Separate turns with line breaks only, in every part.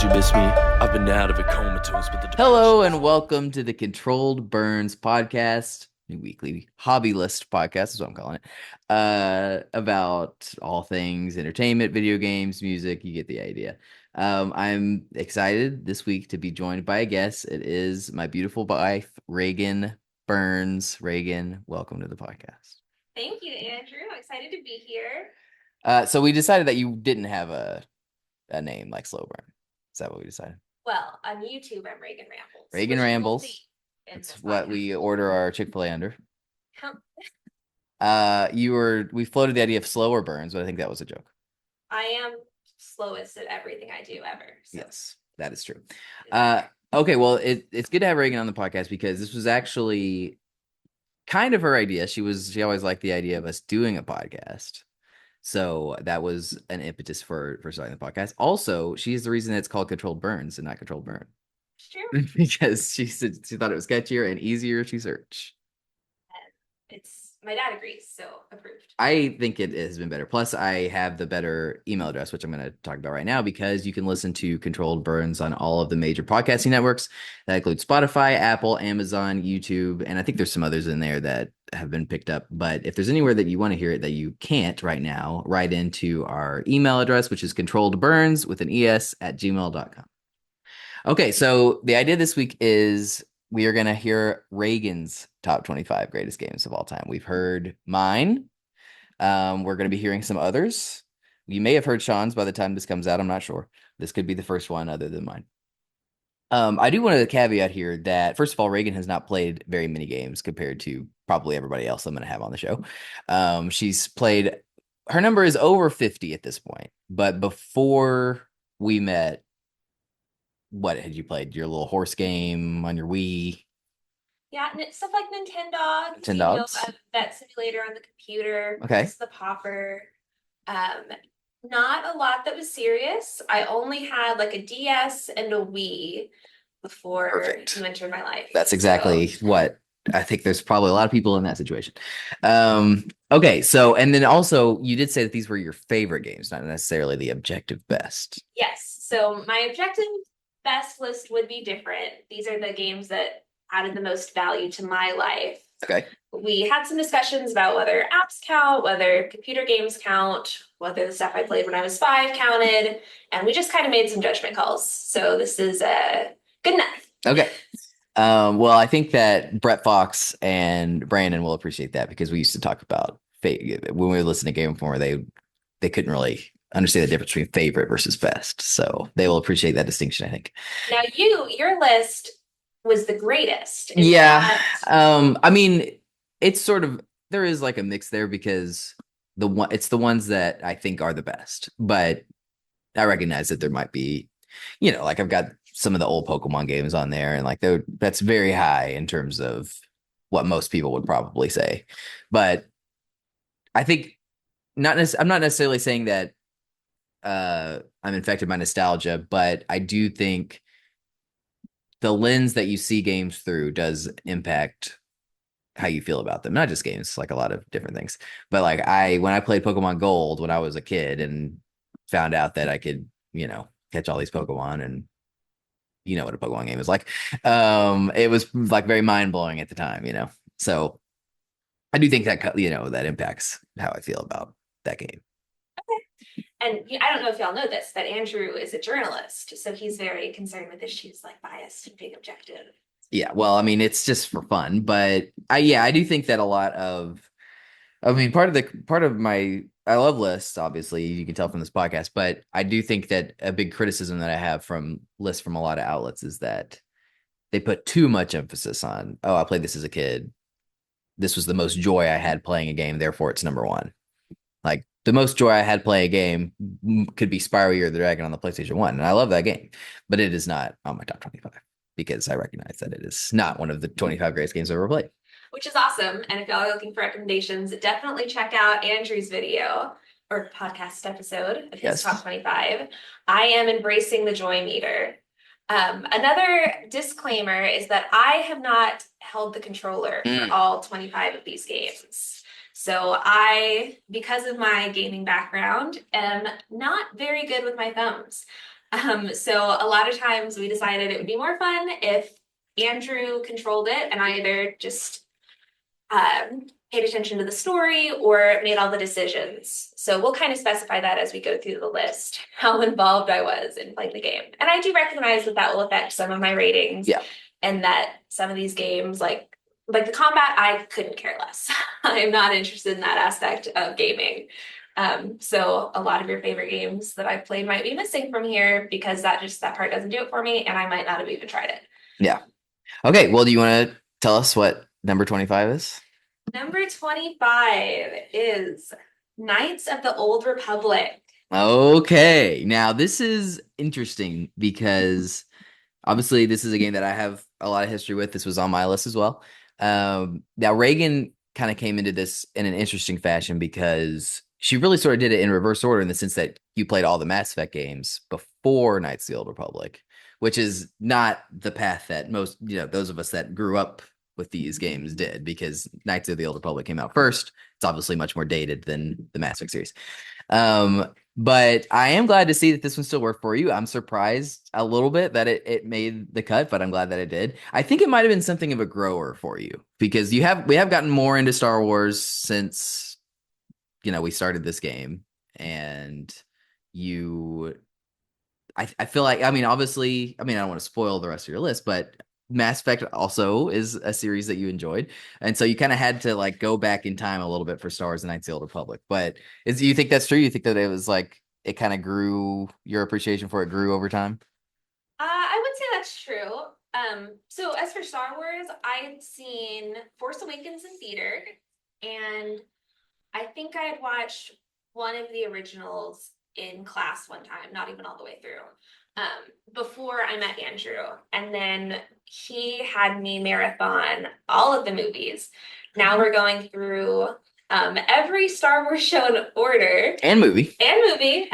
you miss me? I've been out of a comatose, but the
Hello and welcome to the Controlled Burns podcast, a weekly hobby list podcast is what I'm calling it, about all things entertainment, video games, music. You get the idea. I'm excited this week to be joined by a guest. It is my beautiful wife, Reagan Burnes. Reagan, welcome to the podcast.
Thank you, Andrew. I'm excited to be here.
So we decided that you didn't have a name like Slow Burn. Is that what we decided?
Well, on YouTube, I'm Reagan Rambles.
Reagan
which you will
Rambles.
see in
That's
this
what
podcast.
we order our Chick-fil-A under.
Huh.
We floated the idea of slower burns, but I think that was a joke.
I am slowest at everything I do ever. So
Yes, that is true. Okay, well, it's good to have Reagan on the podcast because this was actually kind of her idea. She always liked the idea of us doing a podcast. So that was an impetus for starting the podcast. Also, she's the reason that it's called Controlled Burns and not Controlled Burn.
it's true.
Because she thought it was catchier and easier to search.
My dad agrees, so approved.
I think it has been better. Plus, I have the better email address, which I'm going to talk about right now, because you can listen to Controlled Burns on all of the major podcasting networks. That includes Spotify, Apple, Amazon, YouTube, and I think there's some others in there that have been picked up. But if there's anywhere that you want to hear it that you can't right now, write into our email address, which is controlledburns with an es at gmail.com. Okay, so the idea this week is we are going to hear Reagan's top 25 greatest games of all time. We've heard mine. We're going to be hearing some others. You may have heard Sean's by the time this comes out. I'm not sure. This could be the first one other than mine. I do want to caveat here that, first of all, Reagan has not played very many games compared to probably everybody else I'm going to have on the show. She's played, her number is over 50 at this point. But before we met, what had you played? Your little horse game on your Wii?
Yeah, stuff like Nintendo,
Nintendogs?
Vet Simulator on the computer.
Okay.
Just the Popper. Not a lot that was serious. I only had like a DS and a Wii before
Perfect.
you entered my life.
That's exactly what I think. There's probably a lot of people in that situation. Okay, so and then also you did say that these were your favorite games, not necessarily the objective best.
Yes. So my objective best list would be different. These are the games that added the most value to my life.
Okay.
We had some discussions about whether apps count, whether computer games count, whether the stuff I played when I was 5 counted, and we just kind of made some judgment calls. So this is good enough.
Okay. Well, I think that Brett Fox and Brandon will appreciate that because we used to talk about when we were listening to Game Informer, they couldn't really understand the difference between favorite versus best. So they will appreciate that distinction, I think.
Now your list was the greatest.
Yeah. I mean, it's sort of, there is like a mix there because it's the ones that I think are the best, but I recognize that there might be, like I've got some of the old Pokemon games on there, and like that's very high in terms of what most people would probably say. But I think I'm not necessarily saying that I'm infected by nostalgia, but I do think the lens that you see games through does impact how you feel about them. Not just games, like a lot of different things. But like when I played Pokemon Gold when I was a kid and found out that I could, catch all these Pokemon, and you know what a Pokemon game is like. It was like very mind blowing at the time, So I do think that that impacts how I feel about that game.
And I don't know if y'all know this, but Andrew is a journalist, so he's very concerned with issues like bias and being objective.
Yeah, well, I mean, it's just for fun, but I do think that a lot of, I mean, part of my, I love lists, obviously, you can tell from this podcast, but I do think that a big criticism that I have from lists from a lot of outlets is that they put too much emphasis on, oh, I played this as a kid. This was the most joy I had playing a game, therefore it's number one. Like the most joy I had playing a game could be Spyro Year of the Dragon on the PlayStation 1, and I love that game, but it is not on my top 25 because I recognize that it is not one of the 25 greatest games I've ever played.
Which is awesome. And if y'all are looking for recommendations, definitely check out Andrew's video or podcast episode of his top 25. I am embracing the joy meter. Another disclaimer is that I have not held the controller for all 25 of these games. So I, because of my gaming background, am not very good with my thumbs. So a lot of times we decided it would be more fun if Andrew controlled it and I either just paid attention to the story or made all the decisions. So we'll kind of specify that as we go through the list, how involved I was in playing the game. And I do recognize that that will affect some of my ratings.
Yeah.
And that some of these games, like the combat, I couldn't care less. I'm not interested in that aspect of gaming. So a lot of your favorite games that I've played might be missing from here because that part doesn't do it for me, and I might not have even tried it.
Yeah. Okay. Well, do you want to tell us what number 25 is?
Number 25 is Knights of the Old Republic.
Okay. Now, this is interesting because obviously this is a game that I have a lot of history with. This was on my list as well. Now, Reagan kind of came into this in an interesting fashion because she really sort of did it in reverse order in the sense that you played all the Mass Effect games before Knights of the Old Republic, which is not the path that most, those of us that grew up with these games did, because Knights of the Old Republic came out first. It's obviously much more dated than the Mass Effect series. But I am glad to see that this one still worked for you. I'm surprised a little bit that it made the cut, but I'm glad that it did. I think it might have been something of a grower for you because we have gotten more into Star Wars since we started this game, and I feel like, obviously, I don't want to spoil the rest of your list, but Mass Effect also is a series that you enjoyed, and so you kind of had to like go back in time a little bit for Star Wars and Knights of the Old Republic. But you think that's true? You think that it was like it kind of grew, your appreciation for it grew over time?
I would say that's true. So as for Star Wars, I'd seen Force Awakens in theater, and I think I had watched one of the originals in class one time, not even all the way through, before I met Andrew. And then he had me marathon all of the movies. Now we're going through every Star Wars show in order.
And movie.
Every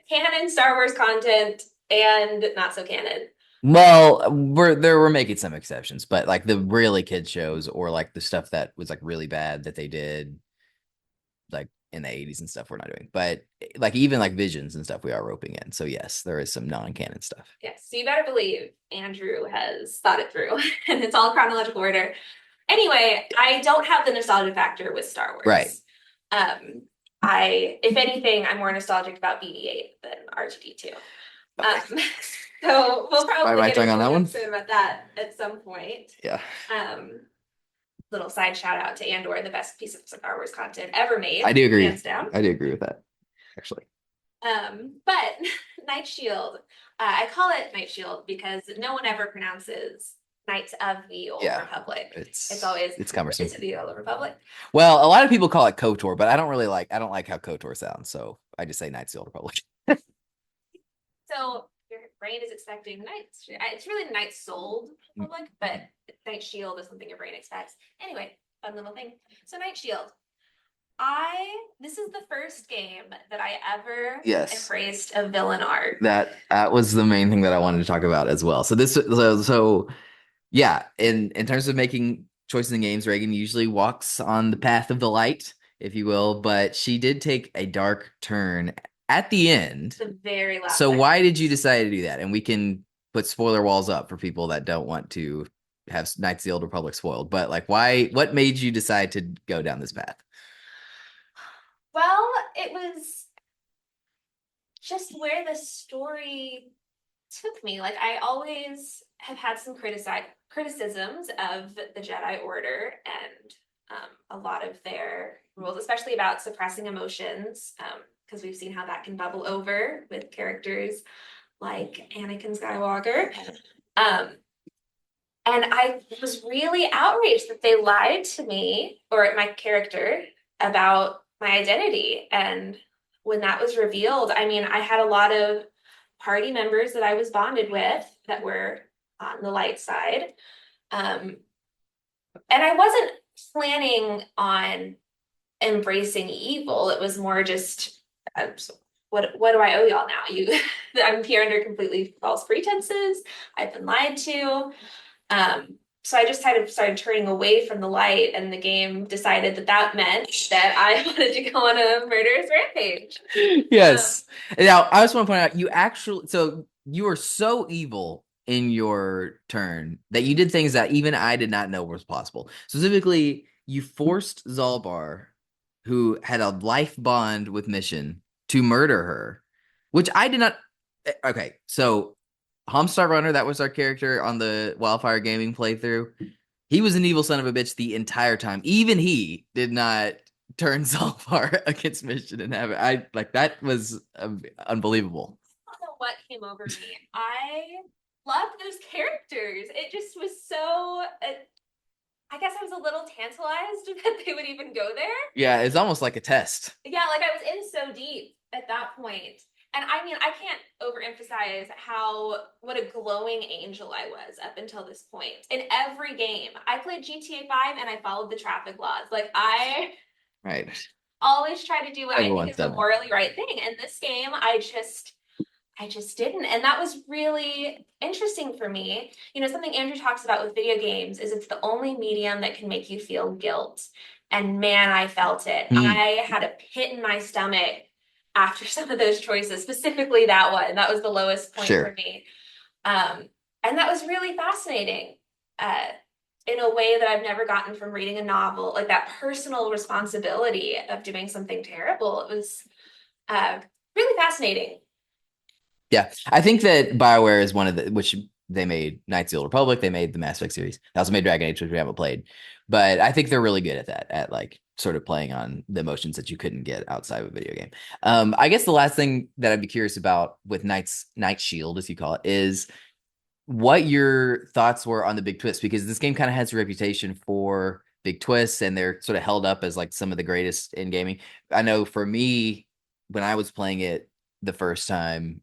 canon Star Wars content and not so canon.
Well, we're making some exceptions, but like the really kid shows or like the stuff that was like really bad that they did like in the 80s and stuff we're not doing, but like even like Visions and stuff we are roping in. So yes, there is some non-canon stuff.
Yes, so you better believe Andrew has thought it through and it's all chronological order. Anyway, I don't have the nostalgia factor with Star Wars.
Right.
If anything, I'm more nostalgic about BB-8 than R2-D2. So we'll probably get into an episode about that at some point.
Yeah.
Little side shout out to Andor, the best piece of Star Wars content ever made.
I do agree.
Hands down.
I do agree with that, actually.
But Night Shield, I call it Night Shield because no one ever pronounces Knights of the Old Republic. It's cumbersome. It's the Old Republic.
Well, a lot of people call it KOTOR, but I don't like how KOTOR sounds, so I just say Knights of the Old Republic.
So your brain is expecting Knights. It's really Night Souled Republic, but Night Shield is something your brain expects. Anyway, fun little thing. So Night Shield. This is the first game that I ever embraced a villain arc.
That was the main thing that I wanted to talk about as well. So yeah, in terms of making choices in games, Reagan usually walks on the path of the light, if you will, but she did take a dark turn at the end.
The very last.
So why did you decide to do that? And we can put spoiler walls up for people that don't want to have Knights of the Old Republic spoiled. But like, what made you decide to go down this path?
Well, it was just where the story took me. Like, I always have had some criticisms of the Jedi Order and a lot of their rules, especially about suppressing emotions, because we've seen how that can bubble over with characters like Anakin Skywalker. And I was really outraged that they lied to me, or my character, about my identity. And when that was revealed, I had a lot of party members that I was bonded with that were on the light side. And I wasn't planning on embracing evil. It was more just, what do I owe y'all now? I'm here under completely false pretenses. I've been lied to. so I just kind of started turning away from the light, and the game decided that that meant that I wanted to go on a murderous rampage.
Yes. Now, I just want to point out so you were so evil in your turn that you did things that even I did not know was possible. Specifically, you forced Zalbar, who had a life bond with Mission, to murder her, which I did not. Okay, so Homestar Runner, that was our character on the Wildfire Gaming playthrough. He was an evil son of a bitch the entire time. Even he did not turn Zalbar against Mission and have it. I like that was unbelievable.
I don't know what came over me. I loved those characters. It just was so. I guess I was a little tantalized that they would even go there.
Yeah, it's almost like a test.
Yeah, like I was in so deep at that point. And I mean, I can't overemphasize what a glowing angel I was up until this point. In every game, I played GTA 5 and I followed the traffic laws. Like I
Right.
always try to do what I
Everyone's
think is the
done that.
morally right thing. In this game, I just didn't. And that was really interesting for me. You know, something Andrew talks about with video games is it's the only medium that can make you feel guilt. And man, I felt it. I had a pit in my stomach after some of those choices, specifically that one. That was the lowest point for me. And that was really fascinating in a way that I've never gotten from reading a novel, like that personal responsibility of doing something terrible. It was really fascinating.
Yeah, I think that BioWare is one of which they made Knights of the Old Republic, they made the Mass Effect series. They also made Dragon Age, which we haven't played. But I think they're really good at that, at like sort of playing on the emotions that you couldn't get outside of a video game. I guess the last thing that I'd be curious about with Night Shield, as you call it, is what your thoughts were on the big twist, because this game kind of has a reputation for big twists and they're sort of held up as like some of the greatest in gaming. I know for me, when I was playing it the first time,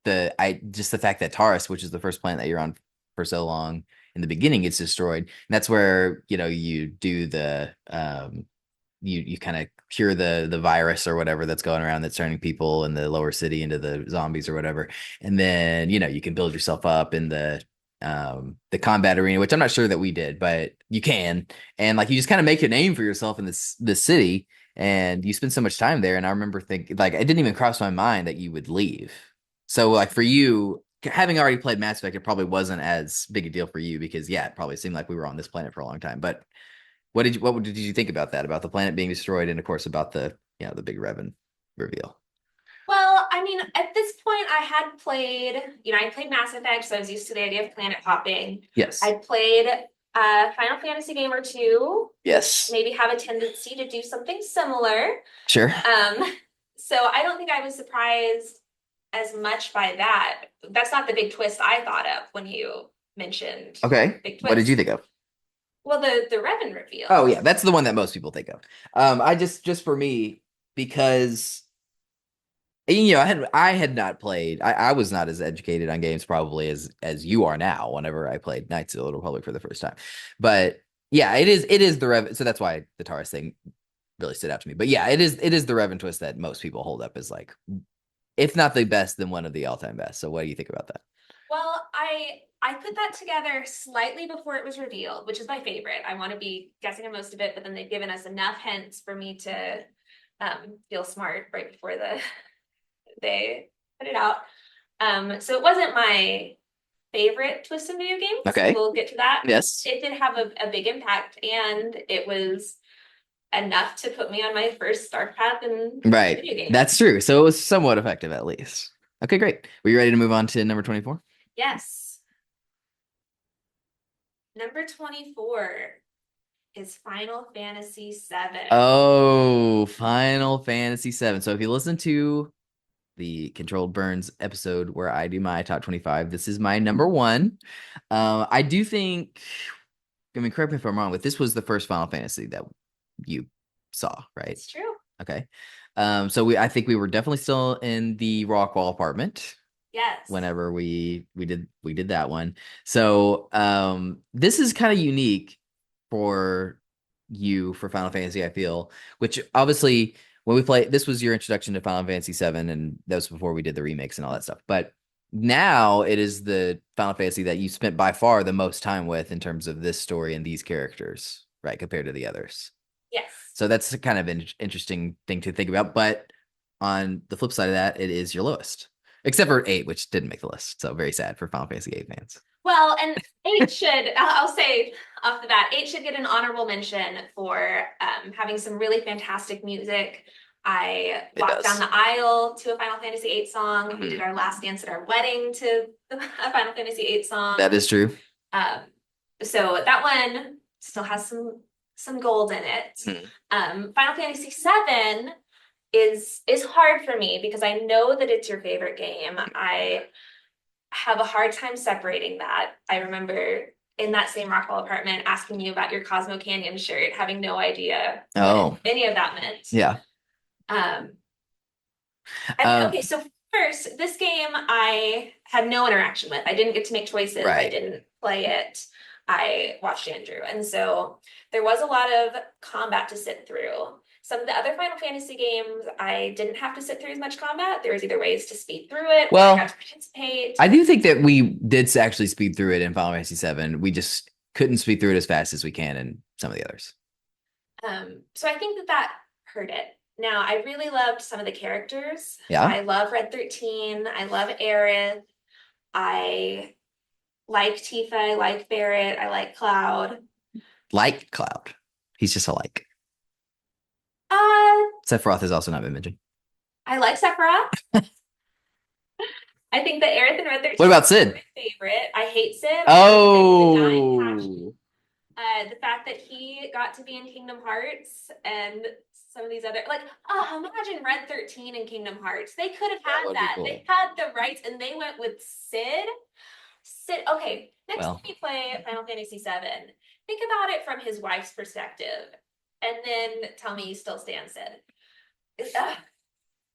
the fact that Taurus, which is the first planet that you're on for so long, in the beginning gets destroyed. And that's where, you do the you kind of cure the virus or whatever that's going around that's turning people in the lower city into the zombies or whatever. And then, you can build yourself up in the combat arena, which I'm not sure that we did, but you can. And like you just kind of make a name for yourself in this city, and you spend so much time there. And I remember thinking, like, it didn't even cross my mind that you would leave. So like for you, having already played Mass Effect, it probably wasn't as big a deal for you because it probably seemed like we were on this planet for a long time. But what did you think about that? About the planet being destroyed, and of course about the big Revan reveal?
Well, I mean, at this point, I played Mass Effect, so I was used to the idea of planet hopping.
Yes.
I played a Final Fantasy game or two.
Yes.
Maybe have a tendency to do something similar.
Sure.
So I don't think I was surprised as much by that. That's not the big twist I thought of when you mentioned
Okay.
big twist.
What did you think of?
Well, the Revan reveal.
Oh yeah, that's the one that most people think of. I just for me, because I had not played. I was not as educated on games probably as you are now. Whenever I played Knights of the Old Republic for the first time, but yeah, it is the Revan. So that's why the Taurus thing really stood out to me. But yeah, it is the Revan twist that most people hold up as like, if not the best, then one of the all-time best. So what do you think about that?
Well, I put that together slightly before it was revealed, which is my favorite. I want to be guessing on most of it, but then they've given us enough hints for me to feel smart right before they put it out. So it wasn't my favorite twist in video games.
Okay.
We'll get to that.
Yes.
It did have a big impact, and it was enough to put me on my first start path in video games.
That's true. So it was somewhat effective at least. Okay, great. Were you ready to move on to number 24?
Yes. Number 24 is Final Fantasy VII.
Oh, Final Fantasy VII. So if you listen to the Controlled Burns episode where I do my top 25, this is my number one. I do think, correct me if I'm wrong, but this was the first Final Fantasy that you saw, right?
It's true.
Okay. So I think we were definitely still in the Rockwall apartment.
Yes.
Whenever we did that one. So this is kind of unique for you for Final Fantasy, I feel, which obviously when we play, this was your introduction to Final Fantasy VII, and that was before we did the remakes and all that stuff. But Now it is the Final Fantasy that you spent by far the most time with in terms of this story and these characters, right, compared to the others.
Yes.
So that's a kind of an interesting thing to think about. But on the flip side of that, it is your lowest, except for 8, which didn't make the list. So very sad for Final Fantasy 8 fans.
Well, and 8 should, I'll say off the bat, 8 should get an honorable mention for having some really fantastic music. I walked down the aisle to a Final Fantasy 8 song. We did our last dance at our wedding to a Final Fantasy 8 song.
That is true.
So that one still has some gold in it. Final Fantasy VII is hard for me because I know that it's your favorite game. I have a hard time separating that. I remember in that same Rockwell apartment asking you about your Cosmo Canyon shirt, having no idea what any of that meant.
Yeah.
Okay, so first, this game I had no interaction with. I didn't get to make choices.
Right.
I didn't play it. I watched Andrew. And so there was a lot of combat to sit through. Some of the other Final Fantasy games, I didn't have to sit through as much combat. There was either ways to speed through it, or I got to participate.
I do think that we did actually speed through it in Final Fantasy VII. We just couldn't speed through it as fast as we can in some of the others.
So I think that hurt it. Now, I really loved some of the characters.
Yeah.
I love Red 13. I love Aerith. I like Tifa. I like Barrett. I like Cloud.
Like Cloud. He's just a like. Sephiroth has also not been mentioned.
I like Sephiroth. I think that Aerith and Red 13
What about Sid?
are my favorite. I hate Sid.
Oh.
The fact that he got to be in Kingdom Hearts and some of these other, like, imagine Red 13 in Kingdom Hearts. They could have had that. Cool. They had the rights and they went with Sid. Okay, next time you play Final Fantasy VII, think about it from his wife's perspective and then tell me you still stand Sid.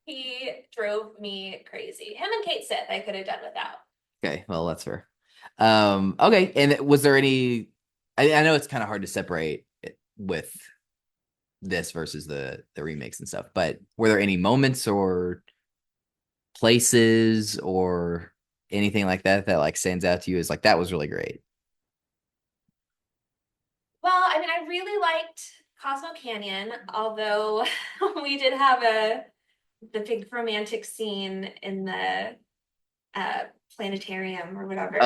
He drove me crazy. Him and Kate Sith I could have done without.
Okay, well, that's fair. Okay, and was there any... I know it's kind of hard to separate it with this versus the remakes and stuff, but were there any moments or places or anything like that like stands out to you as like that was really great?
Well, I mean, I really liked Cosmo Canyon, although we did have the big romantic scene in the planetarium or whatever.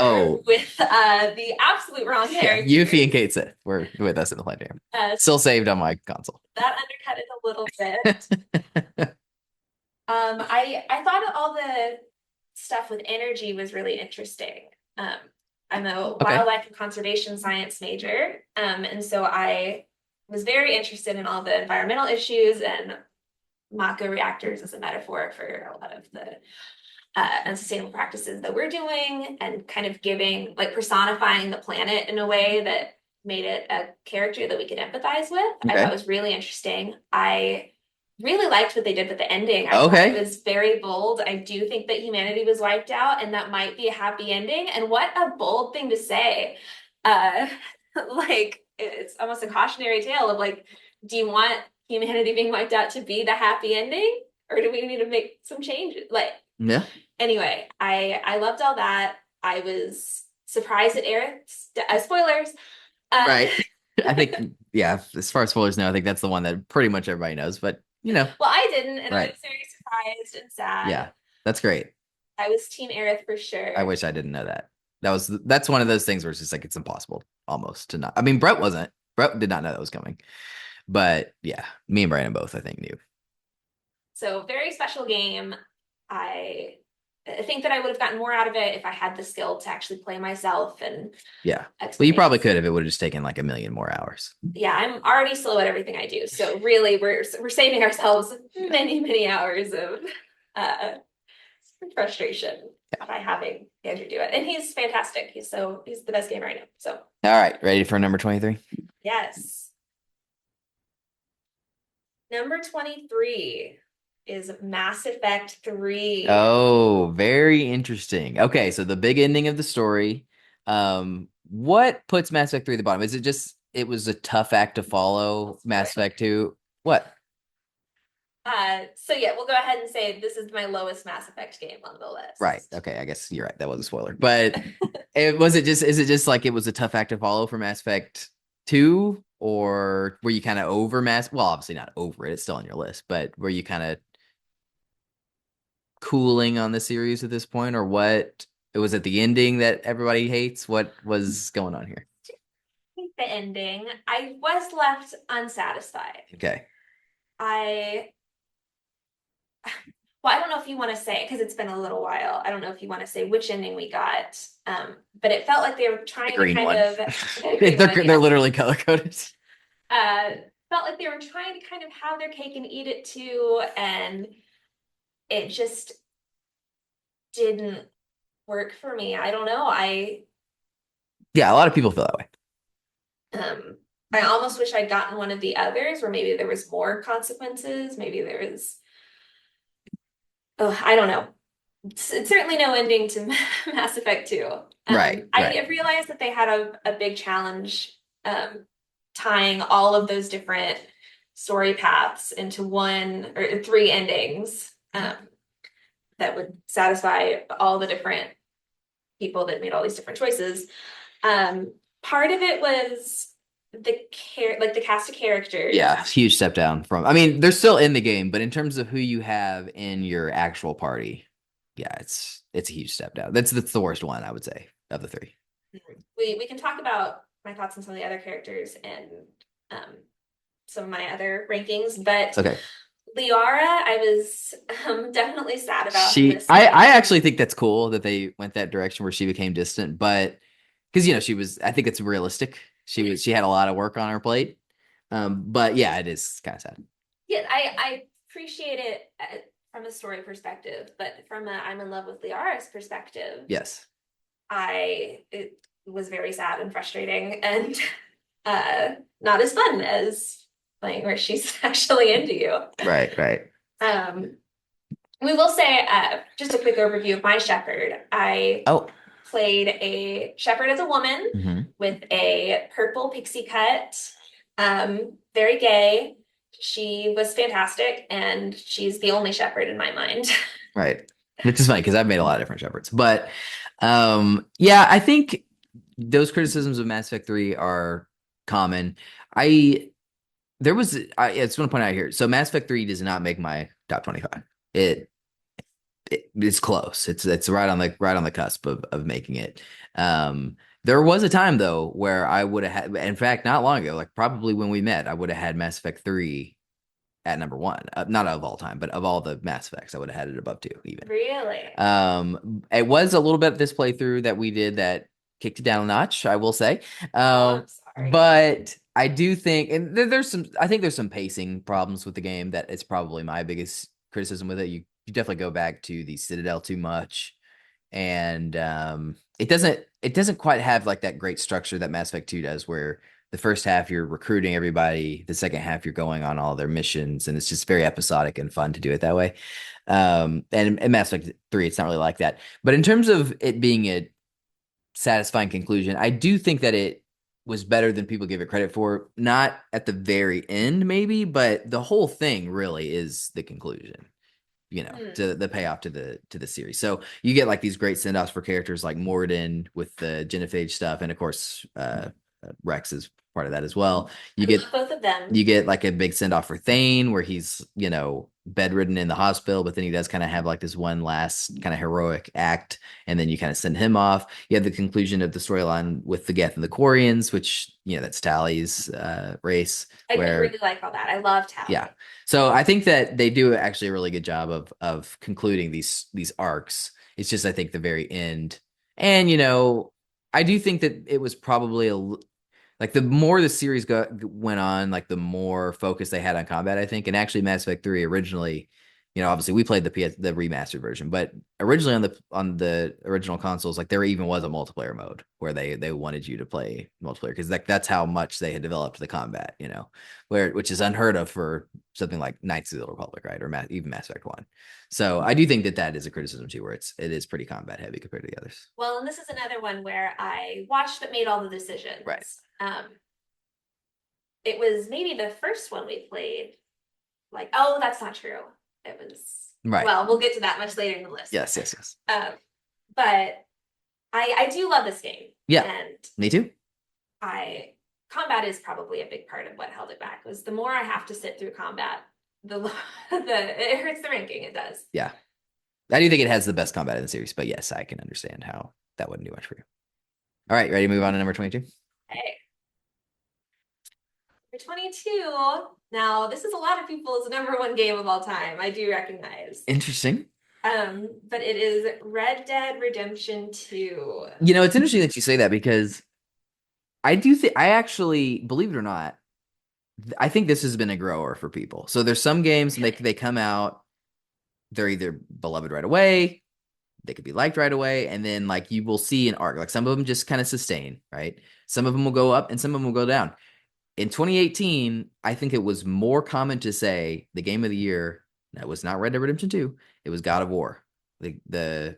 With the absolute wrong character.
Yuffie and Kate Sith were with us in the planetarium. Still saved on my console.
That undercut it a little bit. I thought all the stuff with energy was really interesting. I'm a wildlife and conservation science major, and so I was very interested in all the environmental issues and Mako reactors as a metaphor for a lot of the unsustainable practices that we're doing, and kind of giving, like, personifying the planet in a way that made it a character that we could empathize with. I thought it was really interesting. I really liked what they did with the ending. I thought it was very bold. I do think that humanity was wiped out and that might be a happy ending. And what a bold thing to say. Like, it's almost a cautionary tale of, like, do you want humanity being wiped out to be the happy ending? Or do we need to make some changes? Like, anyway, I loved all that. I was surprised at Aerith's spoilers.
Right. I think, as far as spoilers know, I think that's the one that pretty much everybody knows, but well,
I didn't, and I was very surprised and sad.
Yeah, that's great.
I was Team Aerith for sure.
I wish I didn't know that. That's one of those things where it's just like it's impossible almost to not. I mean, Brett wasn't. Brett did not know that was coming. But yeah, me and Brandon both, I think, knew. So
very special game. I think that I would have gotten more out of it if I had the skill to actually play myself. And
well, you probably could if it would have just taken like 1 million more hours.
Yeah, I'm already slow at everything I do. So really, we're saving ourselves many hours of frustration by having Andrew do it. And he's fantastic. He's the best game right now. So
all right, ready for number 23?
Yes. Number 23 is Mass Effect 3.
Oh, very interesting. Okay, so the big ending of the story. What puts Mass Effect 3 at the bottom? Is it just it was a tough act to follow? Mass Effect 2? What?
So yeah, we'll go ahead and say this is my lowest Mass Effect game on the list.
Right. Okay. I guess you're right. That was a spoiler. But is it just like it was a tough act to follow for Mass Effect 2? Or were you kind of over well, obviously not over it, it's still on your list, but were you kind of cooling on the series at this point, or what? It was at the ending that everybody hates. What was going on here?
The ending, I was left unsatisfied.
Okay.
Well, I don't know if you want to say, because it's been a little while. I don't know if you want to say which ending we got. But it felt like they were trying
green
to kind
one.
of
They're literally color coded.
Felt like they were trying to kind of have their cake and eat it too, and it just didn't work for me. I don't know.
Yeah, a lot of people feel that way.
I almost wish I'd gotten one of the others where maybe there was more consequences. Maybe there was, I don't know. It's certainly no ending to Mass Effect 2.
Right.
I realized that they had a big challenge tying all of those different story paths into one or three endings that would satisfy all the different people that made all these different choices. Part of it was the cast of characters.
Yeah, huge step down from. I mean, they're still in the game, but in terms of who you have in your actual party, yeah, it's a huge step down. That's the worst one, I would say, of the three.
We can talk about my thoughts on some of the other characters and some of my other rankings, but
okay.
Liara, I was definitely sad about.
I actually think that's cool that they went that direction where she became distant, but because she was. I think it's realistic. She had a lot of work on her plate, but yeah, it is kind of sad.
Yeah, I appreciate it from a story perspective, but from a I'm in love with Liara's perspective,
yes,
it was very sad and frustrating and not as fun as playing where she's actually into you.
Right.
We will say just a quick overview of my shepherd. I played a shepherd as a woman with a purple pixie cut, very gay. She was fantastic, and she's the only shepherd in my mind.
Right. Which is funny because I've made a lot of different shepherds. But yeah, I think those criticisms of Mass Effect 3 are common. I just want to point out here. So Mass Effect 3 does not make my top 25. It's close. It's right on the cusp of making it. There was a time though where I would have had, in fact, not long ago, like probably when we met, I would have had Mass Effect 3 at number one. Not of all time, but of all the Mass Effects, I would have had it above 2 even.
Really?
It was a little bit this playthrough that we did that kicked it down a notch, I will say.
I'm sorry.
But I do think, and there's some pacing problems with the game that it's probably my biggest criticism with it. You definitely go back to the Citadel too much, and it doesn't quite have like that great structure that Mass Effect 2 does, where the first half you're recruiting everybody, the second half you're going on all their missions, and it's just very episodic and fun to do it that way. And in Mass Effect 3, it's not really like that. But in terms of it being a satisfying conclusion, I do think that it was better than people give it credit for. Not at the very end, maybe, but the whole thing really is the conclusion. To the payoff to the series. So you get like these great send-offs for characters like Morden with the genophage stuff, and of course Rex is part of that as well. You get
both of them.
You get like a big send-off for Thane where he's bedridden in the hospital, but then he does kind of have like this one last kind of heroic act, and then you kind of send him off. You have the conclusion of the storyline with the Geth and the Quarians, which that's Tally's race.
I really like all that. I love Tally.
Yeah. So I think that they do actually a really good job of concluding these arcs. It's just I think the very end, and I do think that it was probably like the more the series went on, like the more focus they had on combat, I think. And actually Mass Effect 3 originally, obviously we played the remastered version, but originally on the original consoles, like there even was a multiplayer mode where they wanted you to play multiplayer because that's how much they had developed the combat, which is unheard of for something like Knights of the Old Republic, right? Or even Mass Effect 1. So I do think that is a criticism too, where it is pretty combat heavy compared to the others.
Well, and this is another one where I watched but made all the decisions.
Right.
It was maybe the first one we played like, oh, that's not true. It was
Right.
well, we'll get to that much later in the list.
Yes, yes, yes.
But I do love this game.
Yeah,
and
me too.
Combat is probably a big part of what held it back. Was the more I have to sit through combat, the it hurts the ranking. It does.
Yeah, I do think it has the best combat in the series, but yes, I can understand how that wouldn't do much for you. All right, ready to move on to number 22?
Okay. For 22, now this is a lot of people's number one game of all time. I do recognize.
Interesting.
But it is Red Dead Redemption 2.
You know, it's interesting that you say that because I do think I actually, believe it or not, I think this has been a grower for people. So there's some games and they come out, they're either beloved right away, they could be liked right away, and then like you will see an arc. Like some of them just kind of sustain, right? Some of them will go up and some of them will go down. In 2018, I think it was more common to say the game of the year that was not Red Dead Redemption 2, it was God of War, the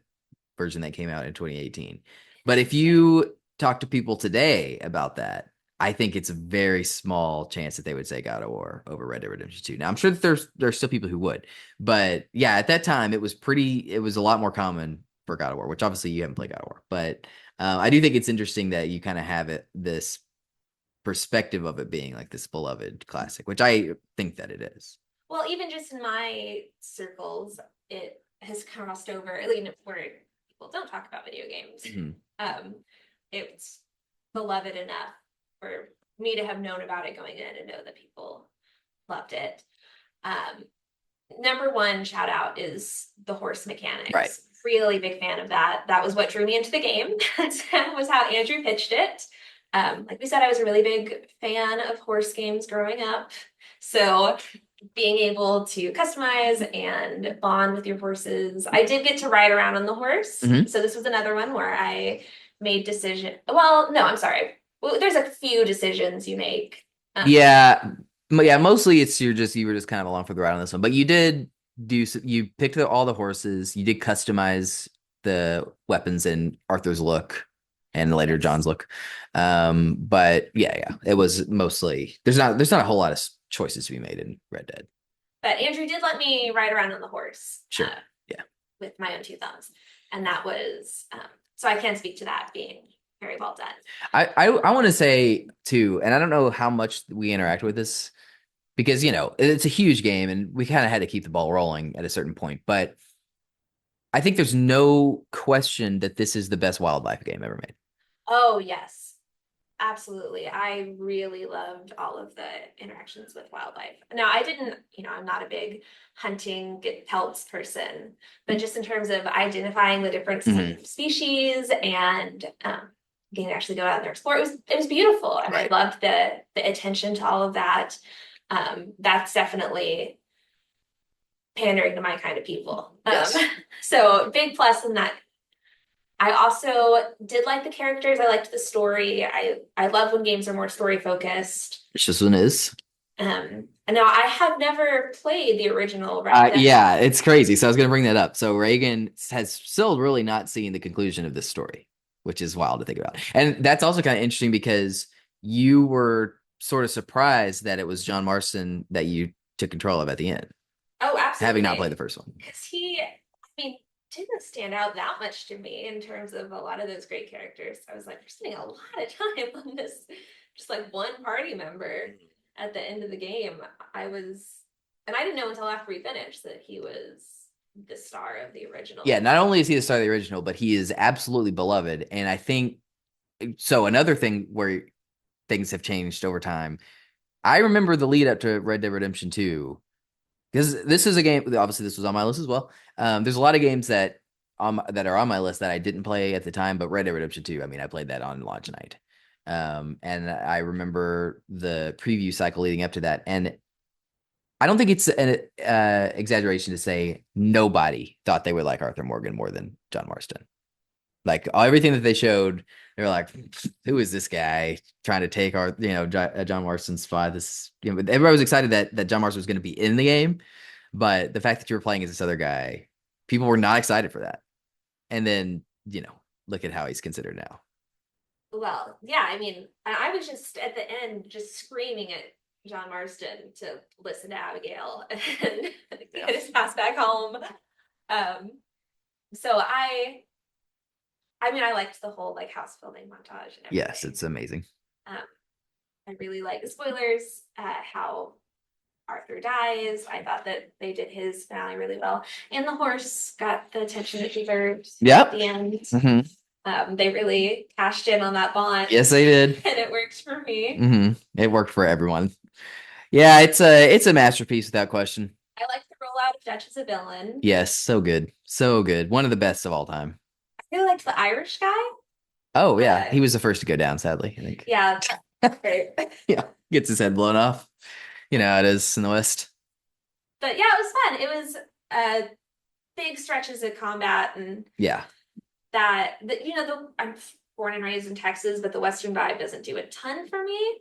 version that came out in 2018. But if you talk to people today about that, I think it's a very small chance that they would say God of War over Red Dead Redemption 2. Now, I'm sure that there's still people who would, but yeah, at that time it was a lot more common for God of War, which obviously you haven't played God of War, but I do think it's interesting that you kind of have this perspective of it being like this beloved classic, which I think that it is.
Well, even just in my circles, it has crossed over, at least where people don't talk about video games.
Mm-hmm.
It's beloved enough for me to have known about it going in and know that people loved it. Number one shout out is the horse mechanics.
Right.
Really big fan of that. That was what drew me into the game. That was how Andrew pitched it. Like we said, I was a really big fan of horse games growing up. So being able to customize and bond with your horses. I did get to ride around on the horse.
Mm-hmm.
So this was another one where I made decision. Well, no, I'm sorry. Well, there's a few decisions you make.
Yeah, mostly you were just kind of along for the ride on this one, but you picked all the horses, you did customize the weapons in Arthur's look and later John's look. But yeah, it was mostly there's not a whole lot of choices to be made in Red Dead.
But Andrew did let me ride around on the horse.
Sure. Yeah.
With my own two thumbs, and that was so I can speak to that being very well done.
I want to say too, and I don't know how much we interact with this because it's a huge game and we kind of had to keep the ball rolling at a certain point, but I think there's no question that this is the best wildlife game ever made.
Oh yes, absolutely. I really loved all of the interactions with wildlife. Now I didn't, I'm not a big hunting get pelts person, but just in terms of identifying the different species and getting to actually go out there and explore, it was beautiful. And
right.
I loved the attention to all of that. That's definitely pandering to my kind of people.
Yes.
So big plus in that. I also did like the characters. I liked the story. I love when games are more story focused.
Which this one is.
And now I have never played the original Red Dead.
Yeah, it's crazy. So I was going to bring that up. So Reagan has still really not seen the conclusion of this story, which is wild to think about. And that's also kind of interesting because you were sort of surprised that it was John Marston that you took control of at the end.
Oh, absolutely.
Having not played the first one.
Because didn't stand out that much to me in terms of a lot of those great characters. I was like, we're spending a lot of time on this, just like one party member at the end of the game. And I didn't know until after we finished that he was the star of the original.
Yeah, not only is he the star of the original, but he is absolutely beloved. And I think, so another thing where things have changed over time, I remember the lead up to Red Dead Redemption 2, because this is a game, obviously this was on my list as well. There's a lot of games that are on my list that I didn't play at the time, but Red Dead Redemption 2, I played that on launch night. And I remember the preview cycle leading up to that. And I don't think it's an exaggeration to say nobody thought they would like Arthur Morgan more than John Marston. Like everything that they showed, they were like, "Who is this guy trying to take our, John Marston's spot?" Everybody was excited that John Marston was going to be in the game, but the fact that you were playing as this other guy, people were not excited for that. And then, look at how he's considered now.
Well, yeah, I was just at the end, just screaming at John Marston to listen to Abigail and get his ass back home. So I mean, I liked the whole like house building montage and everything.
Yes, it's amazing.
I really like the spoilers, how Arthur dies. I thought that they did his finale really well. And the horse got the attention it deserved at the end. They really cashed in on that bond.
Yes, they did.
And it worked for me.
It worked for everyone. Yeah, it's a masterpiece without question.
I like the rollout of Dutch as a villain.
Yes, so good. So good. One of the best of all time.
I really liked the Irish guy.
Oh, yeah. He was the first to go down, sadly, I think.
Yeah, great.
Yeah, gets his head blown off. You know how it is in the West.
But yeah, it was fun. It was big stretches of combat and
yeah,
I'm born and raised in Texas, but the Western vibe doesn't do a ton for me.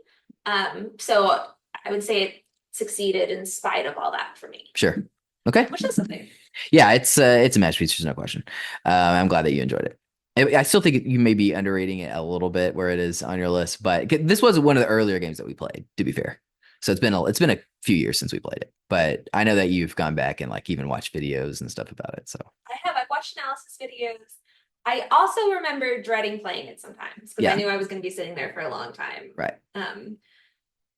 So I would say it succeeded in spite of all that for me.
Sure. Okay.
Which is something.
Yeah, it's a masterpiece. There's no question. I'm glad that you enjoyed it. I still think you may be underrating it a little bit where it is on your list, but this was one of the earlier games that we played, to be fair. So it's been a few years since we played it, but I know that you've gone back and like even watched videos and stuff about it. So
I've watched analysis videos. I also remember dreading playing it sometimes because I knew I was going to be sitting there for a long time.
Right.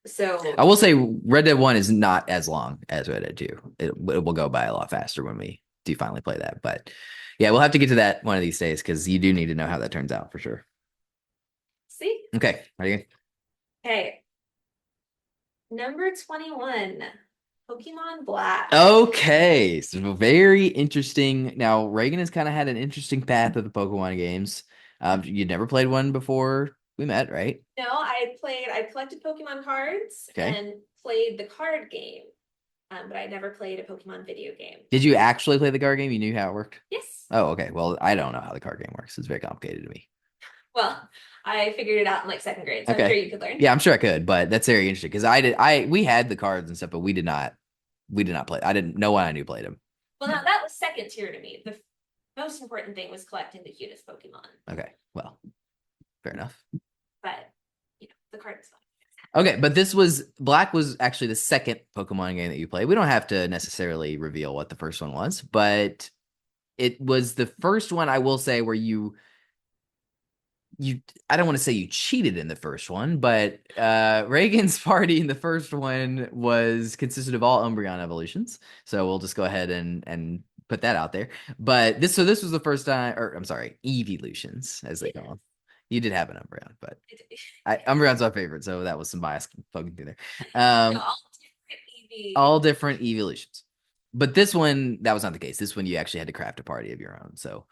So
I will say Red Dead 1 is not as long as Red Dead 2. It will go by a lot faster when we do finally play that. But yeah, we'll have to get to that one of these days because you do need to know how that turns out for sure.
See?
Okay. Ready?
Okay. Number 21, Pokemon Black.
Okay. So very interesting. Now, Reagan has kind of had an interesting path of the Pokemon games. You'd never played one before we met, right?
No, I collected Pokemon cards and played the card game. But I never played a Pokemon video game.
Did you actually play the card game? You knew how it worked?
Yes.
Oh, okay. Well, I don't know how the card game works. It's very complicated to me.
Well, I figured it out in like second grade, so I'm sure you could learn.
Yeah, I'm sure I could, but that's very interesting because we had the cards and stuff, but we did not play. No one I knew played them.
Well, now that was second tier to me. The most important thing was collecting the cutest Pokemon.
Okay, well, fair enough.
But the card is fun.
Okay, but Black was actually the second Pokemon game that you played. We don't have to necessarily reveal what the first one was, but it was the first one I will say where I don't want to say you cheated in the first one, but Reagan's party in the first one consisted of all Umbreon evolutions. So we'll just go ahead and put that out there. But this was the first time, or I'm sorry, evolutions as they call them. You did have an Umbreon, but Umbreon's our favorite, so that was some bias poking through there. All different evolutions. But this one, that was not the case. This one, you actually had to craft a party of your own. So,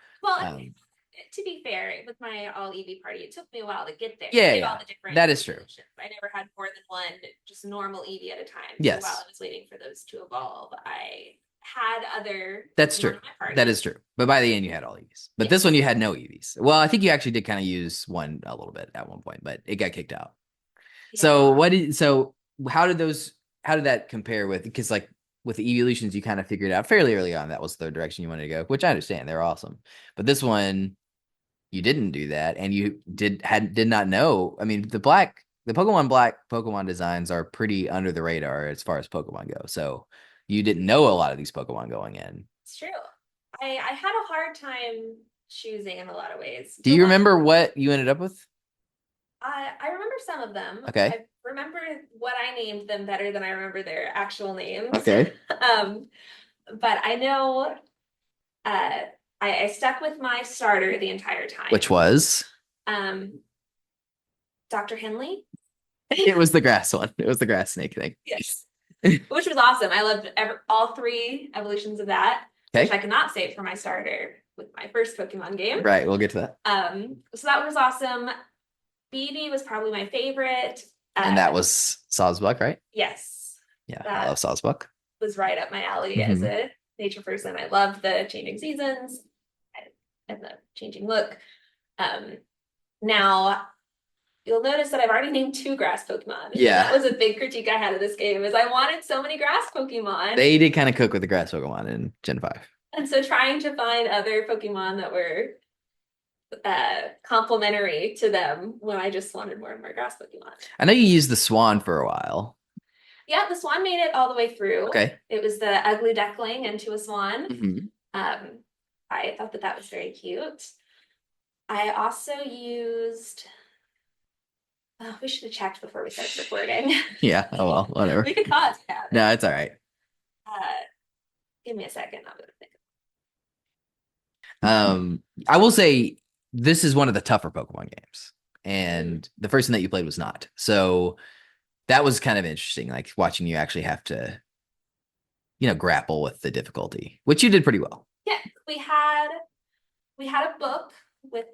to be fair, with my all EV party, it took me a while to get there.
Yeah,
all the different
that is true.
I never had more than one just normal EV at a time.
Yes.
So while I was waiting for those to evolve, I had other.
That's true. That is true. But by the end, you had all EVs. But this one, you had no EVs. Well, I think you actually did kind of use one a little bit at one point, but it got kicked out. Yeah. So how did that compare with? Because like with the evolutions, you kind of figured out fairly early on that was the direction you wanted to go, which I understand. They're awesome. But this one, you didn't do that, and you did not know. I mean, the Pokemon Black Pokemon designs are pretty under the radar as far as Pokemon go. So you didn't know a lot of these Pokemon going in.
It's true. I had a hard time choosing in a lot of ways.
Do you remember what you ended up with?
I remember some of them.
Okay.
I remember what I named them better than I remember their actual names.
Okay.
But I know I stuck with my starter the entire time.
Which was?
Dr. Henley.
It was the grass one. It was the grass snake thing.
Yes. Which was awesome. I loved all three evolutions of that.
Okay.
Which I cannot save for my starter with my first Pokemon game.
Right, we'll get to that.
So that was awesome. BB was probably my favorite.
And that was Sawsbuck, right?
Yes.
Yeah, I love Sawsbuck.
Was right up my alley as a nature person. I loved the changing seasons and the changing look. Now you'll notice that I've already named 2 grass Pokemon.
Yeah.
That was a big critique I had of this game is I wanted so many grass Pokemon.
They did kind of cook with the grass Pokemon in Gen 5.
And so trying to find other Pokemon that were complementary to them when I just wanted more and more grass Pokemon.
I know you used the Swan for a while.
Yeah, the swan made it all the way through.
Okay.
It was the ugly duckling into a swan.
Mhm.
I thought that was very cute. I also used. Oh, we should have checked before we started recording.
Yeah. Oh well, whatever.
We could pause. Yeah.
No, it's all right.
Give me a second. I'm gonna think.
I will say this is one of the tougher Pokemon games, and the first one that you played was not. So that was kind of interesting, like watching you actually have to, grapple with the difficulty, which you did pretty well.
Yeah, we had a book with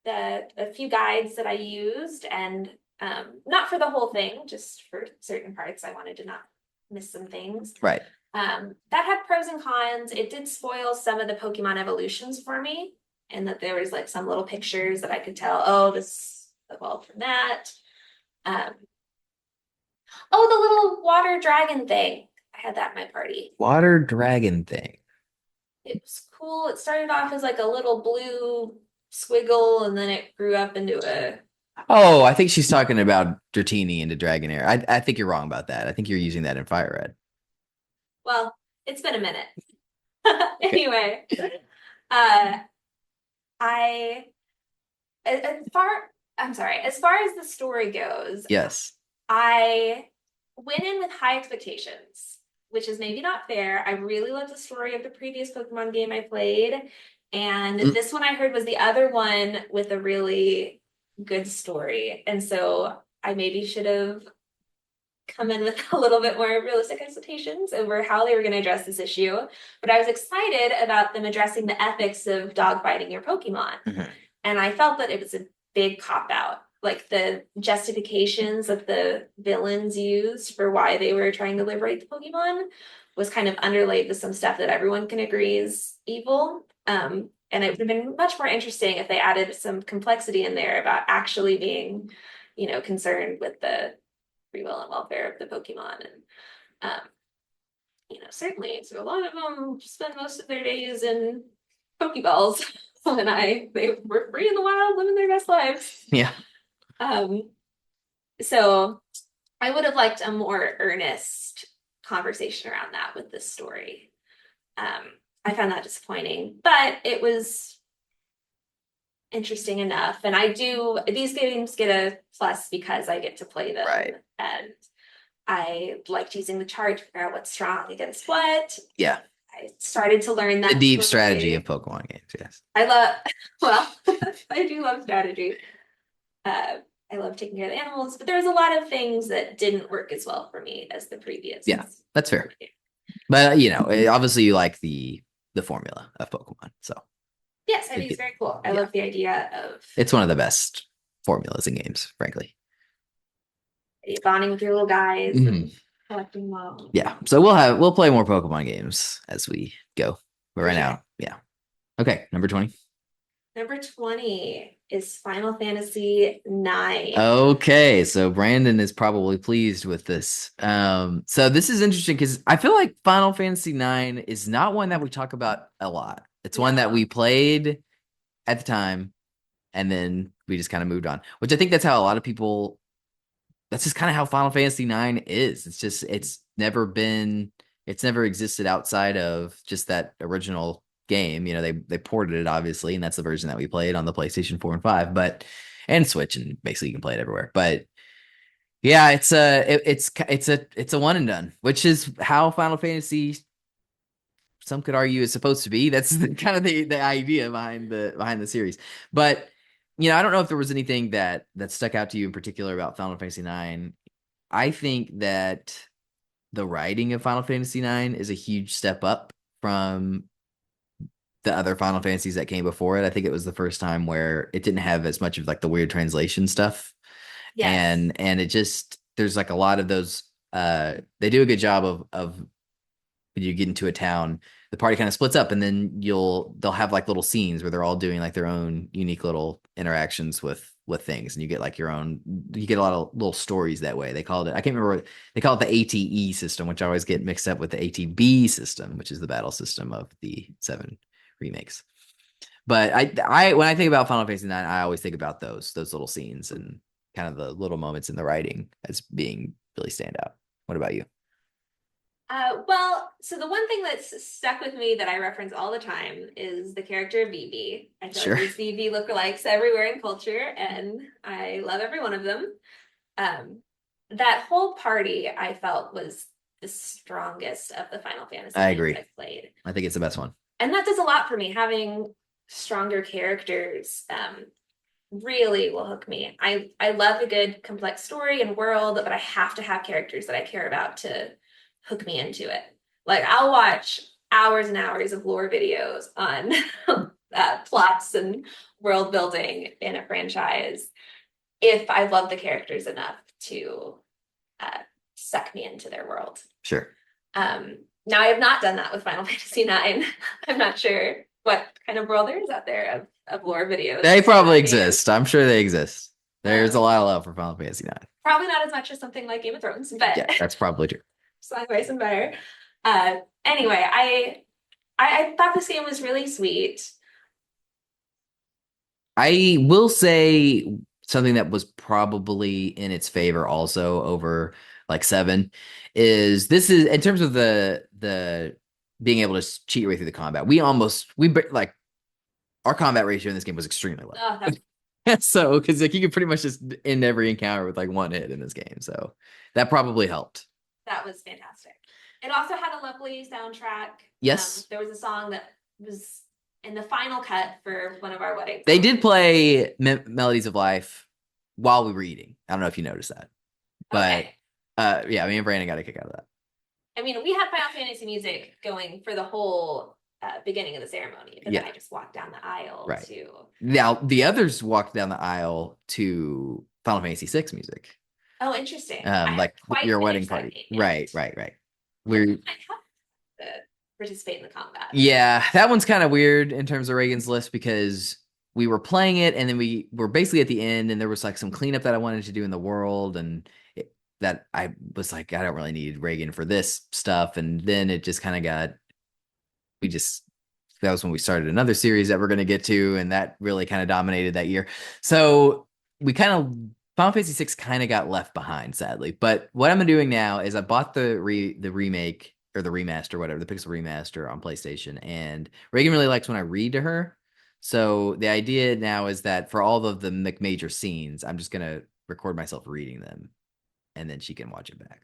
a few guides that I used, and not for the whole thing, just for certain parts. I wanted to not miss some things.
Right.
That had pros and cons. It did spoil some of the Pokemon evolutions for me, and that there was like some little pictures that I could tell, oh, this evolved from that. Oh, the little water dragon thing. I had that in my party.
Water dragon thing.
It was cool. It started off as like a little blue squiggle, and then it grew up into a.
Oh, I think she's talking about Dratini into Dragonair. I think you're wrong about that. I think you're using that in Fire Red.
Well, it's been a minute. Anyway, I as far as the story goes,
Yes.
I went in with high expectations, which is maybe not fair. I really loved the story of the previous Pokemon game I played, and this one I heard was the other one with a really good story. And so I maybe should have come in with a little bit more realistic expectations over how they were going to address this issue. But I was excited about them addressing the ethics of dogfighting your Pokemon.
Mhm.
And I felt that it was a big cop out. Like the justifications that the villains used for why they were trying to liberate the Pokemon was kind of underlaid with some stuff that everyone can agree is evil. And it would have been much more interesting if they added some complexity in there about actually being, concerned with the free will and welfare of the Pokemon. And, certainly, so a lot of them spend most of their days in Pokeballs. And they were free in the wild, living their best lives.
Yeah.
So I would have liked a more earnest conversation around that with this story. I found that disappointing, but it was interesting enough. And these games get a plus because I get to play them.
Right.
And I liked using the chart to figure out what's strong against what.
Yeah.
I started to learn that
the deep strategy of Pokemon games. Yes.
I do love strategy. I love taking care of the animals, but there was a lot of things that didn't work as well for me as the previous.
Yeah, that's fair. But obviously you like the formula of Pokemon. So
yes, I think it's very cool. I love the idea of
it's one of the best formulas in games, frankly.
Bonding with your little guys and collecting them all.
Yeah. So we'll play more Pokemon games as we go. But right now, yeah. Okay, number 20.
Number 20 is Final Fantasy IX.
Okay, so Brandon is probably pleased with this. So this is interesting because I feel like Final Fantasy IX is not one that we talk about a lot. It's one that we played at the time, and then we just kind of moved on. Which I think that's how a lot of people. That's just kind of how Final Fantasy IX is. It's never existed outside of just that original game. They ported it obviously, and that's the version that we played on the PlayStation 4 and 5, and Switch, and basically you can play it everywhere. But yeah, it's a one and done, which is how Final Fantasy, some could argue, is supposed to be. That's kind of the idea behind the series. But I don't know if there was anything that stuck out to you in particular about Final Fantasy IX. I think that the writing of Final Fantasy IX is a huge step up from the other Final Fantasies that came before it. I think it was the first time where it didn't have as much of like the weird translation stuff. Yes. And it just, there's like a lot of those, they do a good job of when you get into a town, the party kind of splits up, and then they'll have like little scenes where they're all doing like their own unique little interactions with things, and you get a lot of little stories that way. They called it, I can't remember, they call it the ATE system, which I always get mixed up with the ATB system, which is the battle system of the 7 remakes. But I when I think about Final Fantasy IX, I always think about those little scenes and kind of the little moments in the writing as being really stand out. What about you?
Well, so the one thing that's stuck with me that I reference all the time is the character of Vivi. I feel
Sure.
like there's Vivi lookalikes everywhere in culture, and I love every one of them. That whole party I felt was the strongest of the Final Fantasy
I
games
agree.
I've played.
I think it's the best one.
And that does a lot for me. Having stronger characters really will hook me. I love a good complex story and world, but I have to have characters that I care about to hook me into it. Like I'll watch hours and hours of lore videos on plots and world building in a franchise if I love the characters enough to suck me into their world.
Sure.
Now I have not done that with Final Fantasy IX. I'm not sure what kind of world there is out there of lore videos.
They probably exist. I'm sure they exist. There's a lot of love for Final Fantasy IX.
Probably not as much as something like Game of Thrones, but
yeah, that's probably true.
Sideways and better. Anyway, I thought this game was really sweet.
I will say something that was probably in its favor also over like 7 is this is in terms of the being able to cheat your way through the combat. We like our combat ratio in this game was extremely low.
Oh,
so because like you could pretty much just end every encounter with like one hit in this game. So that probably helped.
That was fantastic. It also had a lovely soundtrack.
Yes.
There was a song that was in the final cut for one of our weddings.
They did play Melodies of Life while we were eating. I don't know if you noticed that. But okay. Yeah, me and Brandon got a kick out of that.
I mean, we had Final Fantasy music going for the whole beginning of the ceremony, but then I just walked down the aisle to...
Now, the others walked down the aisle to Final Fantasy VI music.
Oh, interesting.
Like your wedding party. Right.
I have to participate in the combat.
Yeah, that one's kind of weird in terms of Reagan's list because we were playing it and then we were basically at the end and there was like some cleanup that I wanted to do in the world and that I was like, I don't really need Reagan for this stuff. And then it just kind of that was when we started another series that we're going to get to. And that really kind of dominated that year. So Final Fantasy VI kind of got left behind, sadly. But what I'm doing now is I bought the remake or the remaster, whatever, the Pixel remaster on PlayStation. And Reagan really likes when I read to her. So the idea now is that for all of the major scenes, I'm just going to record myself reading them. And then she can watch it back.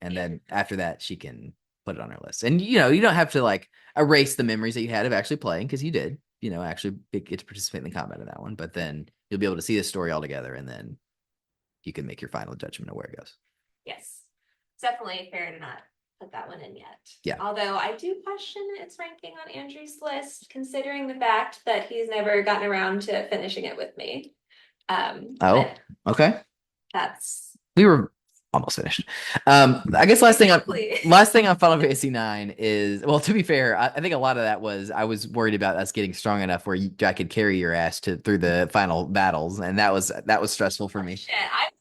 And then after that, she can put it on her list. And, you don't have to like erase the memories that you had of actually playing because you did, actually get to participate in the combat in that one. But then you'll be able to see the story all together and then you can make your final judgment of where it goes.
Yes. It's definitely fair to not put that one in yet.
Yeah.
Although I do question its ranking on Andrew's list, considering the fact that he's never gotten around to finishing it with me.
Okay. We were almost finished. I guess last thing on Final Fantasy IX is, well, to be fair, I think a lot of that was I was worried about us getting strong enough where I could carry your ass through the final battles, and that was stressful for me.
Shit,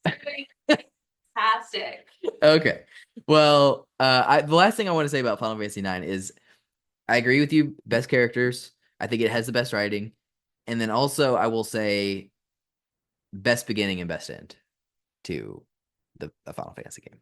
I'm doing fantastic.
Okay, well, the last thing I want to say about Final Fantasy IX is I agree with you. Best characters. I think it has the best writing, and then also I will say best beginning and best end to the Final Fantasy game.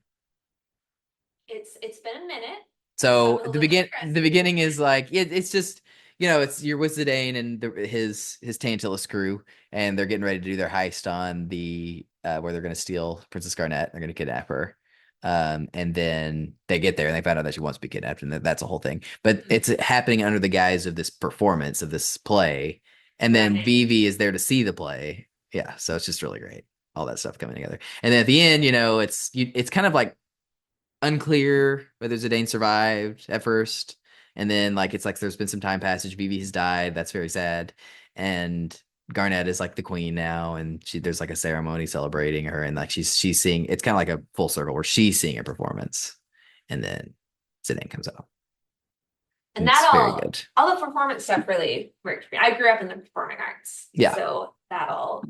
It's been a minute.
So the beginning is like it's just you're with Zidane and his Tantalus crew and they're getting ready to do their heist on the where they're going to steal Princess Garnet. They're going to kidnap her. And then they get there and they find out that she wants to be kidnapped and that's a whole thing. But it's happening under the guise of this performance of this play, and then Vivi is there to see the play. Yeah, so it's just really great. All that stuff coming together. And then at the end, it's kind of like unclear whether Zidane survived at first. And then it's like there's been some time passage. Vivi has died. That's very sad. And Garnet is like the queen now. And there's like a ceremony celebrating her. And like she's seeing, it's kind of like a full circle where she's seeing a performance. And then Zidane comes out.
And all the performance stuff really worked for me. I grew up in the performing arts.
Yeah.
So that all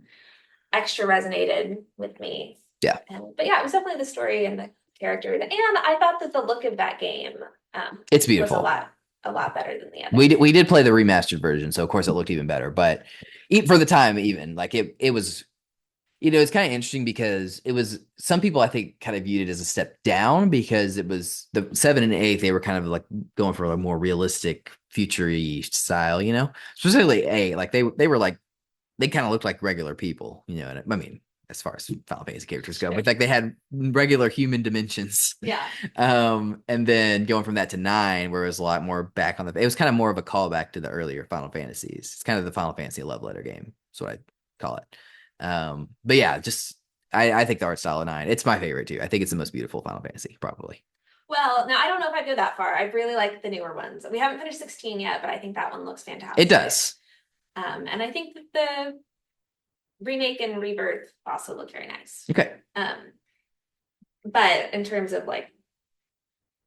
extra resonated with me.
Yeah.
But yeah, it was definitely the story and the character. And I thought that the look of that game
it's beautiful.
Was a lot better than the other.
We did play the remastered version, so of course it looked even better. But for the time, even like it was It's kind of interesting because it was some people I think kind of viewed it as a step down because it was the 7 and 8, they were kind of like going for a more realistic future-y style, specifically 8. Like they were like they kind of looked like regular people, and I mean, as far as Final Fantasy characters go, but like they had regular human dimensions.
Yeah.
And then going from that to 9, where it was a lot more back on it was kind of more of a callback to the earlier Final Fantasies. It's kind of the Final Fantasy love letter game. That's what I call it. But yeah, just I think the art style of 9, it's my favorite too. I think it's the most beautiful Final Fantasy, probably.
Well, now I don't know if I'd go that far. I really like the newer ones. We haven't finished 16 yet, but I think that one looks fantastic.
It does.
And I think that the remake and rebirth also look very nice.
Okay.
But in terms of like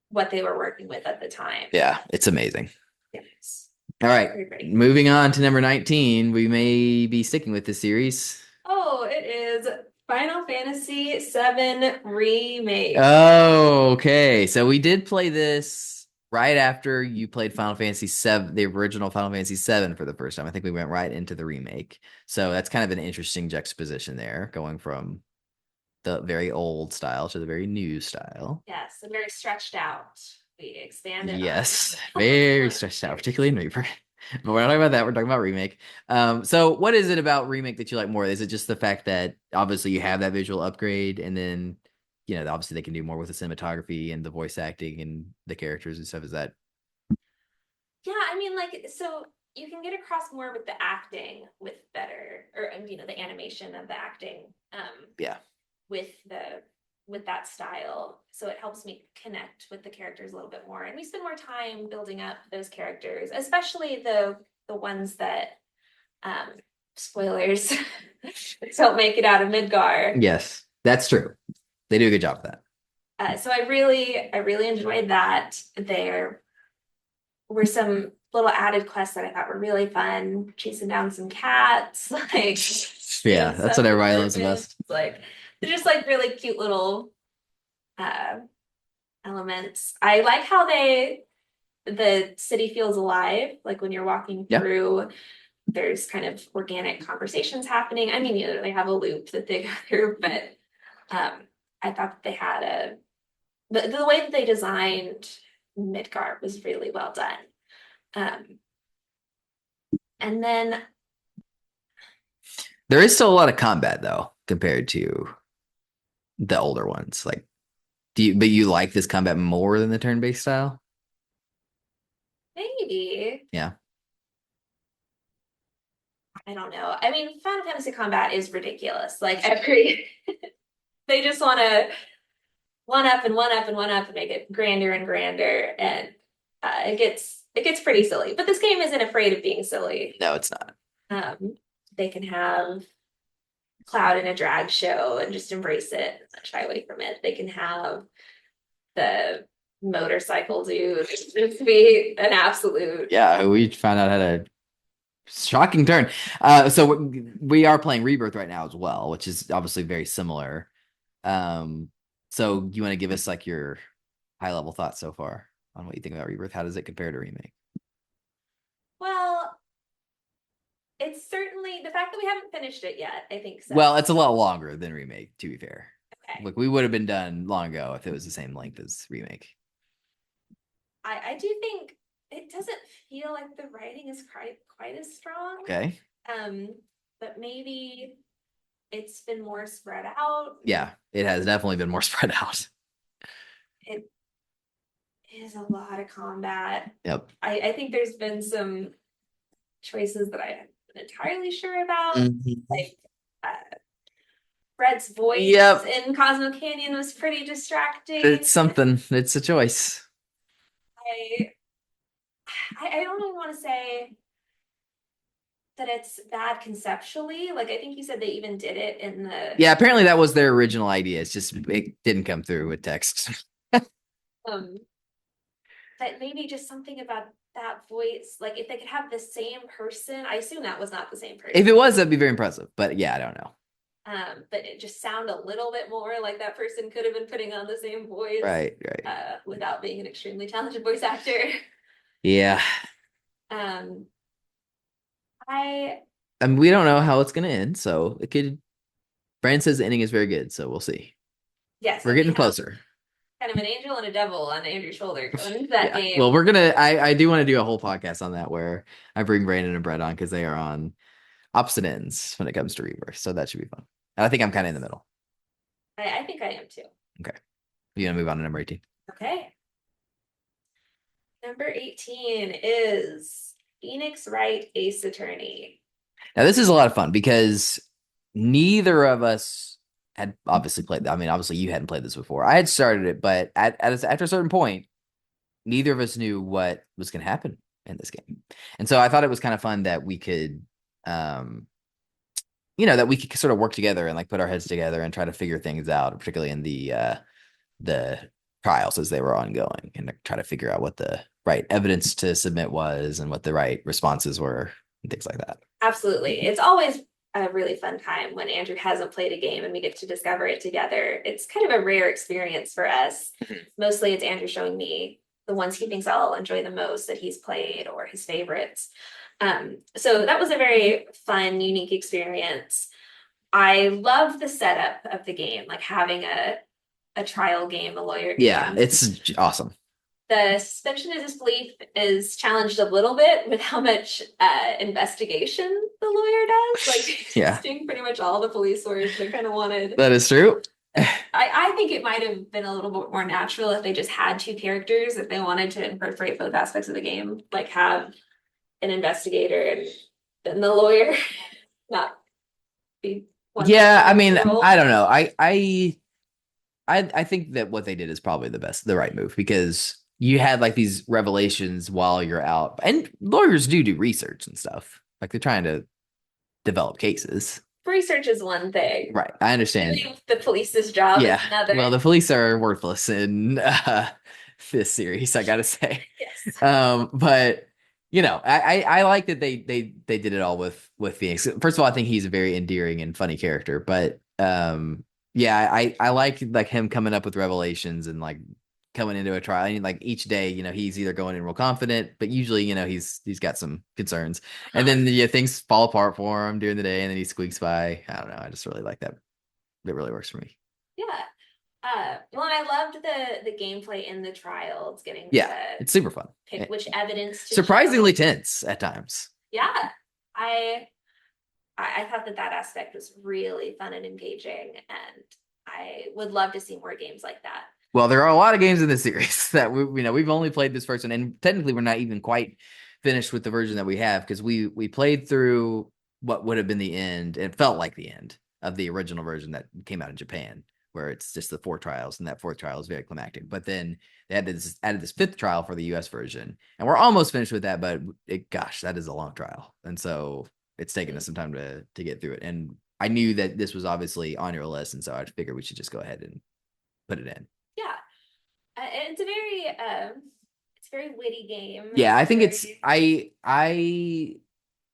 what they were working with at the time.
Yeah, it's amazing.
Yes.
All right. Moving on to number 19. We may be sticking with this series.
Oh, it is Final Fantasy VII Remake.
Oh, okay. So we did play this right after you played Final Fantasy VII, the original Final Fantasy VII for the first time. I think we went right into the remake. So that's kind of an interesting juxtaposition there, going from the very old style to the very new style.
Yes, and very stretched out. We expanded.
Yes, very stretched out, particularly in Reaper. But we're not talking about that. We're talking about Remake. So what is it about Remake that you like more? Is it just the fact that obviously you have that visual upgrade, and then obviously they can do more with the cinematography and the voice acting and the characters and stuff? Is that?
Yeah, I mean, like, so you can get across more with the acting with better, or the animation of the acting.
Yeah.
With that style, so it helps me connect with the characters a little bit more, and we spend more time building up those characters, especially the ones that spoilers don't make it out of Midgar.
Yes, that's true. They do a good job of
that. So I really enjoyed that. There were some little added quests that I thought were really fun, chasing down some cats, like
yeah, that's what everybody loves the best.
Like they're just like really cute little elements. I like how the city feels alive, like when you're walking through, there's kind of organic conversations happening. I mean, they have a loop that they go through, but I thought that they had the way that they designed Midgar was really well done. And then
there is still a lot of combat though compared to the older ones. Like, but you like this combat more than the turn-based style?
Maybe.
Yeah.
I don't know. I mean, Final Fantasy combat is ridiculous. Like they just want to one up and one up and one up and make it grander and grander, and it gets pretty silly. But this game isn't afraid of being silly.
No, it's not.
They can have Cloud in a drag show and just embrace it, not shy away from it. They can have the motorcycle dude just be an absolute.
Yeah, we found out how to shocking turn. So we are playing Rebirth right now as well, which is obviously very similar. So you want to give us like your high level thoughts so far on what you think about Rebirth? How does it compare to Remake?
Well, it's certainly the fact that we haven't finished it yet, I think so.
Well, it's a lot longer than Remake, to be fair.
Okay.
Look, we would have been done long ago if it was the same length as Remake.
I do think it doesn't feel like the writing is quite as strong.
Okay.
But maybe it's been more spread out.
Yeah, it has definitely been more spread out.
It is a lot of combat.
Yep.
I think there's been some choices that I haven't been entirely sure about. Like Fred's voice in Cosmo Canyon was pretty distracting.
It's something. It's a choice.
I don't even want to say that it's bad conceptually. Like I think you said they even did it in the.
Yeah, apparently that was their original idea. It's just it didn't come through with text.
But maybe just something about that voice, like if they could have the same person. I assume that was not the same person.
If it was, that'd be very impressive. But yeah, I don't know.
But it just sound a little bit more like that person could have been putting on the same voice,
right.
Without being an extremely talented voice actor.
Yeah.
I
mean, we don't know how it's gonna end, so it could Brandon says the ending is very good, so we'll see.
Yes,
We're getting closer.
Kind of an angel and a devil on Andrew's shoulder going into that game.
Well, we're gonna. I do want to do a whole podcast on that where I bring Brandon and Brett on because they are on opposite ends when it comes to Rebirth, so that should be fun. And I think I'm kind of in the middle.
I think I am too.
Okay, you gonna move on to number 18?
Okay. Number 18 is Phoenix Wright Ace Attorney.
Now this is a lot of fun because neither of us had obviously played. I mean, obviously you hadn't played this before. I had started it, but after a certain point, neither of us knew what was going to happen in this game, and so I thought it was kind of fun that we could, that we could sort of work together and like put our heads together and try to figure things out, particularly in the trials as they were ongoing, and try to figure out what the right evidence to submit was and what the right responses were and things like that.
Absolutely. It's always a really fun time when Andrew hasn't played a game and we get to discover it together. It's kind of a rare experience for us. Mostly it's Andrew showing me the ones he thinks I'll enjoy the most that he's played or his favorites. So that was a very fun, unique experience. I love the setup of the game, like having a trial game, a lawyer game.
Yeah, it's awesome.
The suspension of disbelief is challenged a little bit with how much investigation the lawyer does. Like,
yeah,
doing pretty much all the police work they kind of wanted.
That is true.
I think it might have been a little bit more natural if they just had two characters, if they wanted to incorporate both aspects of the game, like have an investigator and then the lawyer, not be one.
Yeah, I mean, I don't know. I think that what they did is probably the right move because you had like these revelations while you're out, and lawyers do research and stuff. Like they're trying to develop cases.
Research is one thing,
right? I understand.
The police's job is another.
Well, the police are worthless in this series, I gotta say.
Yes.
But I like that they did it all with Phoenix. First of all, I think he's a very endearing and funny character, but I like him coming up with revelations and like coming into a trial. And like each day, he's either going in real confident, but usually, he's got some concerns. And then things fall apart for him during the day and then he squeaks by. I don't know. I just really like that. It really works for me.
Yeah. Well, and I loved the gameplay in the trials, getting
it's super fun.
Pick which evidence to
surprisingly tense at times.
Yeah. I thought that aspect was really fun and engaging, and I would love to see more games like that.
Well, there are a lot of games in this series that we've only played this first one, and technically we're not even quite finished with the version that we have because we played through what would have been the end. It felt like the end of the original version that came out in Japan, where it's just the 4 trials, and that 4th trial is very climactic. But then they added this 5th trial for the US version, and we're almost finished with that. But that is a long trial, and so it's taken us some time to get through it. And I knew that this was obviously on your list, and so I figured we should just go ahead and put it in.
Yeah, it's a very witty game.
Yeah, I think I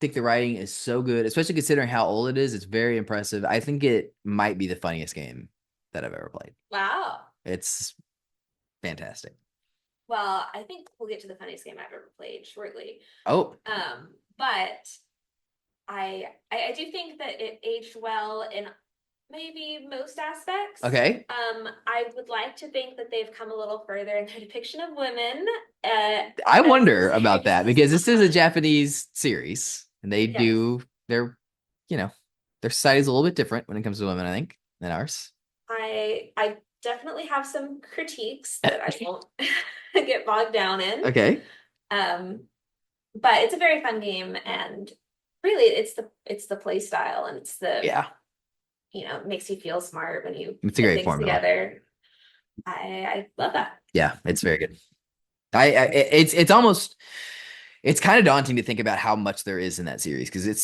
think the writing is so good, especially considering how old it is. It's very impressive. I think it might be the funniest game that I've ever played.
Wow.
It's fantastic.
Well, I think we'll get to the funniest game I've ever played shortly.
Oh.
But I do think that it aged well in maybe most aspects.
Okay.
I would like to think that they've come a little further in their depiction of women.
I wonder about that because this is a Japanese series, and they do their society is a little bit different when it comes to women, I think, than ours.
I definitely have some critiques that I won't get bogged down in.
Okay.
But it's a very fun game, and really it's the play style, and it's the makes you feel smart when you
it's a great formula
together. I love that.
Yeah, it's very good. It's kind of daunting to think about how much there is in that series because it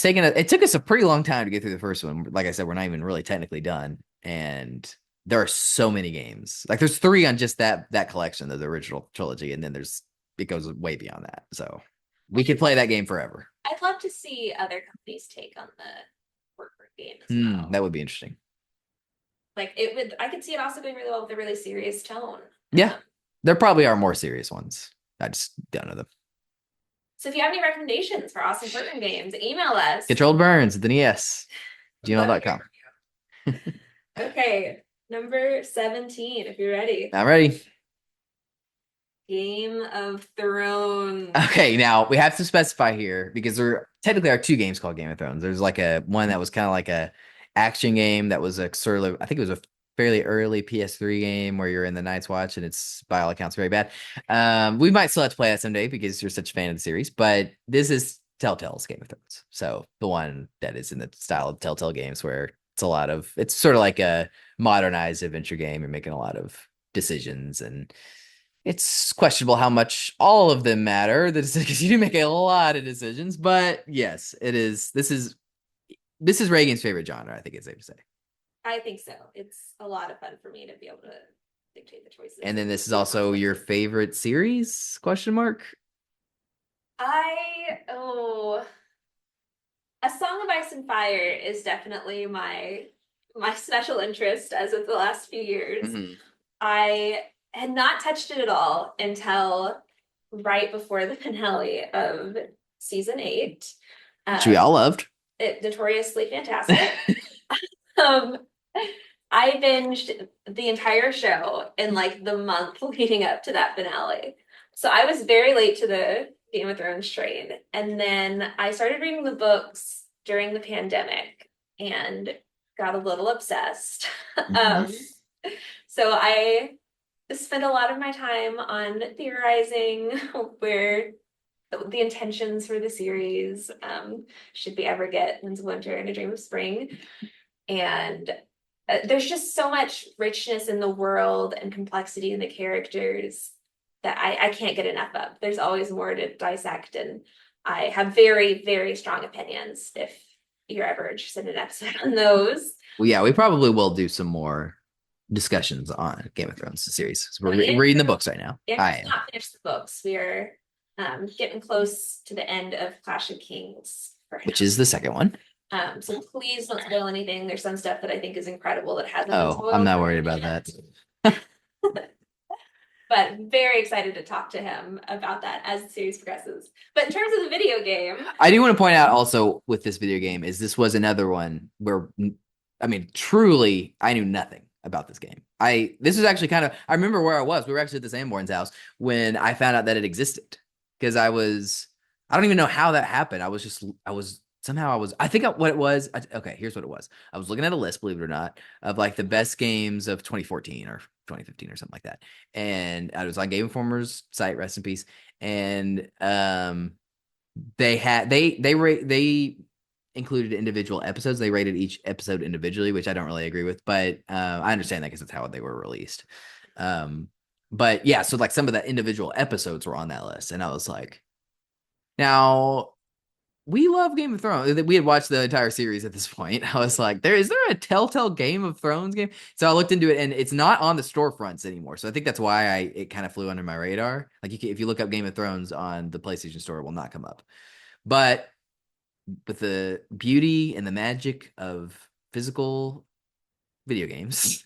took us a pretty long time to get through the first one. Like I said, we're not even really technically done, and there are so many games. Like there's 3 on just that collection of the original trilogy, and then it goes way beyond that. So we could play that game forever.
I'd love to see other companies take on the worker game as well.
That would be interesting.
Like I could see it also going really well with a really serious tone.
Yeah, there probably are more serious ones. I just don't know them.
So if you have any recommendations for awesome partner games, email us.
ControlledBurnes@nes@gmail.com.
Okay, number 17, if you're ready.
I'm ready.
Game of Thrones.
Okay, now we have to specify here because there technically are two games called Game of Thrones. There's like a one that was kind of like a action game that was a sort of, I think it was a fairly early PS3 game where you're in the Night's Watch and it's by all accounts very bad. We might still have to play that someday because you're such a fan of the series, but this is Telltale's Game of Thrones. So the one that is in the style of Telltale games where it's sort of like a modernized adventure game. You're making a lot of decisions and it's questionable how much all of them matter because you do make a lot of decisions, but yes, it is. This is Reagan's favorite genre, I think it's safe to say.
I think so. It's a lot of fun for me to be able to dictate the choices.
And then this is also your favorite series? Question mark.
A Song of Ice and Fire is definitely my special interest as of the last few years.
Mm-hmm.
I had not touched it at all until right before the finale of season 8.
Which we all loved.
Notoriously fantastic. I binged the entire show in like the month leading up to that finale. So I was very late to the Game of Thrones train. And then I started reading the books during the pandemic and got a little obsessed. So I spent a lot of my time on theorizing where the intentions for the series, should we ever get Winds of Winter and A Dream of Spring. And there's just so much richness in the world and complexity in the characters that I can't get enough of. There's always more to dissect, and I have very, very strong opinions if you're ever interested in an episode on those.
Well, yeah, we probably will do some more discussions on Game of Thrones series. So we're reading the books right now.
I am not finished the books. We are getting close to the end of Clash of Kings,
which is the second one.
So please don't spoil anything. There's some stuff that I think is incredible that hasn't been spoiled.
I'm not worried about that.
But very excited to talk to him about that as the series progresses. But in terms of the video game,
I do want to point out also with this video game is this was another one where, I mean, truly, I knew nothing about this game. This was actually kind of, I remember where I was. We were actually at the Sanborn's house when I found out that it existed because I don't even know how that happened. I think what it was. Okay, here's what it was. I was looking at a list, believe it or not, of like the best games of 2014 or 2015 or something like that. And I was on Game Informer's site, rest in peace. And they included individual episodes. They rated each episode individually, which I don't really agree with, but I understand that because that's how they were released. But yeah, so like some of the individual episodes were on that list, and I was like, now we love Game of Thrones. We had watched the entire series at this point. I was like, is there a Telltale Game of Thrones game? So I looked into it, and it's not on the storefronts anymore. So I think that's why it kind of flew under my radar. Like if you look up Game of Thrones on the PlayStation Store, it will not come up. But with the beauty and the magic of physical video games,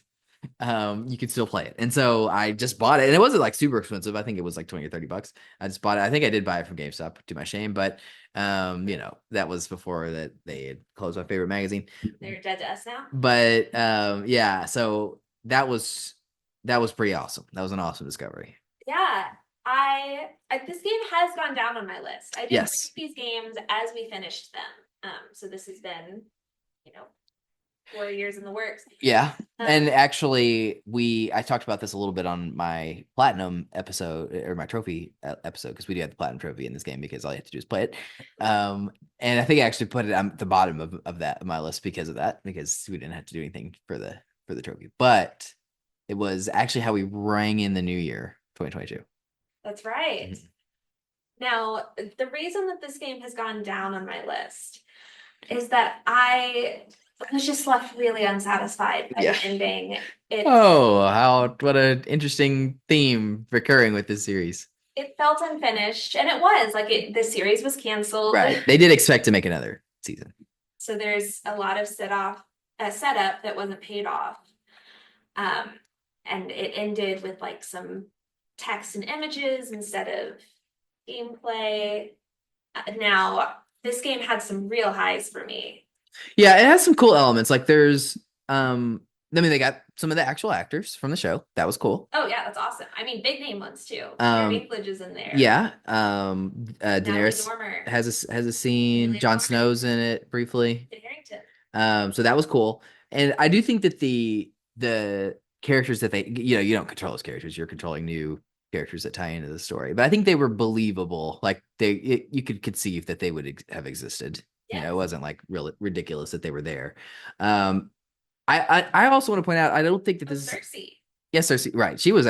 you could still play it. And so I just bought it, and it wasn't like super expensive. I think it was like 20 or 30 bucks. I just bought it. I think I did buy it from GameStop, to my shame, but that was before that they had closed my favorite magazine.
They're dead to us now.
But yeah, so that was pretty awesome. That was an awesome discovery.
Yeah. This game has gone down on my list. I did these games as we finished them. So this has been, 4 years in the works.
Yeah. And actually I talked about this a little bit on my platinum episode or my trophy episode, because we do have the platinum trophy in this game because all you have to do is play it. And I think I actually put it at the bottom of my list because of that, because we didn't have to do anything for the trophy. But it was actually how we rang in the new year, 2022.
That's right.
Mm-hmm.
Now, the reason that this game has gone down on my list is that I was just left really unsatisfied by the ending.
What an interesting theme recurring with this series.
It felt unfinished, and it was like the series was canceled.
Right. They did expect to make another season.
So there's a lot of setup that wasn't paid off. And it ended with like some text and images instead of gameplay. Now, this game had some real highs for me.
Yeah, it has some cool elements. Like there's I mean, they got some of the actual actors from the show. That was cool.
Oh yeah, that's awesome. I mean, big name ones too.
Um,
Peter Dinklage is in there.
Yeah.
Natalie
Daenerys
Dormer,
has a scene.
Amelia
Jon
Clarke,
Snow's in it briefly.
Kit Harington.
So that was cool. And I do think that the characters that you don't control those characters. You're controlling new characters that tie into the story. But I think they were believable. Like you could conceive that they would have existed.
Yes.
It wasn't like real ridiculous that they were there. I also want to point out, I don't think that this is
Cersei.
Yes, Cersei, right. She was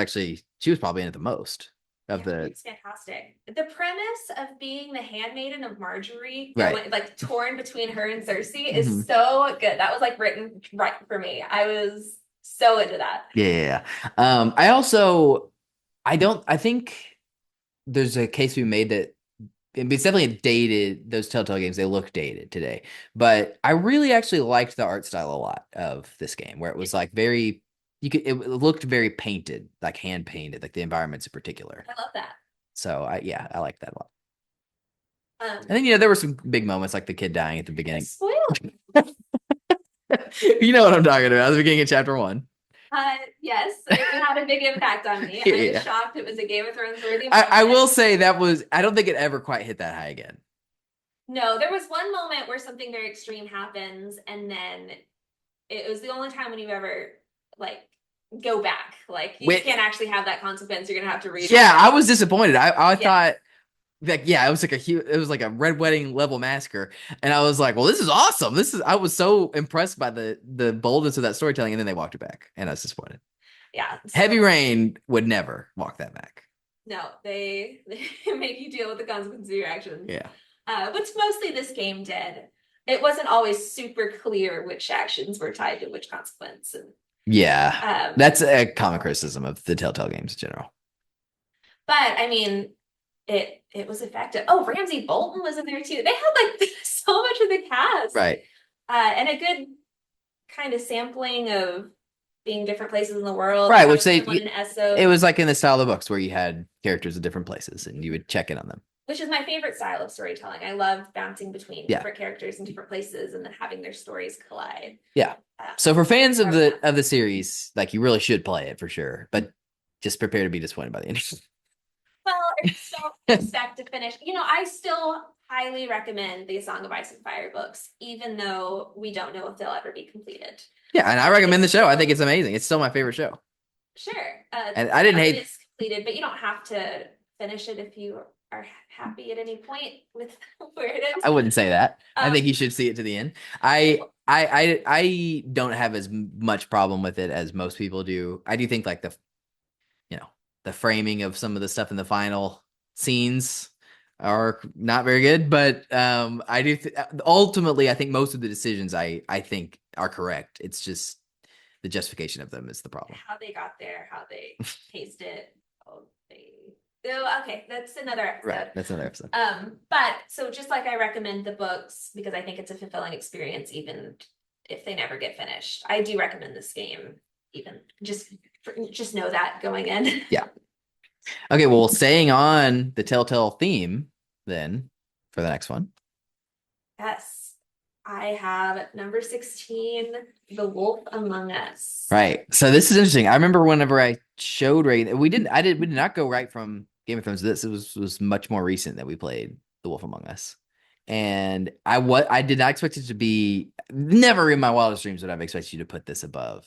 probably in it the most of the
It's fantastic. The premise of being the handmaiden of Marjorie,
Right.
like torn between her and Cersei,
Mhm.
is so good. That was like written right for me. I was so into that.
Yeah. I think there's a case we made that it's definitely dated. Those Telltale games, they look dated today. But I really actually liked the art style a lot of this game, where it was like it looked very painted, like hand painted, like the environments in particular.
I love that.
So I like that a lot.
Um,
And then there were some big moments like the kid dying at the beginning.
spoiled.
You know what I'm talking about. At the beginning of chapter 1.
Yes, it had a big impact on me. I
Yeah.
was shocked it was a Game of Thrones worthy
I
moment.
will say I don't think it ever quite hit that high again.
No, there was one moment where something very extreme happens, and then it was the only time when you ever like go back. Like you can't actually have that consequence. You're gonna have to read.
Yeah, I was disappointed. I
Yeah.
thought like it was like a Red Wedding level massacre, and I was like, well, this is awesome. I was so impressed by the boldness of that storytelling, and then they walked it back, and I was disappointed.
Yeah.
Heavy Rain would never walk that back.
No, they make you deal with the consequences of your actions.
Yeah.
Which mostly this game did. It wasn't always super clear which actions were tied to which consequence. And,
Yeah. That's a common criticism of the Telltale games in general.
But I mean, it was effective. Oh, Ramsay Bolton was in there too. They had like so much of the cast.
Right.
And a good kind of sampling of being different places in the world.
Right, which
it
was like in the style of the books where you had characters in different places and you would check in on them.
Which is my favorite style of storytelling. I love bouncing between different characters in different places and then having their stories collide.
Yeah. So for fans of the series, like you really should play it for sure, but just prepare to be disappointed by the end.
Well, I don't expect to finish. I still highly recommend the Song of Ice and Fire books, even though we don't know if they'll ever be completed.
Yeah, and I recommend the show. I think it's amazing. It's still my favorite show.
Sure.
And I didn't hate
it's completed, but you don't have to finish it if you are happy at any point with where it is.
I wouldn't say that. I think you should see it to the end. I don't have as much problem with it as most people do. I do think like the framing of some of the stuff in the final scenes are not very good, but I do ultimately I think most of the decisions I think are correct. It's just the justification of them is the problem.
How they got there, how they paced it. Okay, that's another episode.
Right, that's another episode.
But so just like I recommend the books because I think it's a fulfilling experience, even if they never get finished. I do recommend this game, even just know that going in.
Yeah. Okay, well, staying on the Telltale theme, then for the next one.
Yes, I have number 16, The Wolf Among Us.
Right. So this is interesting. I remember whenever I showed Reagan, we did not go right from Game of Thrones to this. It was much more recent that we played The Wolf Among Us. And I did not expect it to be, never in my wildest dreams would I have expected you to put this above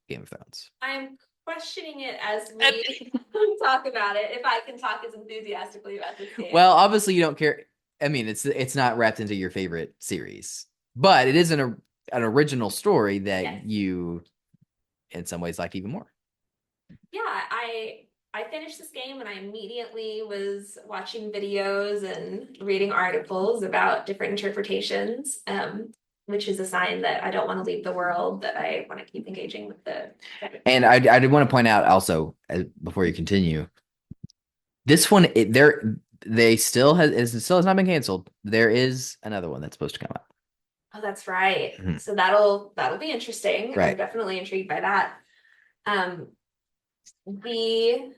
Game of Thrones.
I'm questioning it as we talk about it, if I can talk as enthusiastically about this game.
Well, obviously you don't care. I mean, it's not wrapped into your favorite series, but it is an original story that you, in some ways, like even more.
Yeah, I finished this game and I immediately was watching videos and reading articles about different interpretations, which is a sign that I don't want to leave the world, that I want to keep engaging with the.
And I did want to point out also, before you continue, this one, it still has not been canceled. There is another one that's supposed to come out.
Oh, that's right.
Mm-hmm.
So that'll be interesting.
Right.
I'm definitely intrigued by that. The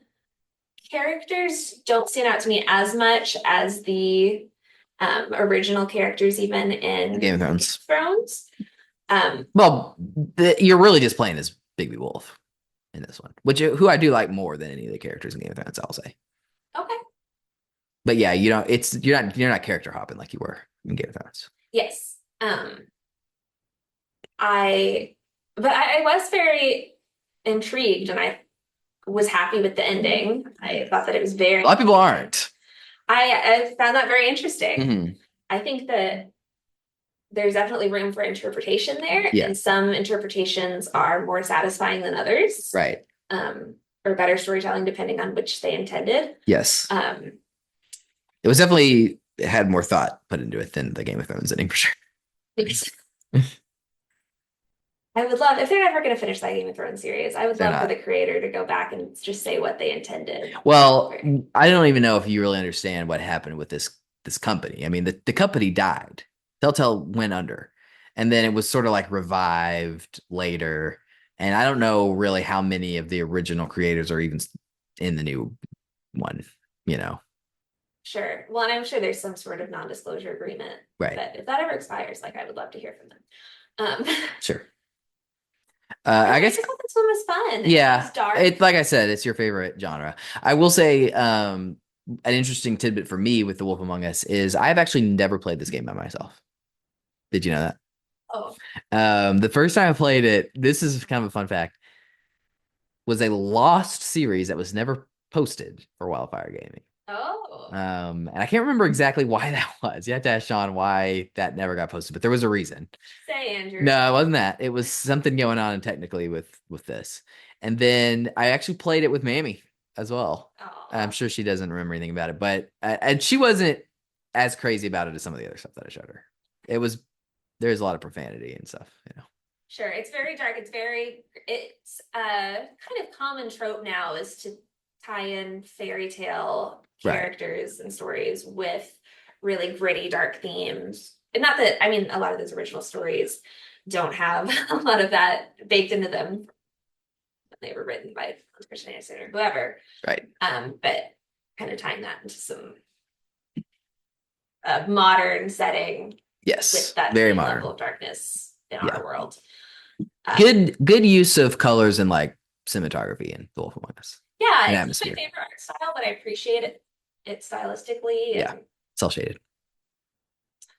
characters don't stand out to me as much as the original characters, even in
Game of Thrones. Well, you're really just playing as Bigby Wolf in this one, who I do like more than any of the characters in Game of Thrones, I'll say.
Okay.
But yeah, you're not character hopping like you were in Game of Thrones.
Yes. I was very intrigued, and I was happy with the ending. I thought that it was very.
A lot of people aren't.
I found that very interesting.
Mhm.
I think that there's definitely room for interpretation there,
Yeah.
and some interpretations are more satisfying than others.
Right.
Or better storytelling depending on which they intended.
Yes. It was definitely had more thought put into it than the Game of Thrones ending for sure.
I would love, if they're never going to finish that Game of Thrones series, I would
They're
love for
not.
the creator to go back and just say what they intended.
Well, I don't even know if you really understand what happened with this company. I mean, the company died. Telltale went under, and then it was sort of like revived later. And I don't know really how many of the original creators are even in the new one, you know.
Sure. Well, and I'm sure there's some sort of non-disclosure agreement.
Right.
But if that ever expires, like, I would love to hear from them.
Sure.
I guess thought this one was fun.
Yeah,
It was dark.
it's like I said, it's your favorite genre. I will say, an interesting tidbit for me with The Wolf Among Us is I've actually never played this game by myself. Did you know that?
Oh,
The first time I played it, this is kind of a fun fact, was a lost series that was never posted for Wildfire Gaming.
oh.
And I can't remember exactly why that was. You have to ask Sean why that never got posted, but there was a reason.
Say, Andrew.
No, it wasn't that. It was something going on technically with this. And then I actually played it with Mammy as well.
Oh.
I'm sure she doesn't remember anything about it, but and she wasn't as crazy about it as some of the other stuff that I showed her. There's a lot of profanity and stuff, you know.
Sure, it's very dark. It's kind of common trope now is to tie in fairy tale characters and stories with really gritty, dark themes. And not that, I mean, a lot of those original stories don't have a lot of that baked into them when they were written by Christian Anderson or whoever.
Right.
But kind of tying that into some modern setting.
Yes.
With that
very
same
modern
level of darkness in our world.
Good use of colors and like cinematography in The Wolf Among Us.
Yeah, it's my favorite art style, but I appreciate it stylistically.
Yeah, it's all shaded.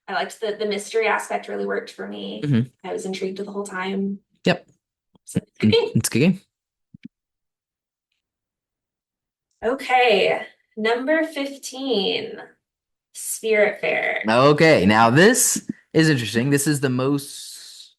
I liked the mystery aspect really worked for me.
Mm-hmm.
I was intrigued the whole time.
Yep. So it's a good game.
Okay, number 15, Spiritfarer.
Okay, now this is interesting. This is the most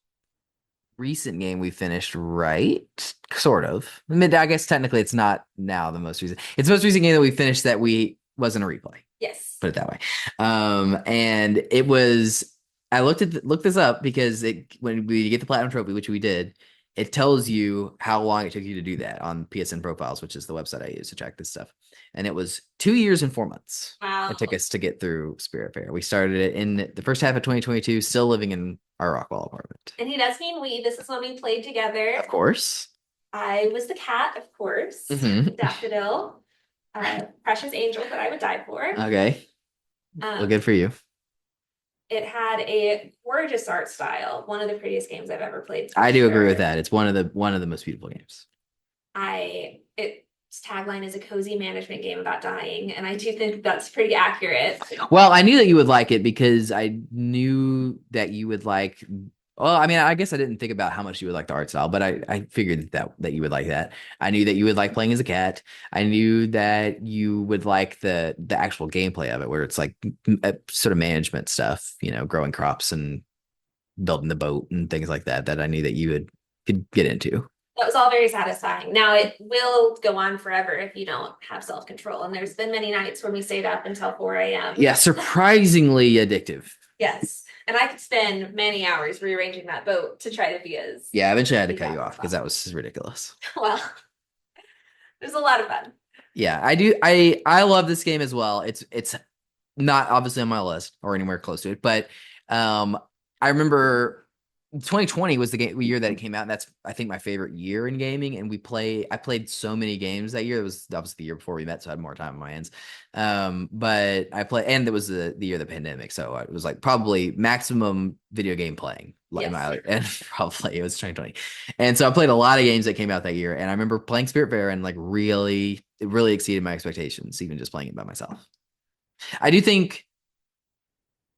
recent game we finished, right? Sort of. I guess technically it's not now the most recent. It's the most recent game that we finished that wasn't a replay.
Yes.
Put it that way. And it was. I looked this up because when we get the platinum trophy, which we did, it tells you how long it took you to do that on PSN Profiles, which is the website I use to track this stuff. And it was 2 years and 4 months.
Wow.
It took us to get through Spiritfarer. We started it in the first half of 2022, still living in our Rockwall apartment.
And he does mean we. This is when we played together.
Of course.
I was the cat, of course.
Mm-hmm.
Daffodil. Precious angel that I would die for.
Okay. Well, good for you.
It had a gorgeous art style. One of the prettiest games I've ever played.
I do agree with that. It's one of the most beautiful games. Its tagline is a cozy management game about dying, and I do think that's pretty accurate. Well, I knew that you would like it because I knew that you would like. Well, I mean, I guess I didn't think about how much you would like the art style, but I figured that you would like that. I knew that you would like playing as a cat. I knew that you would like the actual gameplay of it, where it's like sort of management stuff, you know, growing crops and building the boat and things like that. That I knew that you could get into.
That was all very satisfying. Now it will go on forever if you don't have self-control. And there's been many nights when we stayed up until 4 a.m.
Yeah, surprisingly addictive.
Yes. And I could spend many hours rearranging that boat to try to be as.
Yeah, eventually I had to cut you off because that was ridiculous.
Well, it was a lot of fun.
Yeah, I do. I love this game as well. It's not obviously on my list or anywhere close to it, but I remember 2020 was the year that it came out, and that's I think my favorite year in gaming. And I played so many games that year. It was obviously the year before we met, so I had more time on my hands. But I played, and it was the year of the pandemic, so it was like probably maximum video game playing. And probably it was 2020, and so I played a lot of games that came out that year. And I remember playing Spiritfarer, and like it really exceeded my expectations, even just playing it by myself. I do think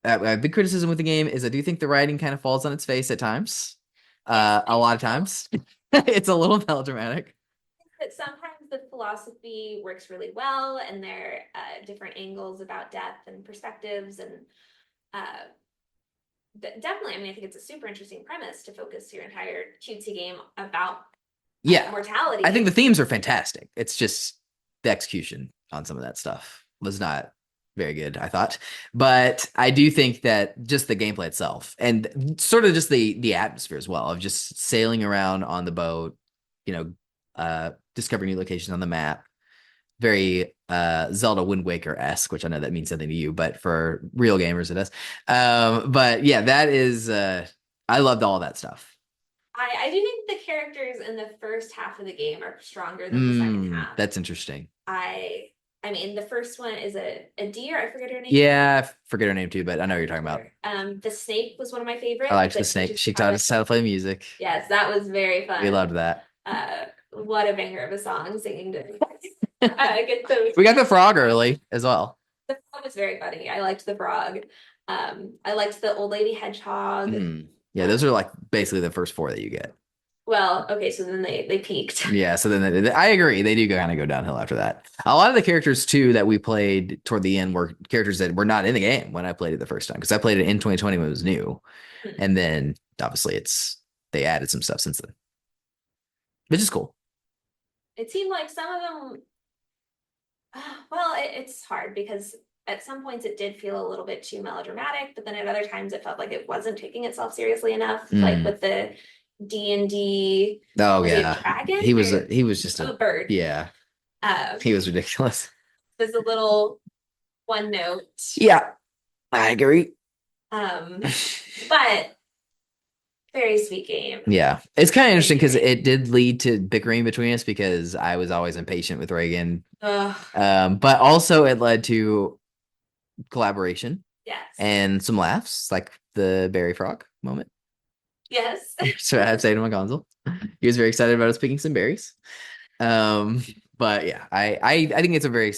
a big criticism with the game is I do think the writing kind of falls on its face at times. A lot of times, it's a little melodramatic.
But sometimes the philosophy works really well, and there are different angles about death and perspectives, and definitely, I mean, I think it's a super interesting premise to focus your entire cutesy game about mortality.
I think the themes are fantastic. It's just the execution on some of that stuff was not very good, I thought. But I do think that just the gameplay itself and sort of just the atmosphere as well of just sailing around on the boat, discovering new locations on the map. Very Zelda Wind Waker-esque, which I know that means something to you, but for real gamers it does. But yeah, that is I loved all that stuff.
I do think the characters in the first half of the game are stronger than the second half.
That's interesting.
I mean, the first one is a deer. I forget her name.
Yeah, I forget her name too, but I know what you're talking about.
The snake was one of my favorites.
I liked the snake. She taught us how to play music.
Yes, that was very fun.
We loved that.
What a banger of a song, singing to get those.
We got the frog early as well.
The frog was very funny. I liked the frog. I liked the old lady hedgehog.
Yeah, those are like basically the first four that you get.
Well, okay, so then they peaked.
Yeah, so then I agree. They do kind of go downhill after that. A lot of the characters too that we played toward the end were characters that were not in the game when I played it the first time, because I played it in 2020 when it was new, and then obviously they added some stuff since then, which is cool.
It seemed like some of them. Well, it's hard because at some points it did feel a little bit too melodramatic, but then at other times it felt like it wasn't taking itself seriously enough, like with the D&D.
Oh yeah,
dragon.
He was just a
bird.
Yeah, he was ridiculous.
There's a little one note.
Yeah, I agree.
But very sweet game.
Yeah, it's kind of interesting because it did lead to bickering between us because I was always impatient with Reagan. But also it led to collaboration.
Yes.
And some laughs, like the Berry Frog moment.
Yes.
So I had to say to my console. He was very excited about us picking some berries. But yeah, I think it's a very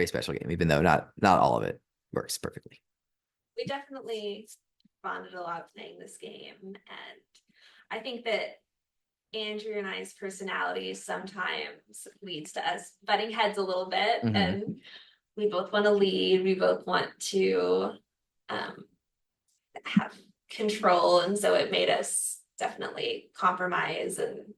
special game, even though not all of it works perfectly.
We definitely bonded a lot playing this game, and I think that Andrew and I's personalities sometimes leads to us butting heads a little bit, and we both want to lead. We both want to have control, and so it made us definitely compromise. And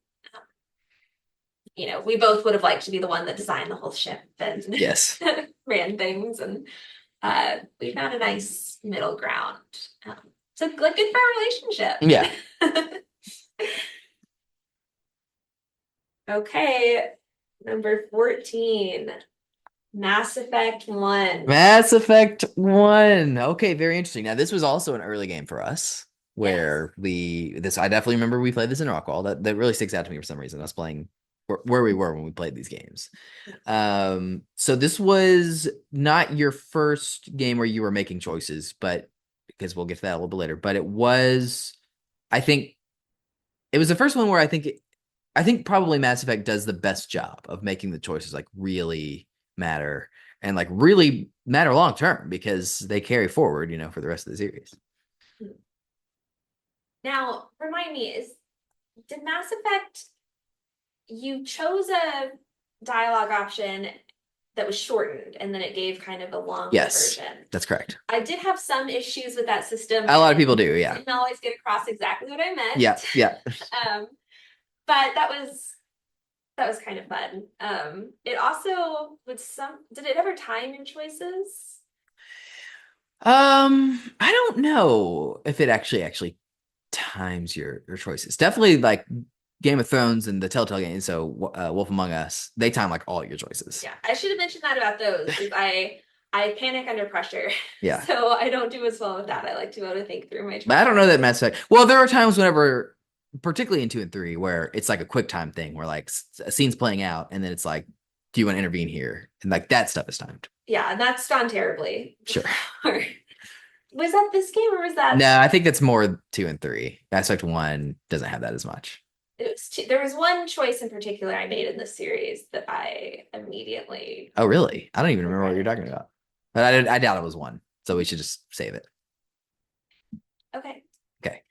we both would have liked to be the one that designed the whole ship and
yes,
ran things, and we found a nice middle ground. So good for our relationship.
Yeah.
Okay, number 14. Mass Effect 1.
Mass Effect 1. Okay, very interesting. Now, this was also an early game for us where I definitely remember we played this in Rockwall. That really sticks out to me for some reason. Us playing where we were when we played these games. So this was not your first game where you were making choices, but because we'll get to that a little bit later, but I think it was the first one where I think probably Mass Effect does the best job of making the choices like really matter and like really matter long term because they carry forward, for the rest of the series.
Now, remind me, did Mass Effect, you chose a dialogue option that was shortened and then it gave kind of a long version?
That's correct.
I did have some issues with that system.
A lot of people do, yeah.
Didn't always get across exactly what I meant.
Yeah.
But that was kind of fun. It also did it ever time your choices?
I don't know if it actually times your choices. Definitely like Game of Thrones and the Telltale games, so Wolf Among Us, they time like all your choices.
Yeah, I should have mentioned that about those. I I panic under pressure.
Yeah.
So I don't do as well with that. I like to be able to think through my choices.
But I don't know that Mass Effect. Well, there are times whenever, particularly in 2 and 3, where it's like a quick time thing where like a scene's playing out and then it's like, do you want to intervene here? And like that stuff is timed.
Yeah, and that's gone terribly.
Sure.
Was that this game or was that?
No, I think that's more 2 and 3. Mass Effect 1 doesn't have that as much.
There was one choice in particular I made in this series that I immediately.
Oh, really? I don't even remember what you're talking about. But I doubt it was 1. So we should just save it.
Okay.
Okay.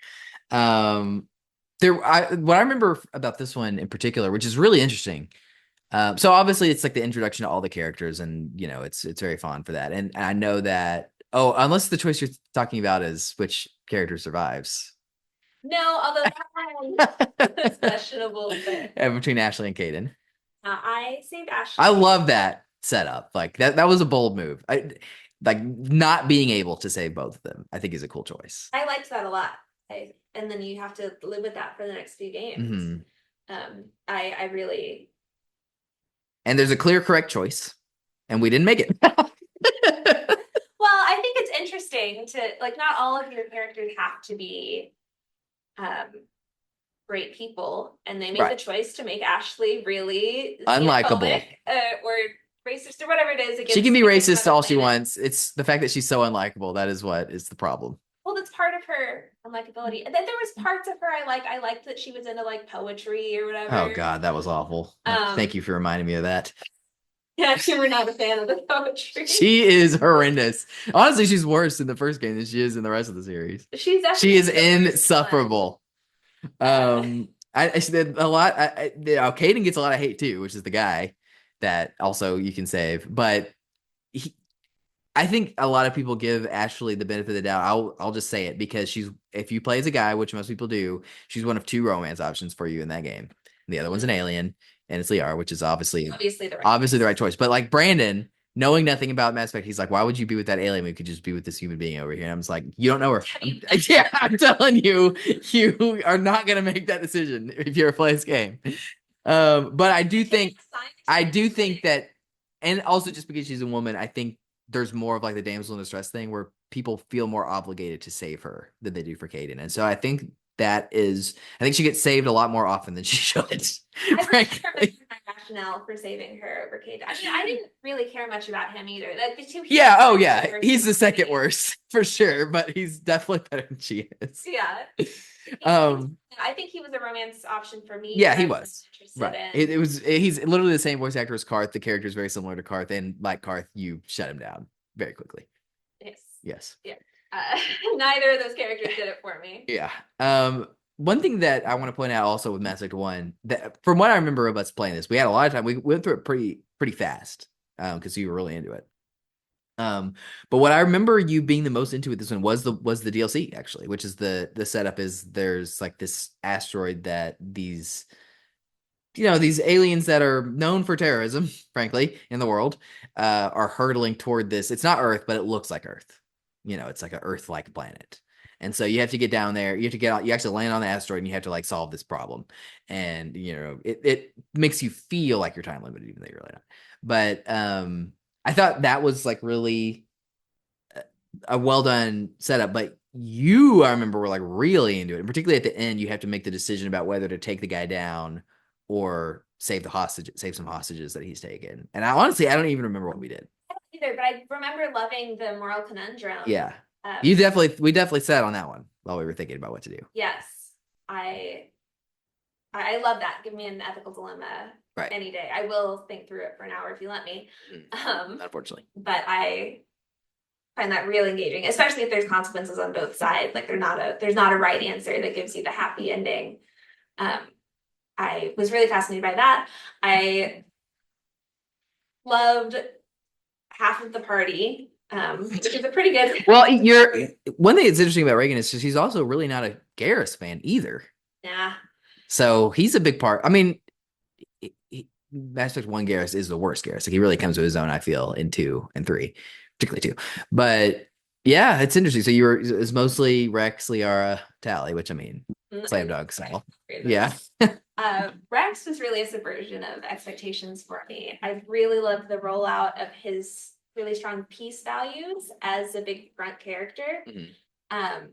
What I remember about this one in particular, which is really interesting. So obviously it's like the introduction to all the characters, and you know it's very fun for that. And I know that. Oh, unless the choice you're talking about is which character survives.
No, although that's questionable. But
between Ashley and Caden.
I saved Ashley.
I love that setup. Like that was a bold move. Like not being able to save both of them, I think is a cool choice.
I liked that a lot. And then you have to live with that for the next few games.
Mm-hmm.
I really.
And there's a clear correct choice, and we didn't make it.
Well, I think it's interesting to like not all of your characters have to be great people, and they make the choice to make Ashley really
unlikable
or racist or whatever it is.
She can be racist all she wants. It's the fact that she's so unlikable that is what is the problem.
Well, that's part of her unlikability. And then there was parts of her I liked that she was into like poetry or whatever.
Oh God, that was awful. Thank you for reminding me of that.
Yeah, you were not a fan of the poetry.
She is horrendous. Honestly, she's worse in the first game than she is in the rest of the series.
She
is insufferable. I said a lot. Caden gets a lot of hate too, which is the guy that also you can save. But I think a lot of people give Ashley the benefit of the doubt. I'll just say it because if you play as a guy, which most people do, she's one of 2 romance options for you in that game. And the other one's an alien. And it's Liara, which is obviously the right choice. But like Brandon, knowing nothing about Mass Effect, he's like, why would you be with that alien? We could just be with this human being over here. And I'm just like, you don't know her. Yeah, I'm telling you, you are not going to make that decision if you're playing this game. But I do think that, and also just because she's a woman, I think there's more of like the damsel in distress thing where people feel more obligated to save her than they do for Caden. And so I think she gets saved a lot more often than she should. Frankly.
My rationale for saving her over Caden. I mean, I didn't really care much about him either. Like the two.
Yeah. Oh, yeah. He's the second worst for sure, but he's definitely better than she is.
Yeah. I think he was a romance option for me.
Yeah, he was. Right. He's literally the same voice actor as Karth. The character is very similar to Karth, and like Karth, you shut him down very quickly. Yes.
Yeah. Neither of those characters did it for me.
Yeah. One thing that I want to point out also with Mass Effect 1, that from what I remember of us playing this, we had a lot of time. We went through it pretty fast because you were really into it. But what I remember you being the most into it this one was the DLC actually, which is the setup is there's like this asteroid that these aliens that are known for terrorism, frankly, in the world, are hurtling toward this. It's not Earth, but it looks like Earth. It's like an Earth-like planet. And so you have to get down there. You have to get out. You actually land on the asteroid, and you have to like solve this problem. And it makes you feel like you're time limited, even though you're really not. But I thought that was like really a well done setup. But I remember, were like really into it, and particularly at the end, you have to make the decision about whether to take the guy down or save some hostages that he's taken. And honestly, I don't even remember what we did.
Either, but I remember loving the moral conundrum.
Yeah, we definitely sat on that one while we were thinking about what to do.
Yes, I love that. Give me an ethical dilemma any day. I will think through it for an hour if you let me.
Unfortunately,
but I find that really engaging, especially if there's consequences on both sides. Like there's not a right answer that gives you the happy ending. I was really fascinated by that. I loved half of the party, which is a pretty good.
Well, one thing that's interesting about Reagan is she's also really not a Garrus fan either.
Yeah.
So he's a big part. I mean, Mass Effect 1 Garrus is the worst Garrus. Like he really comes to his own, I feel, in 2 and 3, particularly 2. But yeah, it's interesting. So it's mostly Rex, Liara, Tally, which I mean, slam dunk style. Yeah.
Rex was really a subversion of expectations for me. I really loved the rollout of his really strong peace values as a big grunt character. And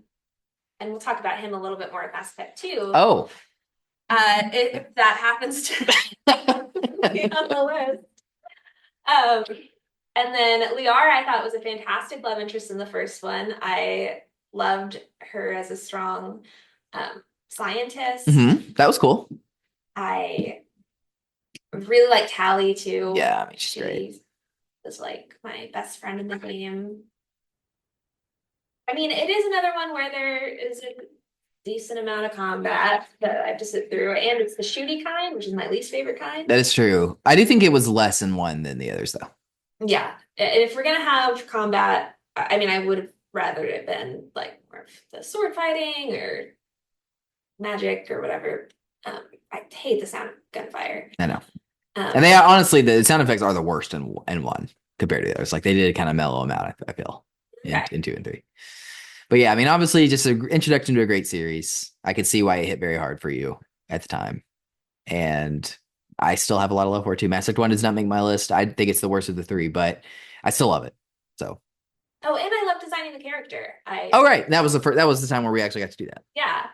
we'll talk about him a little bit more in Mass Effect 2.
Oh.
If that happens to be on the list. And then Liara, I thought was a fantastic love interest in the first one. I loved her as a strong scientist.
That was cool.
I really like Callie too.
Yeah, I mean, she's great.
Was like my best friend in the game. I mean, it is another one where there is a decent amount of combat that I have to sit through, and it's the shooty kind, which is my least favorite kind.
That is true. I do think it was less in one than the others, though.
Yeah, if we're gonna have combat, I mean, I would have rather it been like more of the sword fighting or magic or whatever. I hate the sound of gunfire.
I know. And they honestly, the sound effects are the worst in one compared to the others. Like they did kind of mellow them out, I feel, in 2 and 3. But yeah, I mean, obviously, just an introduction to a great series. I could see why it hit very hard for you at the time. And I still have a lot of love for it too. Mass Effect 1 does not make my list. I think it's the worst of the 3, but I still love it. So.
Oh, and I love designing the character.
Oh, right. That was the time where we actually got to do that.
Yeah.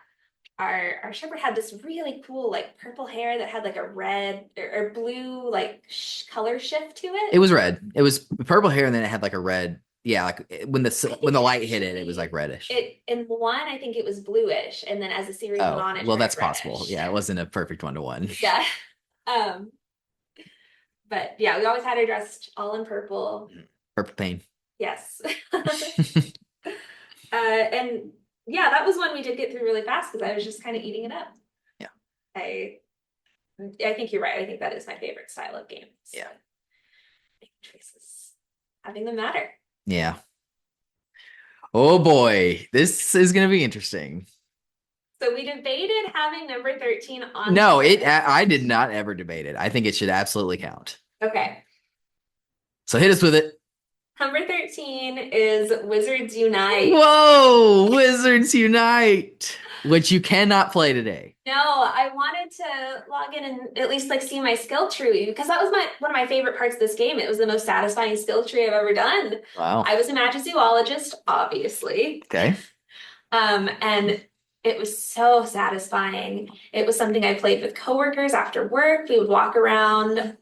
Our shepherd had this really cool like purple hair that had like a red or blue like color shift to it.
It was red. It was purple hair, and then it had like a red. Yeah, like when the light hit it, it was like reddish.
In 1, I think it was bluish, and then as the series went on,
well, that's possible. Yeah, it wasn't a perfect 1-to-1.
Yeah. But yeah, we always had her dressed all in purple.
Purple pain.
Yes. And yeah, that was one we did get through really fast because I was just kind of eating it up.
Yeah.
I think you're right. I think that is my favorite style of game. So
yeah.
making choices, having them matter.
Yeah. Oh boy, this is going to be interesting.
So we debated having number 13 on.
No, I did not ever debate it. I think it should absolutely count.
Okay.
So hit us with it.
Number 13 is Wizards Unite.
Whoa, Wizards Unite, which you cannot play today.
No, I wanted to log in and at least like see my skill tree because that was one of my favorite parts of this game. It was the most satisfying skill tree I've ever done.
Wow.
I was a magic zoologist, obviously.
Okay.
And it was so satisfying. It was something I played with coworkers after work. We would walk around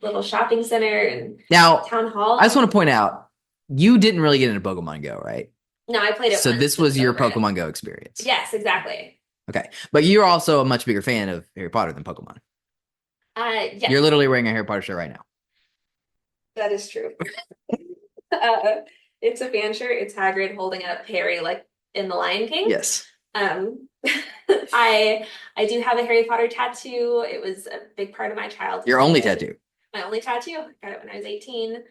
little shopping center and town hall.
I just want to point out, you didn't really get into Pokemon Go, right?
No, I played it.
So this was your Pokemon Go experience.
Yes, exactly.
Okay, but you're also a much bigger fan of Harry Potter than Pokemon.
Yes.
You're literally wearing a Harry Potter shirt right now.
That is true. It's a fan shirt. It's Hagrid holding up Harry like in The Lion King.
Yes.
I do have a Harry Potter tattoo. It was a big part of my childhood.
Your only tattoo?
My only tattoo. I got it when I was 18.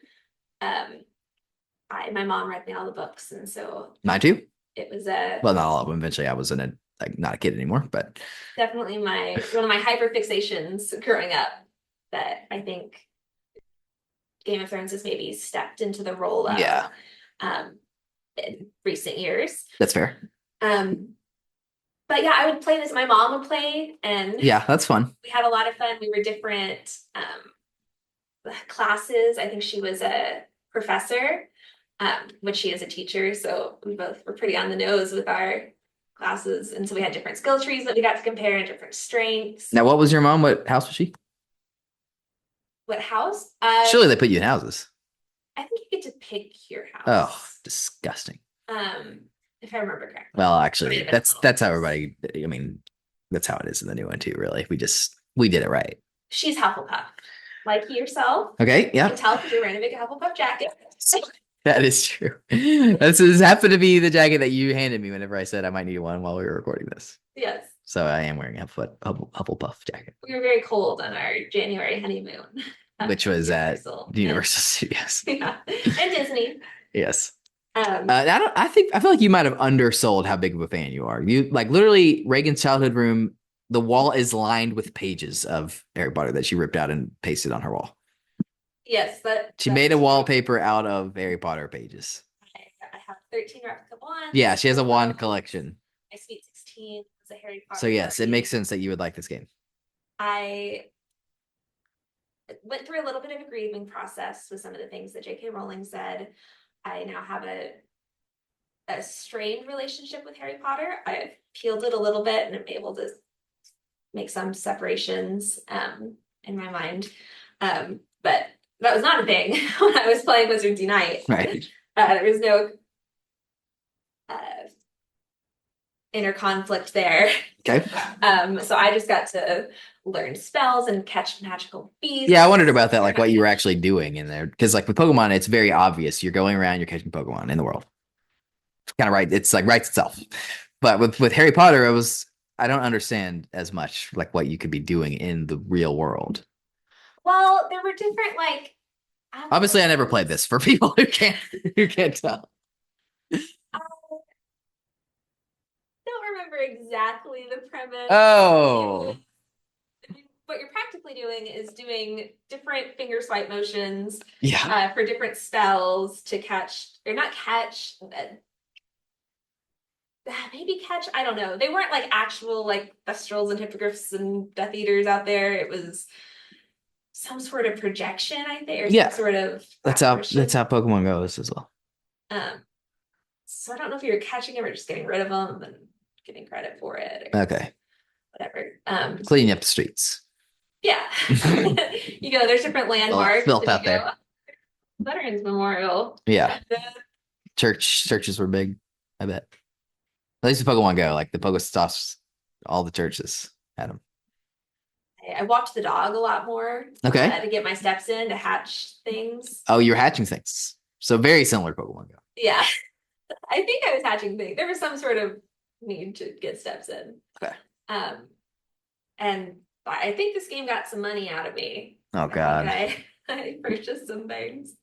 My mom read me all the books, and so
mine too.
It was
well, not all of them. Eventually, I was not a kid anymore, but
definitely one of my hyper fixations growing up. That I think Game of Thrones has maybe stepped into the role of.
Yeah.
In recent years.
That's fair.
But yeah, I would play this. My mom would play, and
yeah, that's fun.
We had a lot of fun. We were different classes. I think she was a professor, which she is a teacher. So we both were pretty on the nose with our classes, and so we had different skill trees that we got to compare and different strengths.
Now, what was your mom? What house was she?
What house?
Surely they put you in houses.
I think you get to pick your house.
Oh, disgusting.
If I remember correctly.
Well, actually, that's how everybody. I mean, that's how it is in the new one too. Really, we did it right.
She's Hufflepuff, like yourself.
Okay, yeah.
You can tell because you're wearing a big Hufflepuff jacket.
That is true. This happened to be the jacket that you handed me whenever I said I might need one while we were recording this.
Yes.
So I am wearing a Hufflepuff jacket.
We were very cold on our January honeymoon.
Which was at Universal Studios.
Yeah. And Disney.
Yes. I feel like you might have undersold how big of a fan you are. You like literally Reagan's childhood room. The wall is lined with pages of Harry Potter that she ripped out and pasted on her wall.
Yes,
she made a wallpaper out of Harry Potter pages.
I have 13 replica wands.
Yeah, she has a wand collection.
My Sweet 16 is a Harry Potter.
So yes, it makes sense that you would like this game.
I went through a little bit of a grieving process with some of the things that J.K. Rowling said. I now have a strained relationship with Harry Potter. I've peeled it a little bit and I'm able to make some separations in my mind. But that was not a thing when I was playing Wizards Unite.
Right.
There was no inner conflict there.
Okay.
So I just got to learn spells and catch magical beasts.
Yeah, I wondered about that, like what you were actually doing in there. Because like with Pokemon, it's very obvious. You're going around, you're catching Pokemon in the world. Kind of right. It's like writes itself. But with Harry Potter, I don't understand as much like what you could be doing in the real world.
Well, there were different like
Obviously, I never played this for people who can't tell.
I don't remember exactly the premise.
Oh.
What you're practically doing is doing different finger swipe motions
Yeah.
for different spells to catch, or not catch, maybe catch, I don't know. They weren't like actual like Thestrals and Hippogriffs and Death Eaters out there. It was some sort of projection, I think, or
Yeah.
some sort of
That's how
apparition.
Pokemon goes as well.
So I don't know if you're catching them or just getting rid of them and getting credit for it or
Okay.
whatever.
Cleaning up the streets.
Yeah. You go, there's different landmarks.
Filth
and
out
you go,
there.
Veterans Memorial.
Yeah. Churches were big, I bet. At least the Pokemon Go, like the Pokestops, all the churches had them.
I walked the dog a lot more.
Okay.
To get my steps in to hatch things.
Oh, you were hatching things. So very similar to Pokemon Go.
Yeah. I think I was hatching things. There was some sort of need to get steps in.
Okay.
And I think this game got some money out of me.
Oh God.
I purchased some things.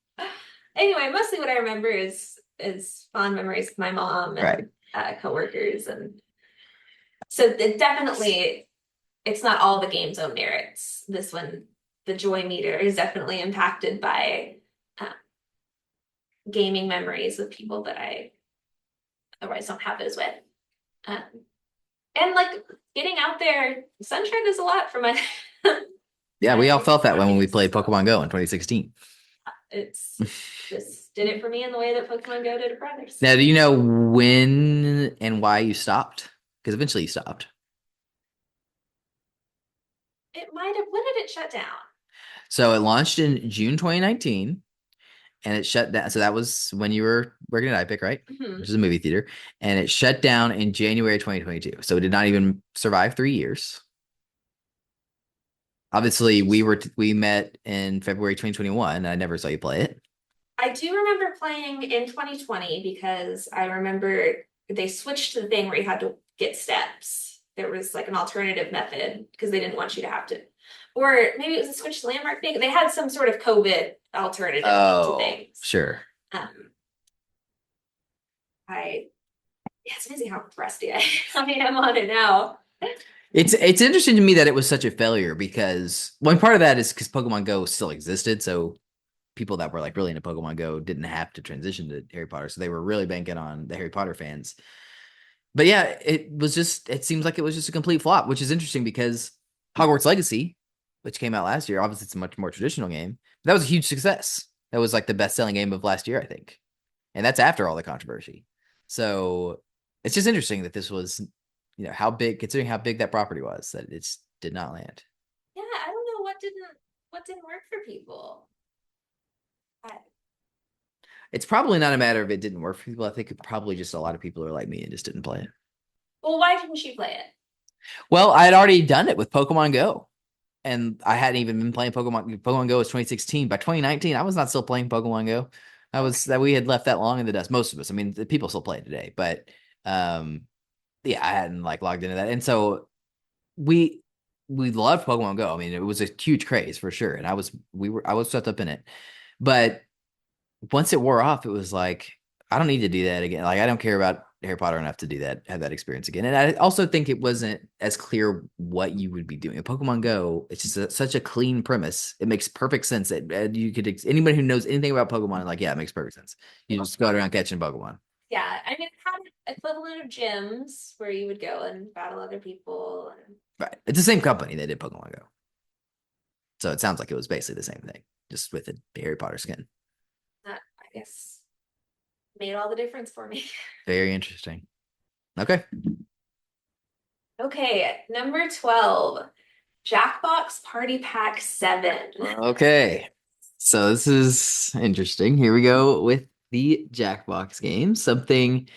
Anyway, mostly what I remember is fond memories with my mom and coworkers, and so it's not all the game's own merits. This one, the joy meter, is definitely impacted by gaming memories with people that I otherwise don't have those with. And like getting out there, Sunshine does a lot for my.
Yeah, we all felt that when we played Pokemon Go in 2016.
It's just did it for me in the way that Pokemon Go did it for others.
Now, do you know when and why you stopped? Because eventually you stopped.
It might have. When did it shut down?
So it launched in June 2019, and it shut down. So that was when you were working at iPic, right?
Mm-hmm.
Which is a movie theater, and it shut down in January 2022. So it did not even survive 3 years. Obviously, we met in February 2021, and I never saw you play it.
I do remember playing in 2020 because I remember they switched to the thing where you had to get steps. There was like an alternative method because they didn't want you to have to, or maybe it was a switch to landmark thing. They had some sort of COVID alternative to things.
Sure.
It's amazing how rusty I am on it now.
It's interesting to me that it was such a failure because one part of that is because Pokemon Go still existed, so people that were like really into Pokemon Go didn't have to transition to Harry Potter, so they were really banking on the Harry Potter fans. But yeah, it seems like it was just a complete flop, which is interesting because Hogwarts Legacy, which came out last year, obviously it's a much more traditional game. That was a huge success. That was like the best-selling game of last year, I think. And that's after all the controversy. So it's just interesting that this was, considering how big that property was, that it did not land.
Yeah, I don't know what didn't work for people.
It's probably not a matter of it didn't work for people. I think probably just a lot of people are like me and just didn't play it.
Well, why didn't you play it?
Well, I had already done it with Pokemon Go. And I hadn't even been playing Pokemon. Pokemon Go was 2016. By 2019, I was not still playing Pokemon Go. We had left that long in the dust. Most of us. I mean, the people still play it today, but yeah, I hadn't like logged into that. And so we loved Pokemon Go. I mean, it was a huge craze for sure. And I was swept up in it. But once it wore off, it was like, I don't need to do that again. Like, I don't care about Harry Potter enough to do that, have that experience again. And I also think it wasn't as clear what you would be doing. In Pokemon Go, it's just such a clean premise. It makes perfect sense that you could, anybody who knows anything about Pokemon, like, yeah, it makes perfect sense. You just go around catching Pokemon.
Yeah, I mean, it had an equivalent of gyms where you would go and battle other people.
Right. It's the same company that did Pokemon Go. So it sounds like it was basically the same thing, just with a Harry Potter skin.
That, I guess, made all the difference for me.
Very interesting. Okay.
Okay, number 12, Jackbox Party Pack 7.
Okay. So this is interesting. Here we go with the Jackbox game. Something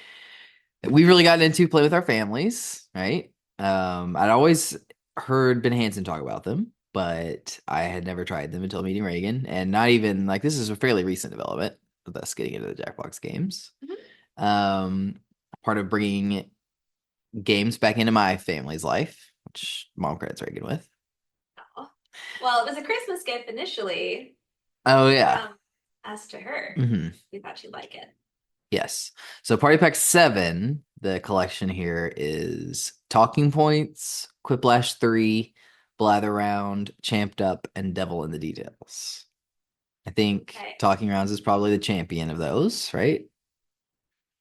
that we really gotten into play with our families, right? I'd always heard Ben Hansen talk about them, but I had never tried them until meeting Reagan, and not even like this is a fairly recent development of us getting into the Jackbox games. Part of bringing games back into my family's life, which mom credits Reagan with.
Oh. Well, it was a Christmas gift initially.
Oh yeah.
As to her, we thought she'd like it.
Yes. So Party Pack 7, the collection here is Talking Points, Quiplash 3, Blather Round, Champed Up, and Devil in the Details. I think Talking Rounds is probably the champion of those, right?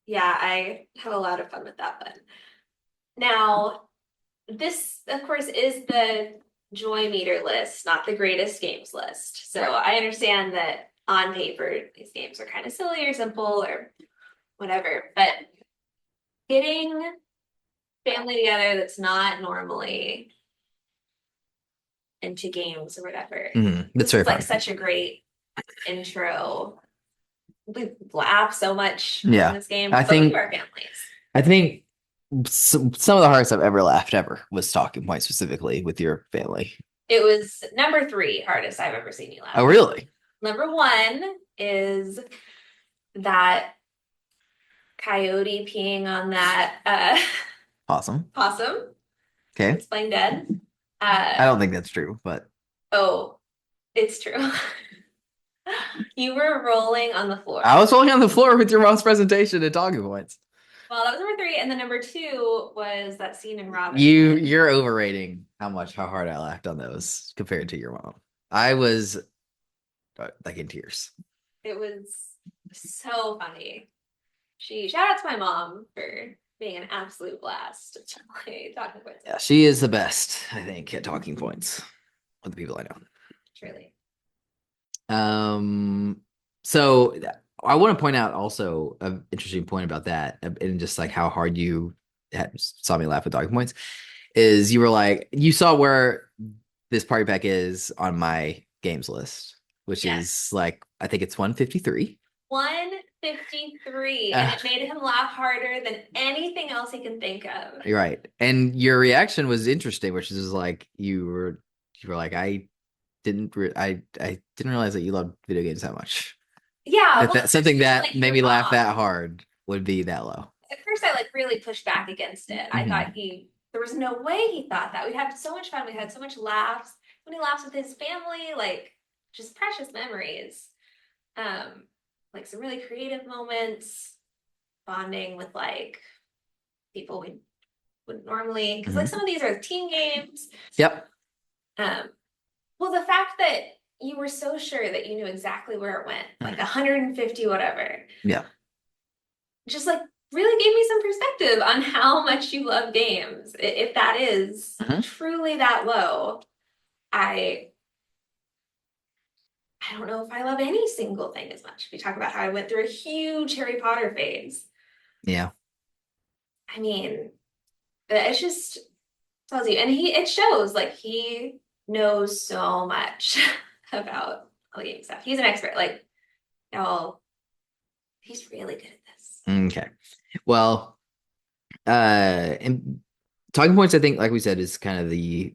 Yeah, I had a lot of fun with that one. Now, this, of course, is the Joy Meter list, not the greatest games list. So I understand that on paper, these games are kind of silly or simple or whatever, but getting family together that's not normally into games or whatever.
That's
this
very
is like
fun.
such a great intro. We laugh so much in this game.
I think
our families.
I think some of the hardest I've ever laughed ever was Talking Points specifically with your family.
It was number 3 hardest I've ever seen you laugh.
Oh, really?
Number 1 is that coyote peeing on that
Possum.
Okay. It's playing dead.
I don't think that's true, but
oh, it's true. You were rolling on the floor.
I was rolling on the floor with your mom's presentation at Talking Points.
Well, that was number 3, and then number 2 was that scene in Robin.
You're overrating how hard I laughed on those compared to your mom. I was like in tears.
It was so funny. Shout out to my mom for being an absolute blast to play Talking Points.
Yeah, she is the best, I think, at Talking Points with the people I know.
Truly.
So I want to point out also an interesting point about that, and just like how hard you saw me laugh with Talking Points, is you were like, you saw where this party pack is on my games list, which is like, I think it's 153.
153, and it made him laugh harder than anything else he can think of.
You're right. And your reaction was interesting, which is like you were like, I didn't realize that you loved video games that much.
Yeah,
that's something that made me laugh that hard would be that low.
At first, I like really pushed back against it. I thought there was no way he thought that. We had so much fun. We had so much laughs. When he laughs with his family, like just precious memories. Like some really creative moments, bonding with like people we wouldn't normally, because like some of these are team games.
Yep.
Well, the fact that you were so sure that you knew exactly where it went, like 150 whatever.
Yeah.
Just like really gave me some perspective on how much you love games. If that is truly that low, I don't know if I love any single thing as much. We talk about how I went through a huge Harry Potter phase.
Yeah.
I mean, it just tells you, and it shows like he knows so much about all the game stuff. He's an expert. Like, he's really good at this.
Okay. Well, and Talking Points, I think, like we said, is kind of the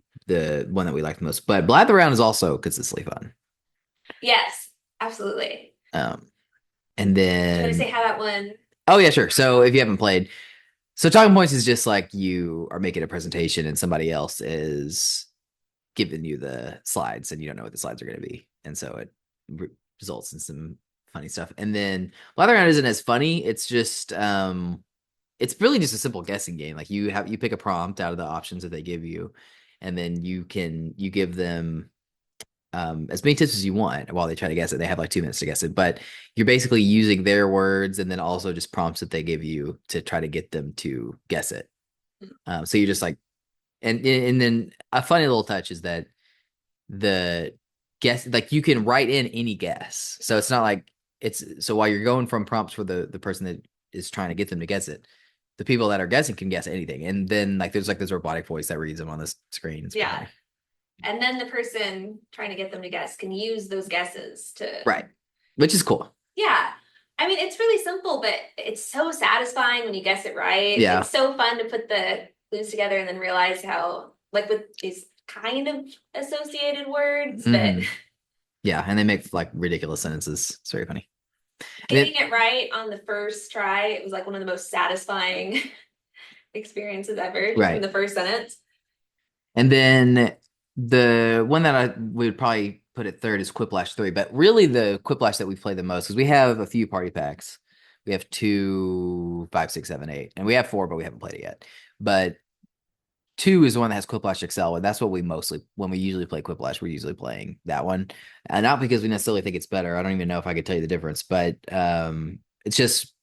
one that we like the most. But Blather Round is also consistently fun.
Yes, absolutely.
And then
Can I say how that one?
Oh yeah, sure. So if you haven't played, so Talking Points is just like you are making a presentation and somebody else is giving you the slides and you don't know what the slides are going to be, and so it results in some funny stuff. And then Blather Round isn't as funny. It's just it's really just a simple guessing game. Like you pick a prompt out of the options that they give you, and then you give them as many tips as you want while they try to guess it. They have like 2 minutes to guess it, but you're basically using their words and then also just prompts that they give you to try to get them to guess it. So you're just like, and then a funny little touch is that guess, like you can write in any guess. So it's not like so while you're going from prompts for the person that is trying to get them to guess it, the people that are guessing can guess anything. And then like there's like this robotic voice that reads them on this screen. It's
Yeah.
funny.
And then the person trying to get them to guess can use those guesses to
Right. Which is cool.
Yeah. I mean, it's really simple, but it's so satisfying when you guess it right.
Yeah.
It's so fun to put the clues together and then realize how, like with these kind of associated words, but
yeah, and they make like ridiculous sentences. It's very funny.
getting it right on the first try, it was like one of the most satisfying experiences ever.
Right.
In the first sentence.
And then the one that I would probably put at third is Quiplash 3, but really the Quiplash that we play the most, because we have a few party packs. We have 2, 5, 6, 7, 8, and we have 4, but we haven't played it yet. But 2 is the one that has Quiplash Excel, and that's what we mostly, when we usually play Quiplash, we're usually playing that one. And not because we necessarily think it's better. I don't even know if I could tell you the difference, but it's just,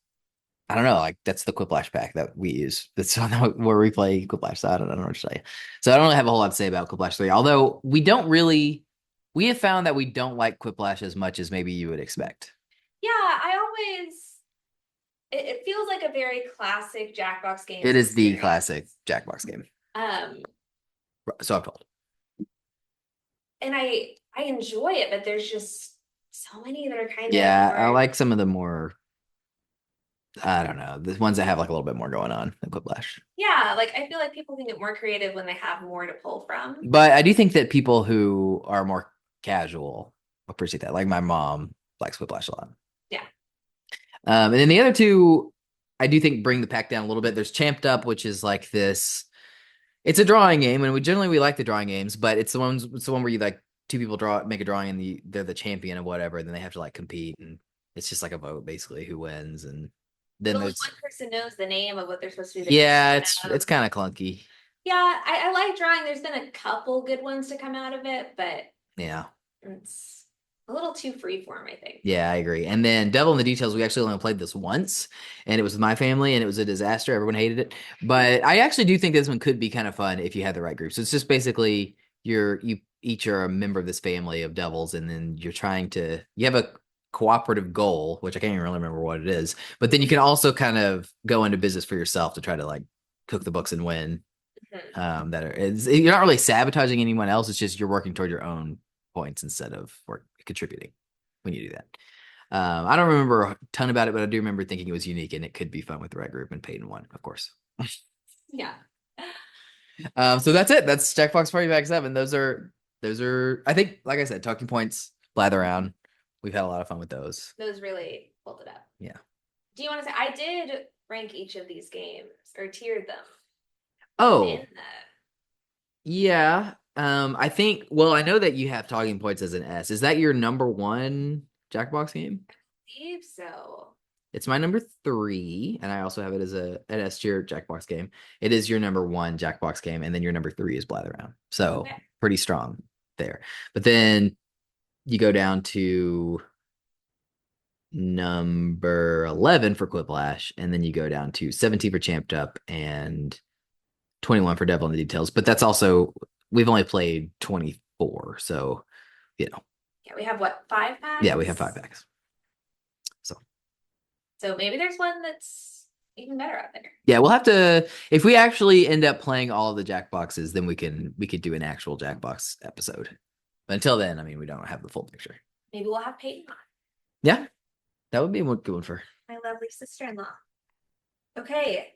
I don't know, like that's the Quiplash pack that we use. That's where we play Quiplash, so I don't know what to tell you. So I don't really have a whole lot to say about Quiplash 3, although we have found that we don't like Quiplash as much as maybe you would expect.
Yeah, it feels like a very classic Jackbox game.
It is the classic Jackbox game. So I'm told.
And I enjoy it, but there's just so many that are kind of
I like some of the more, I don't know, the ones that have like a little bit more going on than Quiplash.
Yeah, like I feel like people can get more creative when they have more to pull from.
But I do think that people who are more casual appreciate that. Like my mom likes Quiplash a lot.
Yeah.
And then the other two, I do think bring the pack down a little bit. There's Champed Up, which is like this. It's a drawing game, and we like the drawing games, but it's the one where you like two people make a drawing, and they're the champion of whatever, and then they have to like compete, and it's just like a vote basically who wins, and then
Only
there's
one person knows the name of what they're supposed to do.
Yeah, it's kind of clunky.
Yeah, I like drawing. There's been a couple good ones to come out of it, but
yeah,
it's a little too freeform, I think.
Yeah, I agree. And then Devil in the Details, we actually only played this once, and it was with my family, and it was a disaster. Everyone hated it. But I actually do think this one could be kind of fun if you had the right group. So it's just basically you each are a member of this family of devils, and then you have a cooperative goal, which I can't even really remember what it is. But then you can also kind of go into business for yourself to try to like cook the books and win. You're not really sabotaging anyone else. It's just you're working toward your own points instead of contributing when you do that. I don't remember a ton about it, but I do remember thinking it was unique and it could be fun with the right group, and Peyton won, of course.
Yeah.
So that's it. That's Jackbox Party Pack 7. Those are I think, like I said, talking points, blather around. We've had a lot of fun with those.
Those really pulled it up.
Yeah.
Do you want to say I did rank each of these games or tiered them?
Oh. Yeah. I think, well, I know that you have talking points as an S. Is that your number 1 Jackbox game?
I believe so.
It's my number 3, and I also have it as an S tier Jackbox game. It is your number 1 Jackbox game, and then your number 3 is Blather Around. So pretty strong there. But then you go down to number 11 for Quiplash, and then you go down to 17 for Champed Up and 21 for Devil in the Details. But that's also, we've only played 24, so
Yeah, we have what, 5 packs?
Yeah, we have 5 packs.
So maybe there's one that's even better out there.
Yeah, we'll have to, if we actually end up playing all of the Jackboxes, then we could do an actual Jackbox episode. But until then, I mean, we don't have the full picture.
Maybe we'll have Peyton on.
Yeah, that would be a good one for
my lovely sister-in-law. Okay.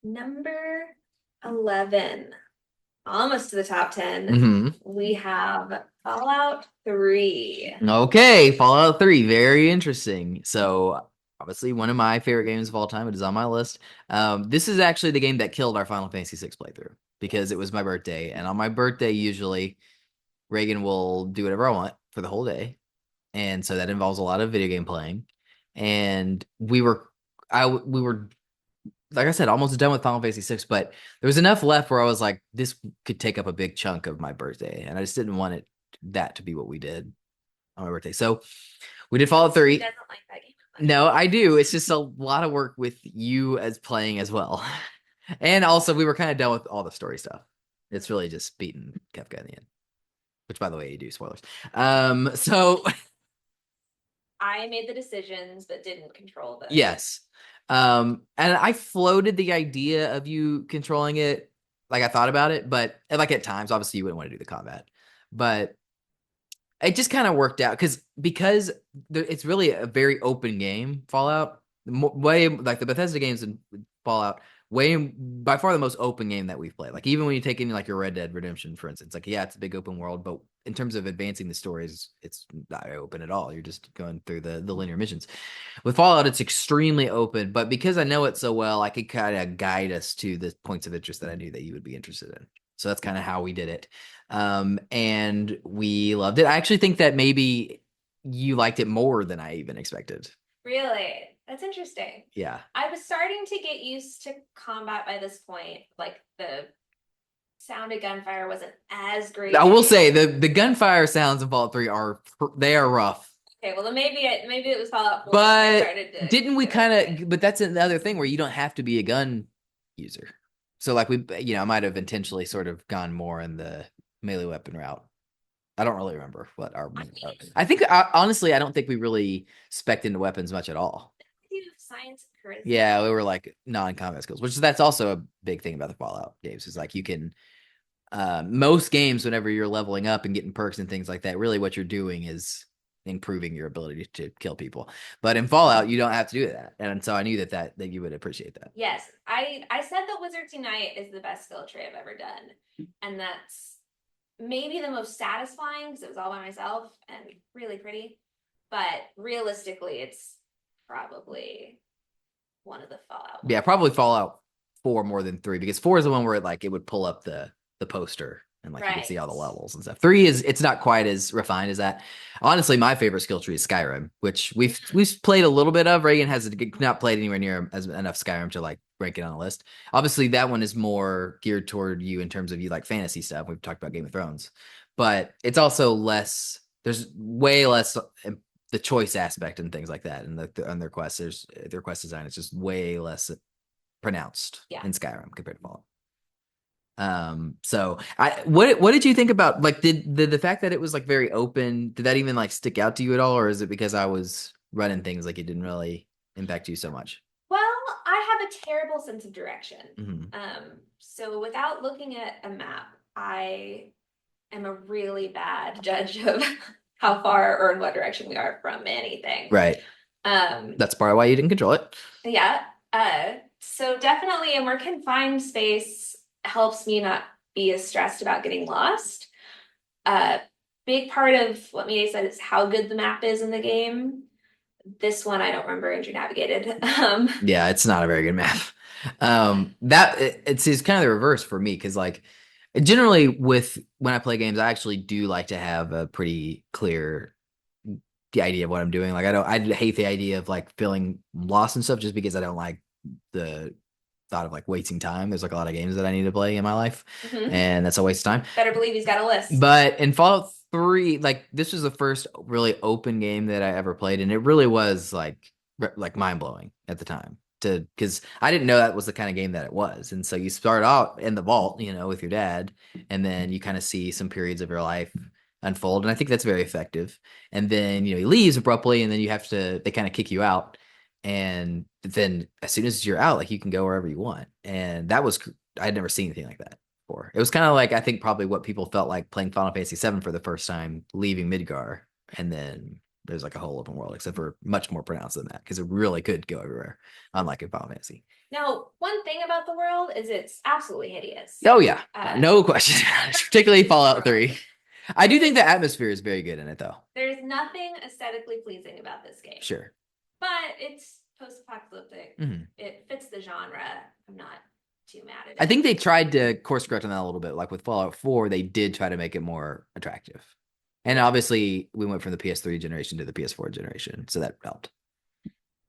Number 11. Almost to the top 10. We have Fallout 3.
Okay, Fallout 3. Very interesting. So, obviously, one of my favorite games of all time. It is on my list. This is actually the game that killed our Final Fantasy VI playthrough because it was my birthday. And on my birthday, usually, Reagan will do whatever I want for the whole day. And so that involves a lot of video game playing. And we were, like I said, almost done with Final Fantasy VI, but there was enough left where I was like, this could take up a big chunk of my birthday. And I just didn't want that to be what we did on my birthday. So we did Fallout 3.
He doesn't like that game.
No, I do. It's just a lot of work with you as playing as well. And also we were kind of done with all the story stuff. It's really just beating Kefka in the end. which by the way, you do spoilers. So
I made the decisions but didn't control them.
yes. And I floated the idea of you controlling it. Like I thought about it, but like at times, obviously you wouldn't want to do the combat, but it just kind of worked out because it's really a very open game. Fallout, way like the Bethesda games in Fallout, way by far the most open game that we've played. Like even when you take in like your Red Dead Redemption, for instance, like yeah, it's a big open world, but in terms of advancing the stories, it's not open at all. You're just going through the linear missions. With Fallout, it's extremely open, but because I know it so well, I could kind of guide us to the points of interest that I knew that you would be interested in. So that's kind of how we did it. And we loved it. I actually think that maybe you liked it more than I even expected.
Really? That's interesting.
Yeah.
I was starting to get used to combat by this point. Like the sound of gunfire wasn't as great.
I will say the gunfire sounds in Fallout 3 are rough.
Okay, well then maybe it was Fallout 4.
But didn't we kind of? But that's another thing where you don't have to be a gun user. So like I might have intentionally sort of gone more in the melee weapon route. I don't really remember what our. I think honestly, I don't think we really spec'd into weapons much at all.
Science and charisma.
Yeah, we were like non-combat skills, that's also a big thing about the Fallout games. Is like you can. Most games, whenever you're leveling up and getting perks and things like that, really what you're doing is improving your ability to kill people. But in Fallout, you don't have to do that, and so I knew that you would appreciate that.
Yes, I said that Wizard's Unite is the best skill tree I've ever done, and that's maybe the most satisfying because it was all by myself and really pretty. But realistically, it's probably one of the Fallout ones.
Yeah, probably Fallout 4 more than 3 because 4 is the one where it would pull up the poster and like you can see all the levels and stuff. 3 it's not quite as refined as that. Honestly, my favorite skill tree is Skyrim, which we've played a little bit of. Reagan has not played anywhere near enough Skyrim to like rank it on a list. Obviously, that one is more geared toward you in terms of you like fantasy stuff. We've talked about Game of Thrones, but it's also less. There's way less the choice aspect and things like that, and their quests. Their quest design is just way less pronounced in Skyrim compared to Fallout. So what did you think about like did the fact that it was like very open, did that even like stick out to you at all, or is it because I was running things like it didn't really impact you so much?
Well, I have a terrible sense of direction.
Mm-hmm.
So without looking at a map, I am a really bad judge of how far or in what direction we are from anything.
Right. That's part of why you didn't control it.
Yeah. So definitely a more confined space helps me not be as stressed about getting lost. Big part of what Mia said is how good the map is in the game. This one I don't remember Andrew navigated.
Yeah, it's not a very good map. It's kind of the reverse for me because like generally when I play games, I actually do like to have a pretty clear the idea of what I'm doing. Like I hate the idea of like feeling lost and stuff just because I don't like the thought of like wasting time. There's like a lot of games that I need to play in my life, and that's a waste of time.
Better believe he's got a list.
But in Fallout 3, like this was the first really open game that I ever played, and it really was like mind blowing at the time. Because I didn't know that was the kind of game that it was, and so you start out in the vault, with your dad, and then you kind of see some periods of your life unfold, and I think that's very effective. And then he leaves abruptly, and then they kind of kick you out. And then as soon as you're out, like you can go wherever you want. And that was, I'd never seen anything like that before. It was kind of like, I think probably what people felt like playing Final Fantasy VII for the first time, leaving Midgar. And then there's like a whole open world, except for much more pronounced than that, because it really could go everywhere, unlike in Final Fantasy.
Now, one thing about the world is it's absolutely hideous.
Oh yeah, no question. Particularly Fallout 3. I do think the atmosphere is very good in it though.
There's nothing aesthetically pleasing about this game.
Sure.
But it's post-apocalyptic. Mm-hmm. It fits the genre. I'm not too mad at it.
I think they tried to course correct on that a little bit. Like with Fallout 4, they did try to make it more attractive. And obviously, we went from the PS3 generation to the PS4 generation, so that helped.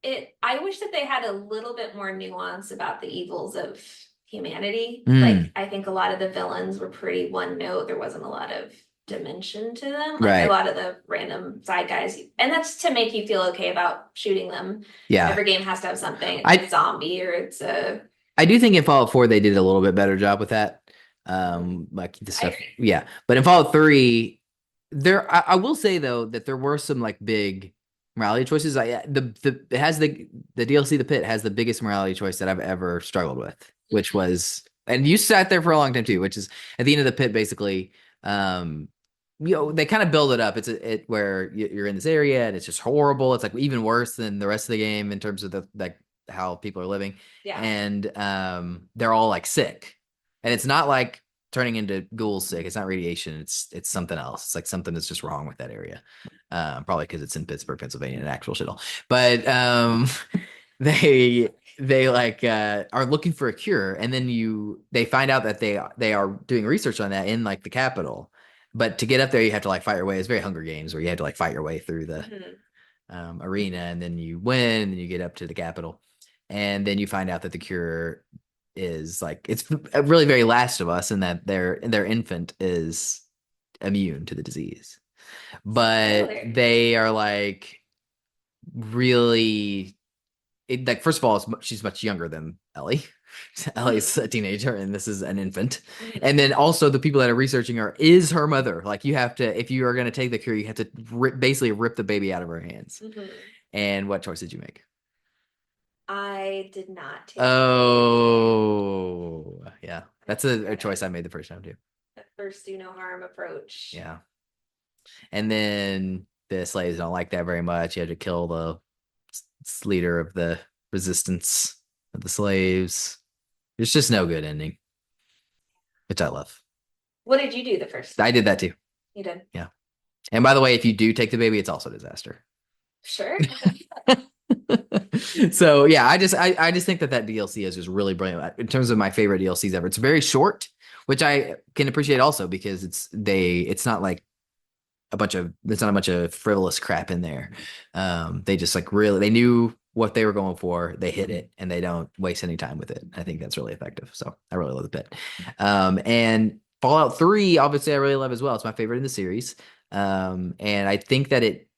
I wish that they had a little bit more nuance about the evils of humanity. Like, I think a lot of the villains were pretty one note. There wasn't a lot of dimension to them, like a lot of the random side guys, and that's to make you feel okay about shooting them. Every game has to have something. It's a zombie or it's a I
do think in Fallout 4 they did a little bit better job with that, like the stuff. But in Fallout 3 I will say though that there were some like big morality choices. It has the DLC The Pit has the biggest morality choice that I've ever struggled with, which was, and you sat there for a long time too, which is at the end of The Pit basically. They kind of build it up. It's where you're in this area and it's just horrible. It's like even worse than the rest of the game in terms of the like how people are living.
Yeah.
And they're all like sick, and it's not like turning into ghouls sick. It's not radiation. It's something else. It's like something that's just wrong with that area. Probably because it's in Pittsburgh, Pennsylvania, an actual shithole. But they like are looking for a cure, and then they find out that they are doing research on that in like the capital. But to get up there, you have to like fight your way. It's very Hunger Games where you had to like fight your way through the arena, and then you win, and you get up to the capital, and then you find out that the cure is like it's really very Last of Us, and that their infant is immune to the disease, but they are like really like first of all, she's much younger than Ellie. Ellie's a teenager and this is an infant. And then also the people that are researching her is her mother. Like you have to, if you are going to take the cure, you have to basically rip the baby out of her hands. And what choice did you make?
I did not take
Oh, yeah. That's a choice I made the first time too.
the first do no harm approach.
Yeah. And then the slaves don't like that very much. You have to kill the leader of the resistance of the slaves. There's just no good ending, which I love.
What did you do the first
I
time?
did that too.
You did?
Yeah. And by the way, if you do take the baby, it's also a disaster.
Sure.
So yeah, I just think that DLC is just really brilliant in terms of my favorite DLCs ever. It's very short, which I can appreciate also because it's not like there's not a bunch of frivolous crap in there. They just like really they knew what they were going for. They hit it and they don't waste any time with it. I think that's really effective. So I really love The Pit. And Fallout 3, obviously I really love as well. It's my favorite in the series. And I think that it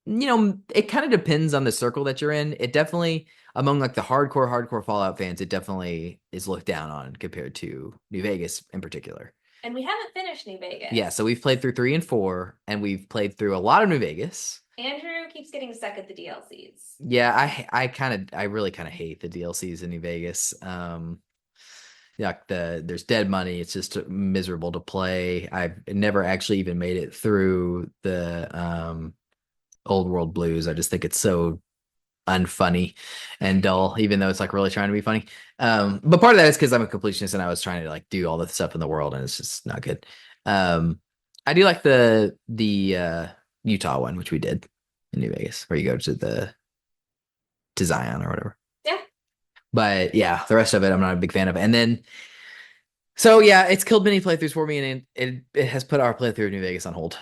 kind of depends on the circle that you're in. It definitely, among like the hardcore Fallout fans, it definitely is looked down on compared to New Vegas in particular.
And we haven't finished New Vegas.
Yeah, so we've played through 3 and 4, and we've played through a lot of New Vegas.
Andrew keeps getting stuck at the DLCs.
Yeah, I really kind of hate the DLCs in New Vegas. Yeah, there's dead money. It's just miserable to play. I've never actually even made it through the Old World Blues. I just think it's so unfunny and dull, even though it's like really trying to be funny. But part of that is because I'm a completionist and I was trying to like do all the stuff in the world and it's just not good. I do like the Utah one, which we did in New Vegas, where you go to Zion or whatever.
Yeah.
But yeah, the rest of it I'm not a big fan of. And then so yeah, it's killed many playthroughs for me, and it has put our playthrough of New Vegas on hold.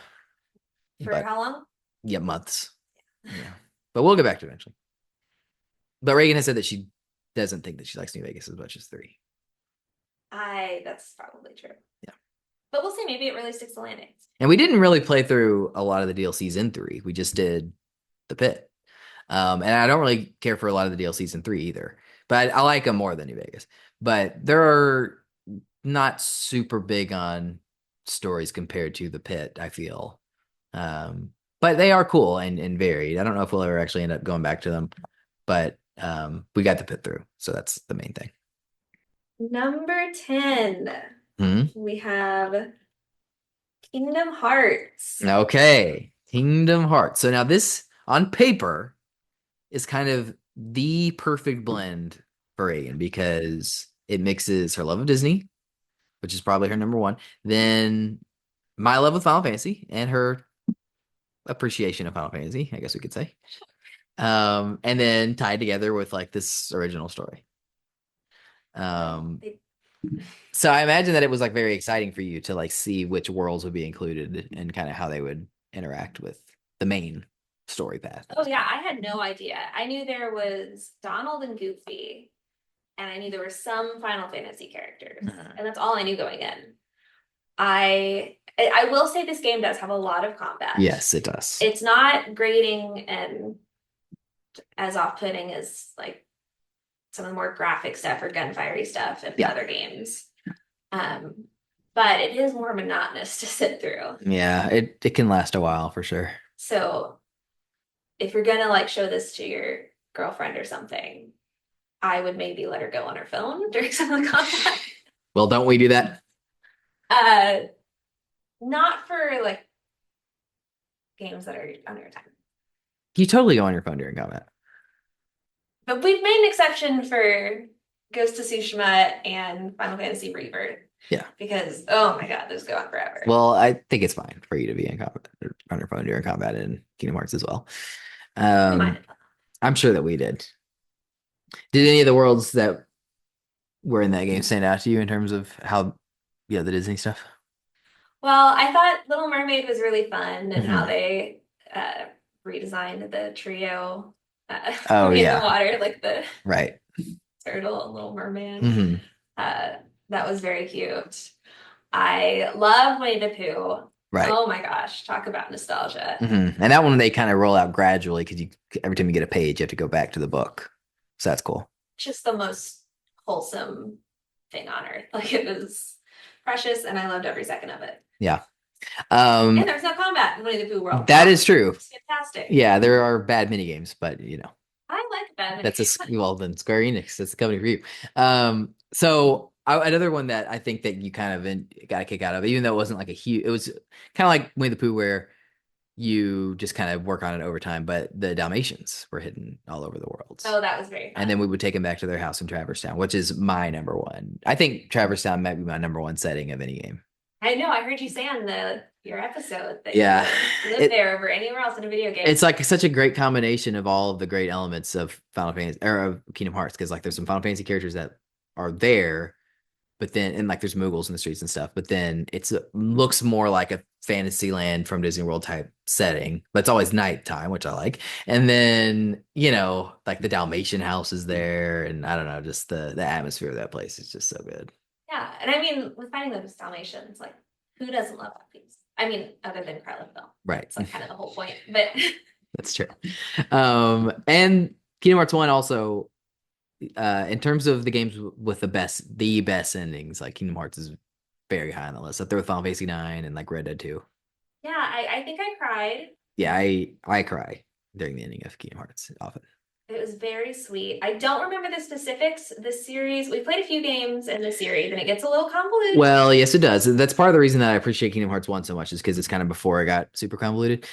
For how long?
Yeah, months. Yeah. But we'll get back to it eventually. But Reagan has said that she doesn't think that she likes New Vegas as much as 3.
That's probably true.
Yeah.
But we'll see. Maybe it really sticks the landing.
And we didn't really play through a lot of the DLCs in 3. We just did The Pit. And I don't really care for a lot of the DLCs in 3 either. But I like them more than New Vegas. But they're not super big on stories compared to The Pit, I feel. But they are cool and varied. I don't know if we'll ever actually end up going back to them. But we got The Pit through. So that's the main thing.
Number 10. We have Kingdom Hearts.
Okay. Kingdom Hearts. So now this, on paper, is kind of the perfect blend for Reagan because it mixes her love of Disney, which is probably her number 1, then my love of Final Fantasy and her appreciation of Final Fantasy, I guess we could say. And then tied together with like this original story. So I imagine that it was like very exciting for you to like see which worlds would be included and kind of how they would interact with the main story path.
Oh yeah, I had no idea. I knew there was Donald and Goofy, and I knew there were some Final Fantasy characters, and that's all I knew going in. I will say this game does have a lot of combat.
Yes, it does.
It's not grating and as off-putting as like some of the more graphic stuff or gunfire stuff in other games. but it is more monotonous to sit through.
Yeah, it can last a while for sure.
So if you're gonna like show this to your girlfriend or something, I would maybe let her go on her phone during some of the combat.
Well, don't we do that?
Not for like games that are on your time.
You totally go on your phone during combat.
But we've made an exception for Ghost of Tsushima and Final Fantasy Rebirth.
Yeah.
Because, oh my God, those go on forever.
Well, I think it's fine for you to be in combat on your phone during combat in Kingdom Hearts as well. I'm sure that we did. Did any of the worlds that were in that game stand out to you in terms of how, the Disney stuff?
Well, I thought Little Mermaid was really fun and how
Mhm.
they redesigned the trio
Oh,
in
yeah.
the water, like the
Right.
turtle and Little Merman.
Mhm.
That was very cute. I love Winnie the Pooh.
Right.
Oh my gosh, talk about nostalgia.
And that one they kind of roll out gradually because every time you get a page, you have to go back to the book. So that's cool.
Just the most wholesome thing on earth. Like it was precious and I loved every second of it.
Yeah.
And there was no combat in Winnie the Pooh world.
That is true.
It's fantastic.
Yeah, there are bad mini games, but
I like bad
that's
minigames.
well then Square Enix. That's the company for you. Another one that I think that you kind of got a kick out of, even though it wasn't like a huge, it was kind of like Winnie the Pooh where you just kind of work on it over time, but the Dalmatians were hidden all over the world.
Oh, that was very fun.
And then we would take them back to their house in Traverse Town, which is my number one. I think Traverse Town might be my number one setting of any game.
I know, I heard you say on your episode that
you
live there over anywhere else in a video game.
It's like such a great combination of all of the great elements of Final Fantasy or of Kingdom Hearts, because like there's some Final Fantasy characters that are there, but then and like there's Moogles in the streets and stuff, but then it looks more like a Fantasyland from Disney World type setting, but it's always nighttime, which I like. And then like the Dalmatian house is there, and I don't know, just the atmosphere of that place is just so good.
Yeah, and I mean, with finding those Dalmatians, like who doesn't love puppies? I mean, other than Carlin,
Right.
It's like kind of the whole point, but
that's true. And Kingdom Hearts 1 also, in terms of the games with the best endings, like Kingdom Hearts is very high on the list. Up there with Final Fantasy 9 and like Red Dead 2.
Yeah, I think I cried.
Yeah, I cry during the ending of Kingdom Hearts often.
It was very sweet. I don't remember the specifics. This series, we played a few games in the series, and it gets a little convoluted.
Well, yes, it does. That's part of the reason that I appreciate Kingdom Hearts 1 so much, is because it's kind of before it got super convoluted.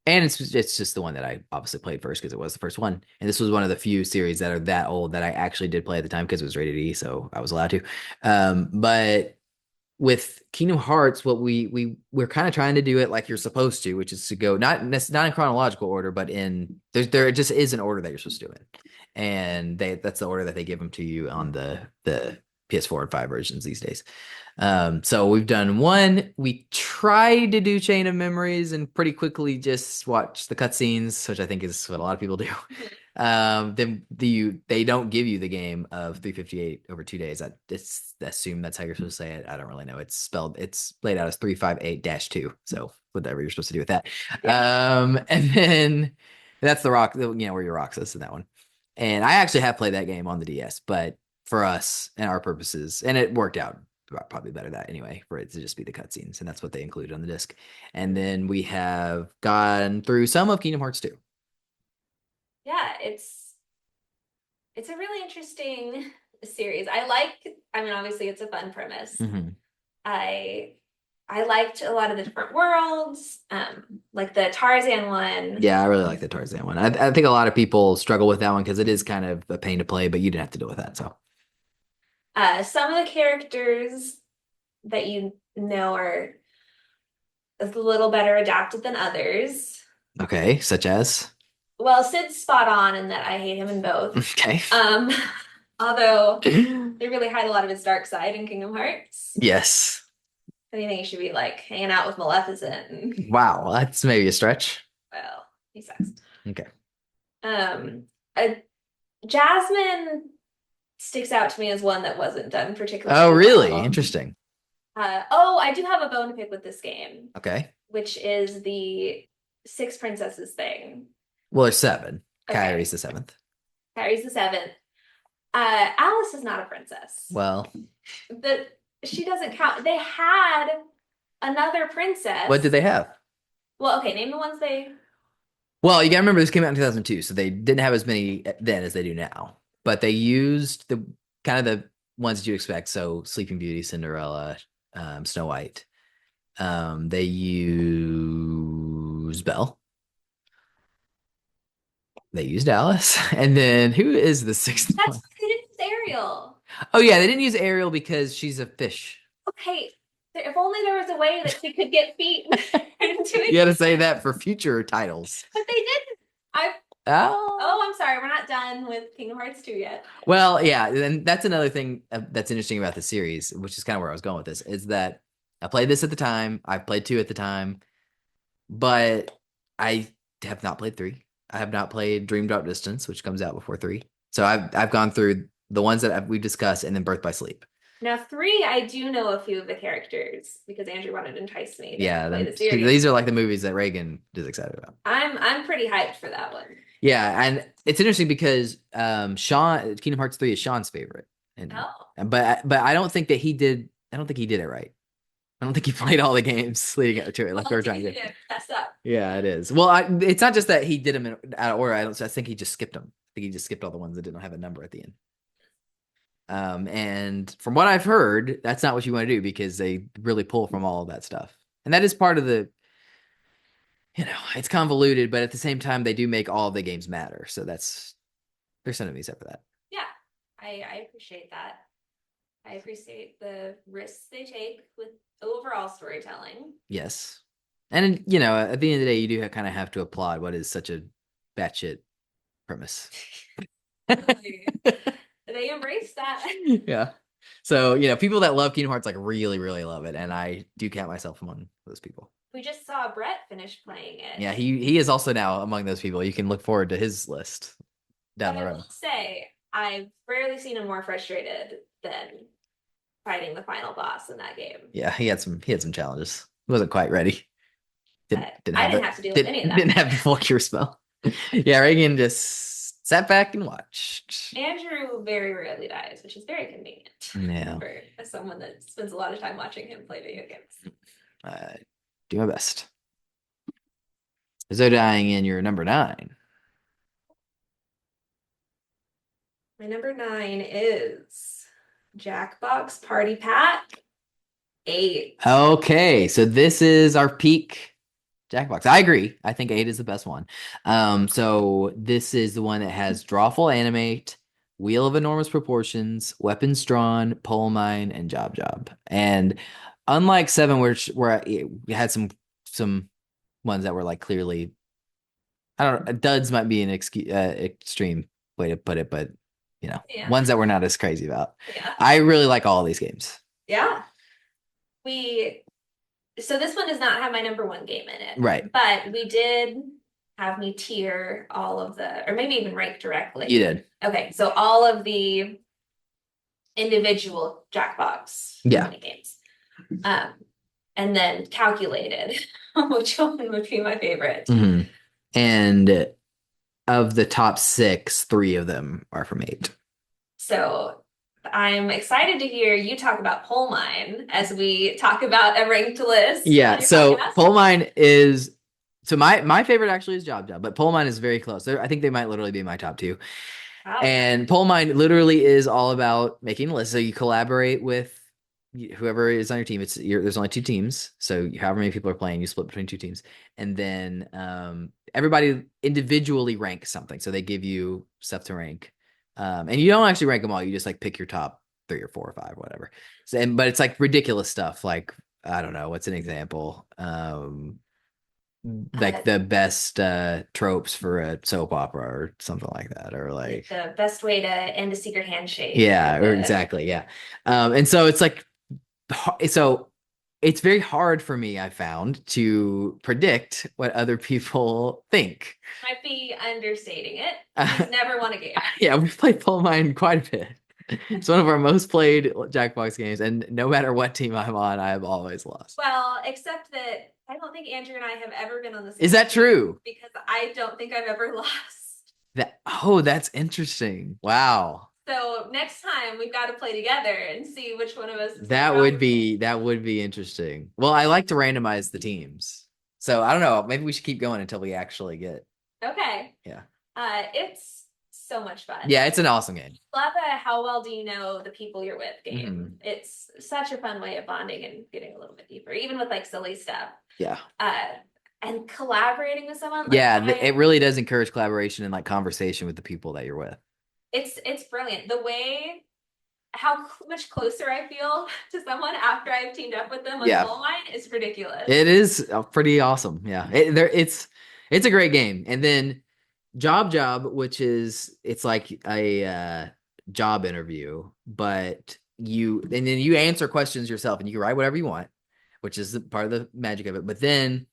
And it's just the one that I obviously played first because it was the first one. And this was one of the few series that are that old that I actually did play at the time because it was rated E, so I was allowed to. But with Kingdom Hearts, what we're kind of trying to do it like you're supposed to, which is to go not in chronological order, but there just is an order that you're supposed to do it, and that's the order that they give them to you on the PS4 and 5 versions these days. So we've done one. We tried to do Chain of Memories and pretty quickly just watch the cutscenes, which I think is what a lot of people do. Then they don't give you the game of 358 over 2 days. I assume that's how you're supposed to say it. I don't really know. It's laid out as 358-2. So whatever you're supposed to do with that. Yeah. And then that's the rock, where your Roxas in that one. And I actually have played that game on the DS, but for us and our purposes, and it worked out probably better that anyway, for it to just be the cutscenes, and that's what they included on the disc. And then we have gone through some of Kingdom Hearts 2.
Yeah, it's a really interesting series. I mean, obviously it's a fun premise.
Mm-hmm.
I liked a lot of the different worlds, like the Tarzan one.
Yeah, I really like the Tarzan one. I think a lot of people struggle with that one because it is kind of a pain to play, but you didn't have to deal with that. So
some of the characters that are a little better adapted than others.
Okay, such as?
Well, Sid's spot on in that I hate him in both.
Okay.
Although they really hide a lot of his dark side in Kingdom Hearts.
Yes.
I think he should be like hanging out with Maleficent.
Wow, that's maybe a stretch.
Well, he sucks.
Okay.
Jasmine sticks out to me as one that wasn't done particularly
Oh, really?
well.
Interesting.
I do have a bone to pick with this game.
Okay.
Which is the 6 princesses thing.
Well, there's 7.
Okay.
Kyrie's the 7th.
Kyrie's the 7th. Alice is not a princess.
Well,
The She doesn't count. They had another princess.
What did they have?
Well, okay, name the ones they.
Well, you gotta remember this came out in 2002, so they didn't have as many then as they do now. But they used the kind of the ones that you expect. So Sleeping Beauty, Cinderella, Snow White. They used Belle. They used Alice. And then who is the sixth
That's
one?
they didn't use Ariel.
Oh yeah, they didn't use Ariel because she's a fish.
Okay, if only there was a way that she could get feet into
You
it.
gotta say that for future titles.
But they didn't. I.
Oh.
Oh, I'm sorry. We're not done with Kingdom Hearts 2 yet.
Well, yeah, and that's another thing that's interesting about the series, which is kind of where I was going with this, is that I played this at the time. I played 2 at the time, but I have not played 3. I have not played Dream Drop Distance, which comes out before 3. So I've gone through the ones that we've discussed, and then Birth by Sleep.
Now, 3, I do know a few of the characters because Andrew wanted to entice me to
Yeah,
play the series.
these are like the movies that Reagan is excited about.
I'm pretty hyped for that one.
Yeah, and it's interesting because Sean Kingdom Hearts 3 is Sean's favorite. And
Oh.
but I don't think that he did it right. I don't think he played all the games leading up to it like they were trying to.
Mess up.
Yeah, it is. Well, it's not just that he did them out of order. I think he just skipped them. I think he just skipped all the ones that didn't have a number at the end. And from what I've heard, that's not what you want to do because they really pull from all of that stuff. And that is part of the, it's convoluted, but at the same time, they do make all of the games matter. So there's something to be said for that.
Yeah, I appreciate that. I appreciate the risks they take with overall storytelling.
Yes. And, at the end of the day, you do kind of have to applaud what is such a batshit premise.
They embrace that.
Yeah. So, people that love Kingdom Hearts like really, really love it. And I do count myself among those people.
We just saw Brett finish playing it.
Yeah, he is also now among those people. You can look forward to his list down the road.
I will say, I've rarely seen him more frustrated than fighting the final boss in that game.
Yeah, he had some challenges. He wasn't quite ready.
I didn't have to deal with any of that.
Didn't have the full cure spell. Yeah, Reagan just sat back and watched.
Andrew very rarely dies, which is very convenient.
Yeah.
For someone that spends a lot of time watching him play video games.
Do my best. So dying in your number 9.
My number 9 is Jackbox Party Pack 8.
Okay, so this is our peak Jackbox. I agree. I think 8 is the best one. So this is the one that has Drawful Animate, Wheel of Enormous Proportions, Weapons Drawn, Pole Mine, and Job. And unlike 7, where we had some ones that were like clearly, I don't know, duds might be an extreme way to put it, but ones that we're not as crazy about.
Yeah.
I really like all these games.
Yeah. So this one does not have my number 1 game in it.
Right.
But we did have me tier all of or maybe even rank directly.
You did.
Okay, so all of the individual Jackbox games. And then calculated which one would be my favorite.
Mm-hmm. And of the top 6, 3 of them are from 8. So
I'm excited to hear you talk about Pole Mine as we talk about a ranked list.
Yeah, so Pole Mine is my favorite actually is Job, but Pole Mine is very close. I think they might literally be my top 2. Wow. And Pole Mine literally is all about making lists. So you collaborate with whoever is on your team. There's only 2 teams, so however many people are playing, you split between 2 teams, and then everybody individually ranks something. So they give you stuff to rank, and you don't actually rank them all. You just like pick your top 3 or 4 or 5, whatever. But it's like ridiculous stuff. Like I don't know, what's an example? Like the best tropes for a soap opera or something like that, or like
the best way to end a secret handshake.
Yeah, or exactly. Yeah. And so it's like, it's very hard for me, I found, to predict what other people think.
Might be understating it. He's never won a game.
Yeah, we've played Pole Mine quite a bit. It's one of our most played Jackbox games, and no matter what team I'm on, I have always lost.
Well, except that I don't think Andrew and I have ever been on the same
Is that true?
Because I don't think I've ever lost.
That's interesting. Wow.
So next time we've got to play together and see which one of us is
That
more
would be interesting. Well, I like to randomize the teams. So I don't know. Maybe we should keep going until we actually get.
Okay.
Yeah.
It's so much fun.
Yeah, it's an awesome game.
Love a how well do you know the people you're with game.
Mhm.
It's such a fun way of bonding and getting a little bit deeper, even with like silly stuff.
Yeah.
And collaborating with someone. Like,
Yeah, it really does encourage collaboration and like conversation with the people that you're with.
It's brilliant. The way how much closer I feel to someone after I've teamed up with them on
Yeah.
Coal Mine is ridiculous.
It is pretty awesome. Yeah. It's a great game. And then Job, which is it's like a job interview, but then you answer questions yourself and you can write whatever you want, which is part of the magic of it. But then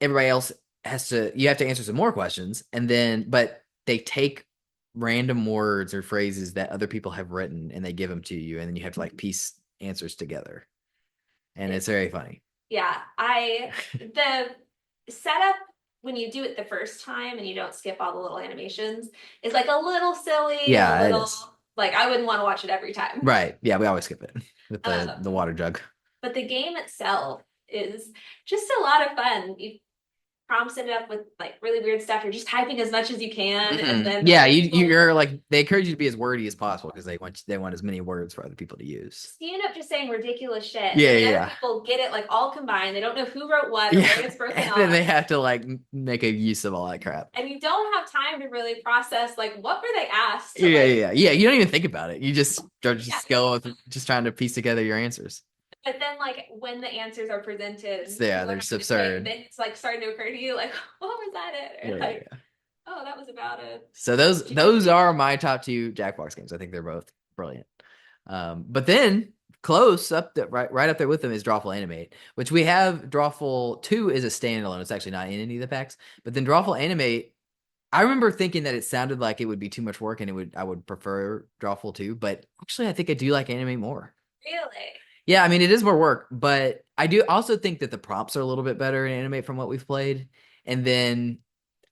everybody else you have to answer some more questions, but they take random words or phrases that other people have written and they give them to you, and then you have to like piece answers together, and it's very funny.
Yeah, the setup when you do it the first time and you don't skip all the little animations is like a little silly.
Yeah,
it
is.
Is. Like I wouldn't want to watch it every time.
Right. Yeah, we always skip it with the water jug.
But the game itself is just a lot of fun. You prompts ended up with like really weird stuff. You're just typing as much as you can, and then
you're like they encourage you to be as wordy as possible because they want as many words for other people to use.
You end up just saying ridiculous shit.
Yeah.
People get it like all combined. They don't know who wrote what or where it's broken off.
And then they have to like make a use of all that crap.
And you don't have time to really process like what were they asked.
Yeah. You don't even think about it. You just go with just trying to piece together your answers.
But then, like, when the answers are presented,
they're just absurd.
Then it's like starting to occur to you, like, what was that? Oh, that was about it.
So those are my top two Jackbox games. I think they're both brilliant. But then close up right up there with them is Drawful Animate, which we have. Drawful 2 is a standalone. It's actually not in any of the packs. But then Drawful Animate, I remember thinking that it sounded like it would be too much work and I would prefer Drawful 2, but actually I think I do like Animate more.
Really?
Yeah, I mean, it is more work, but I do also think that the prompts are a little bit better in Animate from what we've played. And then,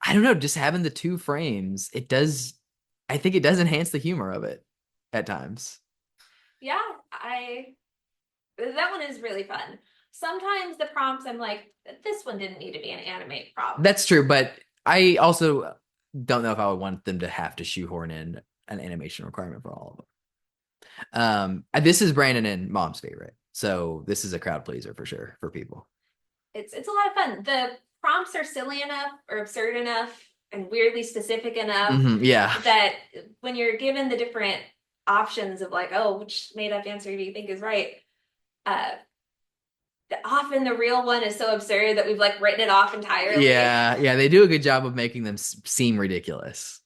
I don't know, just having the 2 frames, I think it does enhance the humor of it at times.
Yeah, that one is really fun. Sometimes the prompts, I'm like, this one didn't need to be an Animate prompt.
That's true, but I also don't know if I would want them to have to shoehorn in an animation requirement for all of them. This is Brandon and Mom's favorite, so this is a crowd pleaser for sure for people.
It's a lot of fun. The prompts are silly enough or absurd enough and weirdly specific enough that when you're given the different options of like, oh, which made up answer do you think is right, often the real one is so absurd that we've like written it off entirely.
Yeah, they do a good job of making them seem ridiculous.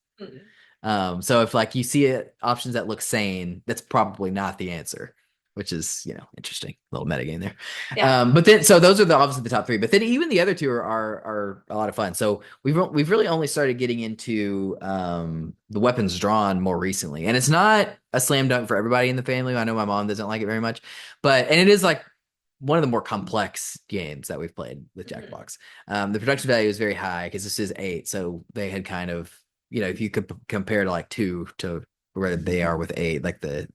So if like you see options that look sane, that's probably not the answer, which is, interesting little metagame there. Yeah. But then, so those are obviously the top 3, but then even the other 2 are a lot of fun. So we've really only started getting into the weapons drawn more recently, and it's not a slam dunk for everybody in the family. I know my mom doesn't like it very much, and it is like one of the more complex games that we've played with Jackbox. The production value is very high because this is 8, so they had kind of, if you could compare to like 2 to where they are with 8, like the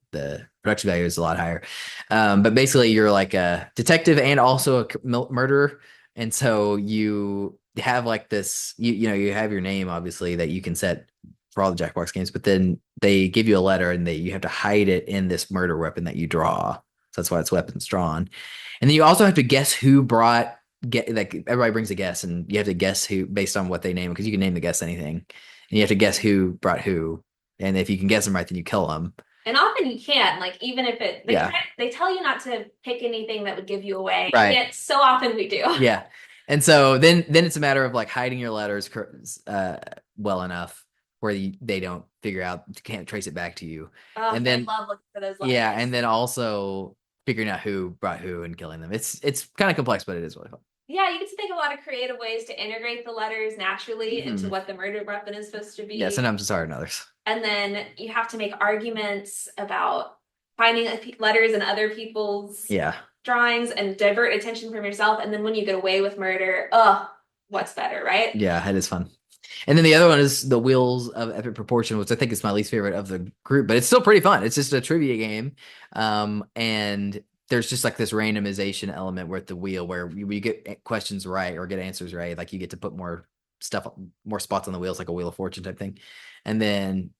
production value is a lot higher. But basically you're like a detective and also a murderer. And so you have like this, you have your name obviously that you can set for all the Jackbox games, but then they give you a letter and you have to hide it in this murder weapon that you draw. So that's why it's weapons drawn. And then you also have to guess who like everybody brings a guess and you have to guess who based on what they name, because you can name the guess anything. And you have to guess who brought who. And if you can guess them right, then you kill them. And
often you can't, like, even if they tell you not to pick anything that would give you away.
Right.
Yet so often we do.
Yeah. And so then it's a matter of like hiding your letters well enough where they don't figure out, can't trace it back to you.
Oh, and then I love looking for those letters.
Yeah. And then also figuring out who brought who and killing them. It's kind of complex, but it is really fun.
Yeah, you get to think of a lot of creative ways to integrate the letters naturally into what the murder weapon is supposed to be.
Yeah, sometimes it's harder than others.
And then you have to make arguments about finding letters in other people's drawings and divert attention from yourself. And then when you get away with murder, what's better, right?
Yeah, it is fun. And then the other one is the Wheels of Epic Proportion, which I think is my least favorite of the group, but it's still pretty fun. It's just a trivia game. And there's just like this randomization element with the wheel where you get questions right or get answers right. Like you get to put more stuff, more spots on the wheels, like a Wheel of Fortune type thing. And then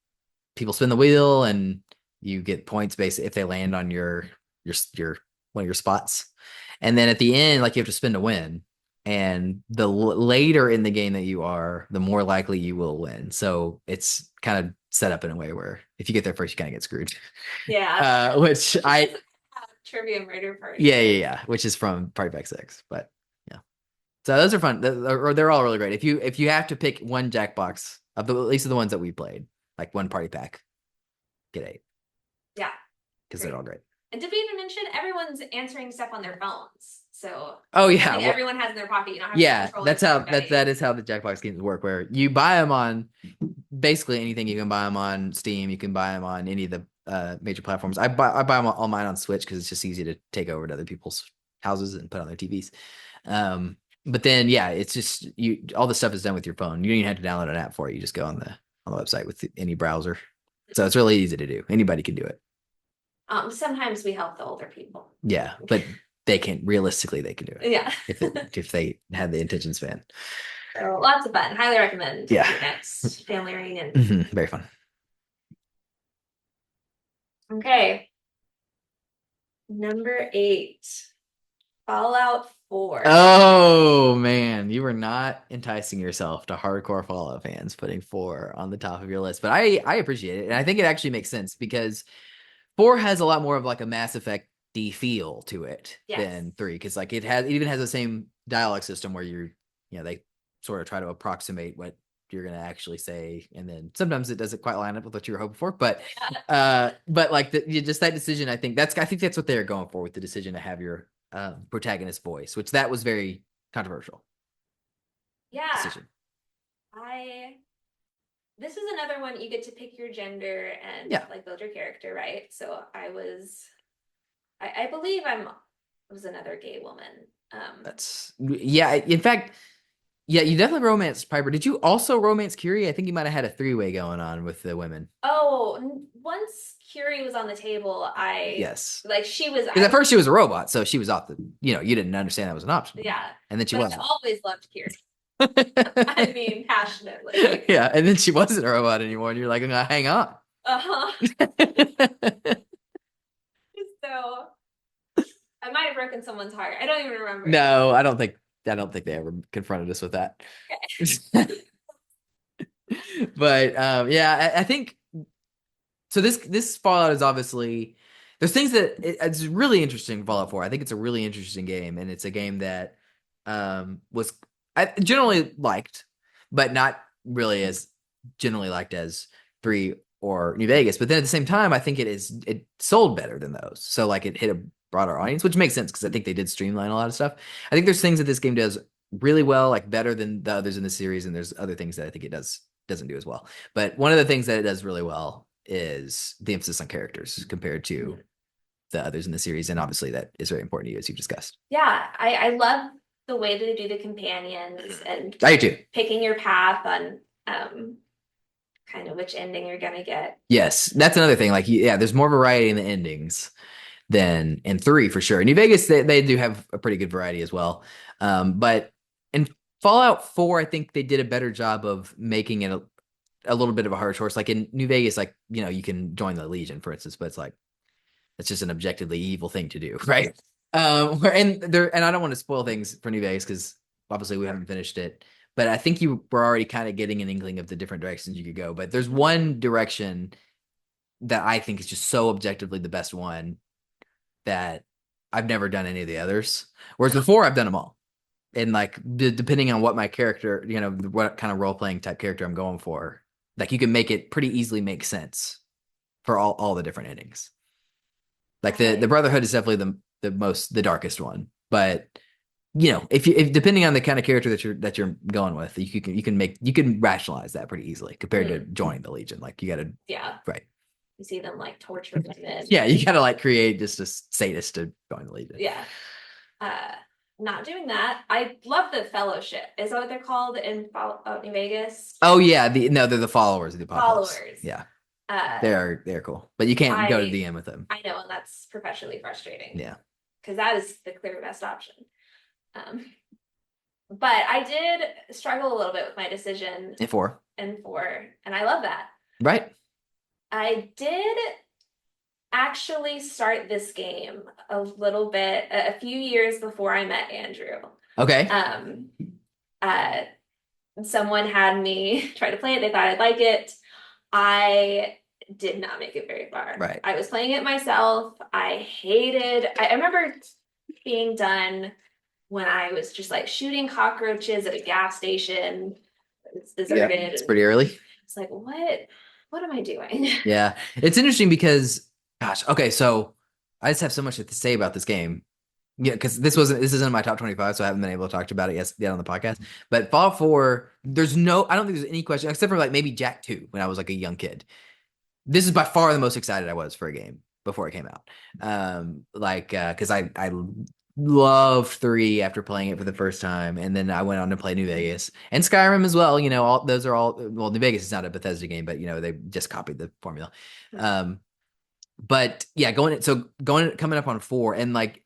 people spin the wheel and you get points based if they land on your one of your spots. And then at the end, like you have to spin to win. And the later in the game that you are, the more likely you will win. So it's kind of set up in a way where if you get there first, you kind of get screwed.
Yeah.
Which I
Trivia murder party.
yeah, which is from Party Pack 6. But yeah, so those are fun. They're all really great. If you have to pick one Jackbox of at least of the ones that we played, like one party pack, get 8.
Yeah,
because they're all great.
And did we even mention everyone's answering stuff on their phones? So
oh yeah,
everyone has in their pocket. You don't have
yeah,
to
that's how that is how the Jackbox games work. Where you buy them on basically anything. You can buy them on Steam. You can buy them on any of the major platforms. I buy them all mine on Switch because it's just easy to take over to other people's houses and put on their TVs. But then yeah, it's just all the stuff is done with your phone. You don't even have to download an app for it. You just go on the website with any browser. So it's really easy to do. Anybody can do it.
Sometimes we help the older people.
Yeah, but they can realistically they can do it.
Yeah.
if they had the attention span.
So lots of fun. Highly recommend.
Yeah.
Next family reunion.
Very fun.
Okay. Number 8. Fallout 4.
Oh man, you were not enticing yourself to hardcore Fallout fans putting 4 on the top of your list, but I appreciate it, and I think it actually makes sense because 4 has a lot more of like a Mass Effect-y feel to it than 3, because like it even has the same dialogue system where they sort of try to approximate what you're gonna actually say, and then sometimes it doesn't quite line up with what you were hoping for, but like just that decision, I think that's what they're going for with the decision to have your protagonist voice, which that was very controversial.
Yeah.
Decision.
This is another one you get to pick your gender and like build your character, right? So I believe I was another gay woman.
In fact, yeah, you definitely romanced Piper. Did you also romance Curie? I think you might have had a 3-way going on with the women.
Oh, once Curie was on the table, she was.
Because at first she was a robot, so she was off the. You didn't understand that was an option.
Yeah,
and then she wasn't.
I always loved Curie. I mean, passionately.
Yeah, and then she wasn't a robot anymore, and you're like, "No, hang on."
So I might have broken someone's heart. I don't even remember.
No, I don't think they ever confronted us with that. Okay. But yeah, I think so. This Fallout is obviously there's things that it's really interesting. Fallout 4. I think it's a really interesting game, and it's a game that was I generally liked, but not really as generally liked as 3 or New Vegas. But then at the same time, I think it sold better than those. So like it hit a broader audience, which makes sense because I think they did streamline a lot of stuff. I think there's things that this game does really well, like better than the others in the series, and there's other things that I think it doesn't do as well. But one of the things that it does really well is the emphasis on characters compared to the others in the series, and obviously that is very important to you, as you've discussed.
Yeah, I love the way they do the companions and
I do too.
Picking your path on kind of which ending you're gonna get.
Yes, that's another thing. Like, yeah, there's more variety in the endings than in 3 for sure. New Vegas, they do have a pretty good variety as well. But in Fallout 4, I think they did a better job of making it a little bit of a hard choice. Like in New Vegas, like, you can join the Legion, for instance, but it's like, it's just an objectively evil thing to do, right? And I don't want to spoil things for New Vegas because obviously we haven't finished it, but I think you were already kind of getting an inkling of the different directions you could go. But there's one direction that I think is just so objectively the best one that I've never done any of the others. Whereas before I've done them all. And like, depending on what my character, what kind of role-playing type character I'm going for, like you can make it pretty easily make sense for all the different endings. Like the Brotherhood is definitely the darkest one, but if depending on the kind of character that you're going with, you can rationalize that pretty easily compared to joining the Legion. Like you got to right.
You see them like torture women.
Yeah, you got to like create just a sadist to join the Legion.
Yeah. not doing that. I love the Fellowship. Is that what they're called in New Vegas?
Oh yeah, they're the followers of the apocalypse.
Followers.
Yeah,
Uh,
they're cool, but you can't go to the end with them.
I know, and that's perpetually frustrating.
Yeah,
because that is the clear best option. But I did struggle a little bit with my decision
in 4,
and I love that.
right?
I did actually start this game a little bit a few years before I met Andrew.
Okay.
Someone had me try to play it. They thought I'd like it. I did not make it very far.
Right.
I was playing it myself. I remember being done when I was just like shooting cockroaches at a gas station. It's deserted.
Yeah, it's pretty early.
It's like, what am I doing?
Yeah. It's interesting because, gosh, okay, so I just have so much to say about this game. Yeah, because this isn't my top 25, so I haven't been able to talk about it yet on the podcast. But Fallout 4, I don't think there's any question, except for like maybe Jack 2 when I was like a young kid. This is by far the most excited I was for a game before it came out. Because I loved 3 after playing it for the first time, and then I went on to play New Vegas and Skyrim as well. You know, those are all, well, New Vegas is not a Bethesda game, but you know, they just copied the formula. But yeah, coming up on 4, and like,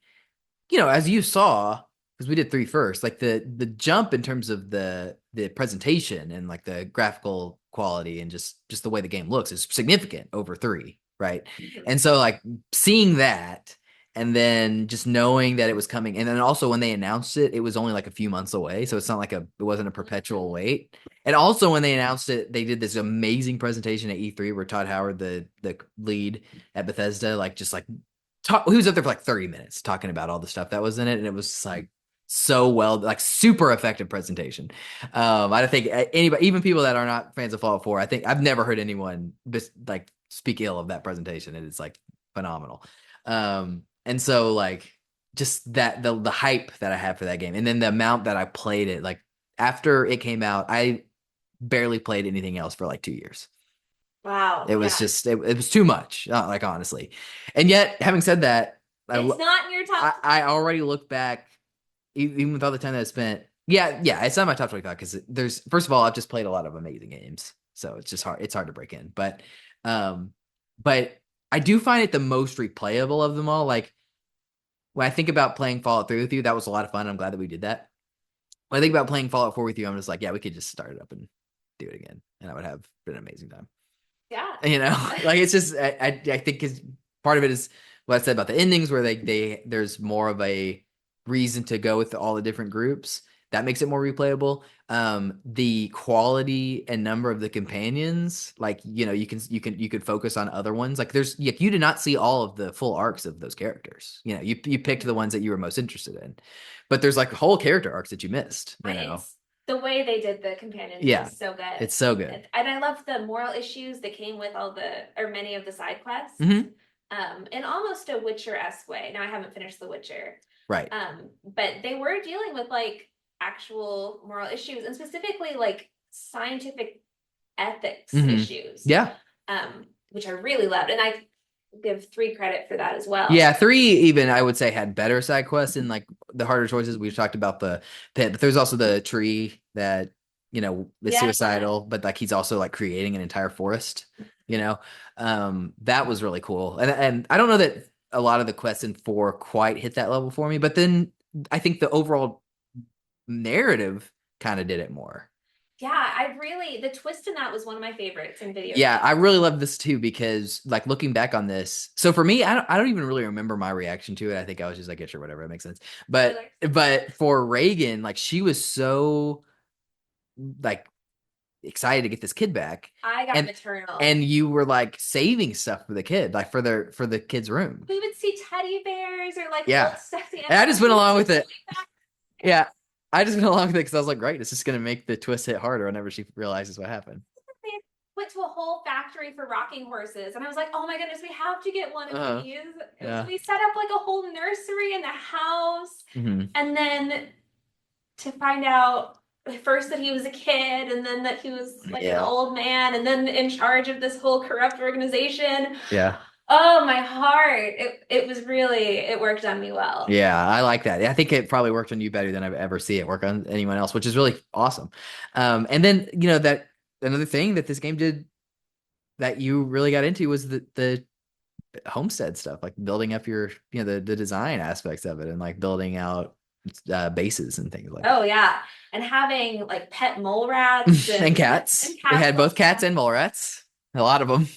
you know, as you saw, because we did 3 first, like the jump in terms of the presentation and like the graphical quality and just the way the game looks is significant over 3, right? And so like seeing that, and then just knowing that it was coming, and then also when they announced it, it was only like a few months away, so it's not like it wasn't a perpetual wait. And also when they announced it, they did this amazing presentation at E3 where Todd Howard, the lead at Bethesda, like just like he was up there for like 30 minutes talking about all the stuff that was in it, and it was like so well, like super effective presentation. I don't think anybody, even people that are not fans of Fallout 4, I think I've never heard anyone like speak ill of that presentation, and it's like phenomenal. And so like just that the hype that I had for that game, and then the amount that I played it, like after it came out, I barely played anything else for like 2 years.
Wow.
It was just it was too much, like honestly. And yet, having said that,
it's not in your top.
I already look back, even with all the time that I spent. Yeah, it's not my top 25 because there's, first of all, I've just played a lot of amazing games, so it's just hard. It's hard to break in, but I do find it the most replayable of them all. Like when I think about playing Fallout 3 with you, that was a lot of fun. I'm glad that we did that. When I think about playing Fallout 4 with you, I'm just like, yeah, we could just start it up and do it again, and I would have been an amazing time.
Yeah.
You know, like it's just, I think is part of it is what I said about the endings, where there's more of a reason to go with all the different groups. That makes it more replayable. The quality and number of the companions, like, you know, you could focus on other ones. Like you did not see all of the full arcs of those characters. You know, you picked the ones that you were most interested in, but there's like whole character arcs that you missed, you know.
The way they did the companions is so good.
It's so good.
And I love the moral issues that came with many of the side quests. In almost a Witcher-esque way. Now I haven't finished The Witcher.
Right.
But they were dealing with like actual moral issues, and specifically like scientific ethics issues.
Yeah.
Which I really loved. And I give 3 credit for that as well.
Yeah, 3 even I would say had better side quests and like the harder choices. We've talked about the pit, but there's also the tree that, you know, is suicidal, but like he's also like creating an entire forest, you know. That was really cool. And I don't know that a lot of the quests in 4 quite hit that level for me, but then I think the overall narrative kind of did it more.
Yeah, the twist in that was one of my favorites in video.
Yeah, I really love this too, because like looking back on this, so for me, I don't even really remember my reaction to it. I think I was just like, yeah, sure, whatever, it makes sense. But for Reagan, like she was so like excited to get this kid back.
I got maternal.
And you were like saving stuff for the kid, like for the kid's room.
We would see teddy bears or like
little sexy. And I just went along with it. Yeah. I just went along with it because I was like, great, it's just going to make the twist hit harder whenever she realizes what happened.
They went to a whole factory for rocking horses, and I was like, oh my goodness, we have to get one of these. Yeah. We set up like a whole nursery in the house, and then to find out first that he was a kid, and then that he was like an old man, and then in charge of this whole corrupt organization.
Yeah.
Oh, my heart. It was really, it worked on me well.
Yeah, I like that. I think it probably worked on you better than I've ever see it work on anyone else, which is really awesome. And then that another thing that this game did that you really got into was the homestead stuff, like building up your the design aspects of it and like building out bases and things like
Oh yeah. And having like pet mole rats
that. And cats.
and
We had both cats
yeah.
and mole rats. A lot of them.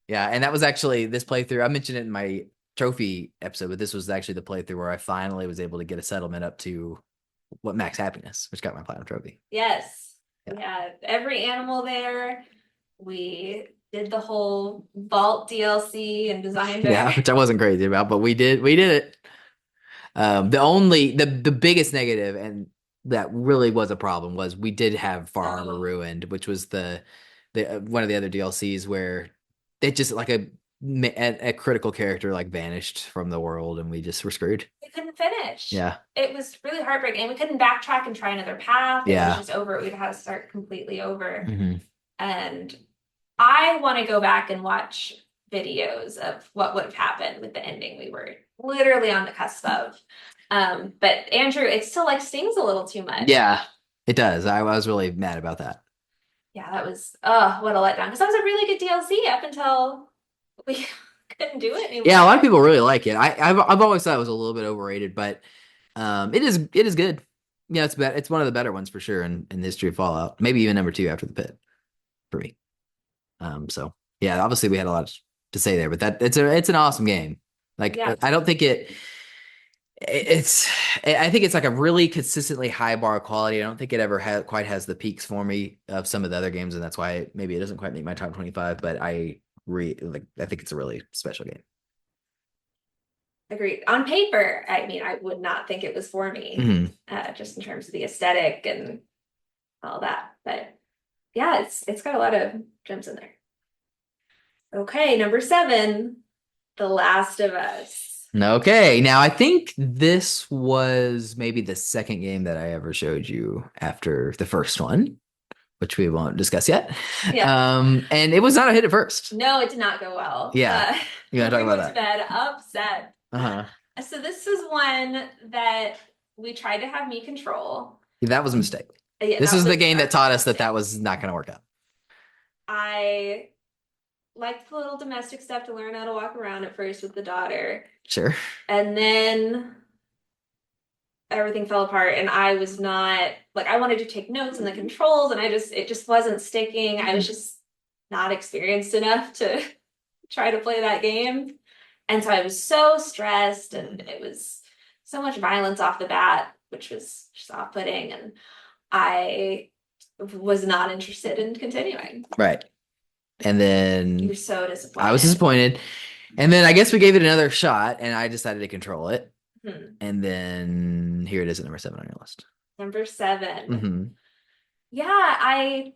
Yeah, and that was actually this playthrough. I mentioned it in my trophy episode, but this was actually the playthrough where I finally was able to get a settlement up to max happiness, which got my platinum trophy.
Yes.
Yeah.
We had every animal there. We did the whole vault DLC and designed it.
Yeah, which I wasn't crazy about, but we did it. The biggest negative, and that really was a problem, was we did have Far Harbor Ruined, which was the one of the other DLCs where it just like a critical character like vanished from the world and we just were screwed.
We couldn't finish.
Yeah.
It was really heartbreaking. And we couldn't backtrack and try another path. It was just over. We'd have to start completely over.
Mm-hmm.
And I want to go back and watch videos of what would have happened with the ending we were literally on the cusp of. But Andrew, it still like stings a little too much.
Yeah, it does. I was really mad about that.
Yeah, that was what a letdown, because that was a really good DLC up until we couldn't do it anymore.
Yeah, a lot of people really like it. I've always thought it was a little bit overrated, but it is good. Yeah, it's one of the better ones for sure in the history of Fallout. Maybe even number 2 after the Pit for me. So yeah, obviously we had a lot to say there, but it's an awesome game. Like I don't think I think it's like a really consistently high bar of quality. I don't think it ever quite has the peaks for me of some of the other games, and that's why maybe it doesn't quite make my top 25. But I think it's a really special game.
Agreed. On paper, I mean, I would not think it was for me, just in terms of the aesthetic and all that. But yeah, it's got a lot of gems in there. Okay, number 7, The Last of Us.
Okay, now I think this was maybe the second game that I ever showed you after the first one, which we won't discuss yet.
Yeah.
And it was not a hit at first.
No, it did not go well.
Yeah. You gotta talk about that.
We went to bed upset. So this is one that we tried to have me control.
That was a mistake.
Yeah,
this is the game that taught us that was not going to work out.
I liked the little domestic stuff to learn how to walk around at first with the daughter.
Sure.
And then everything fell apart, and I was not like, I wanted to take notes in the controls, and it just wasn't sticking. I was just not experienced enough to try to play that game. And so I was so stressed, and it was so much violence off the bat, which was just off-putting, and I was not interested in continuing.
Right. And then
you were so disappointed.
I was disappointed. And then I guess we gave it another shot, and I decided to control it. And then here it is at number 7 on your list.
Number 7. Yeah, I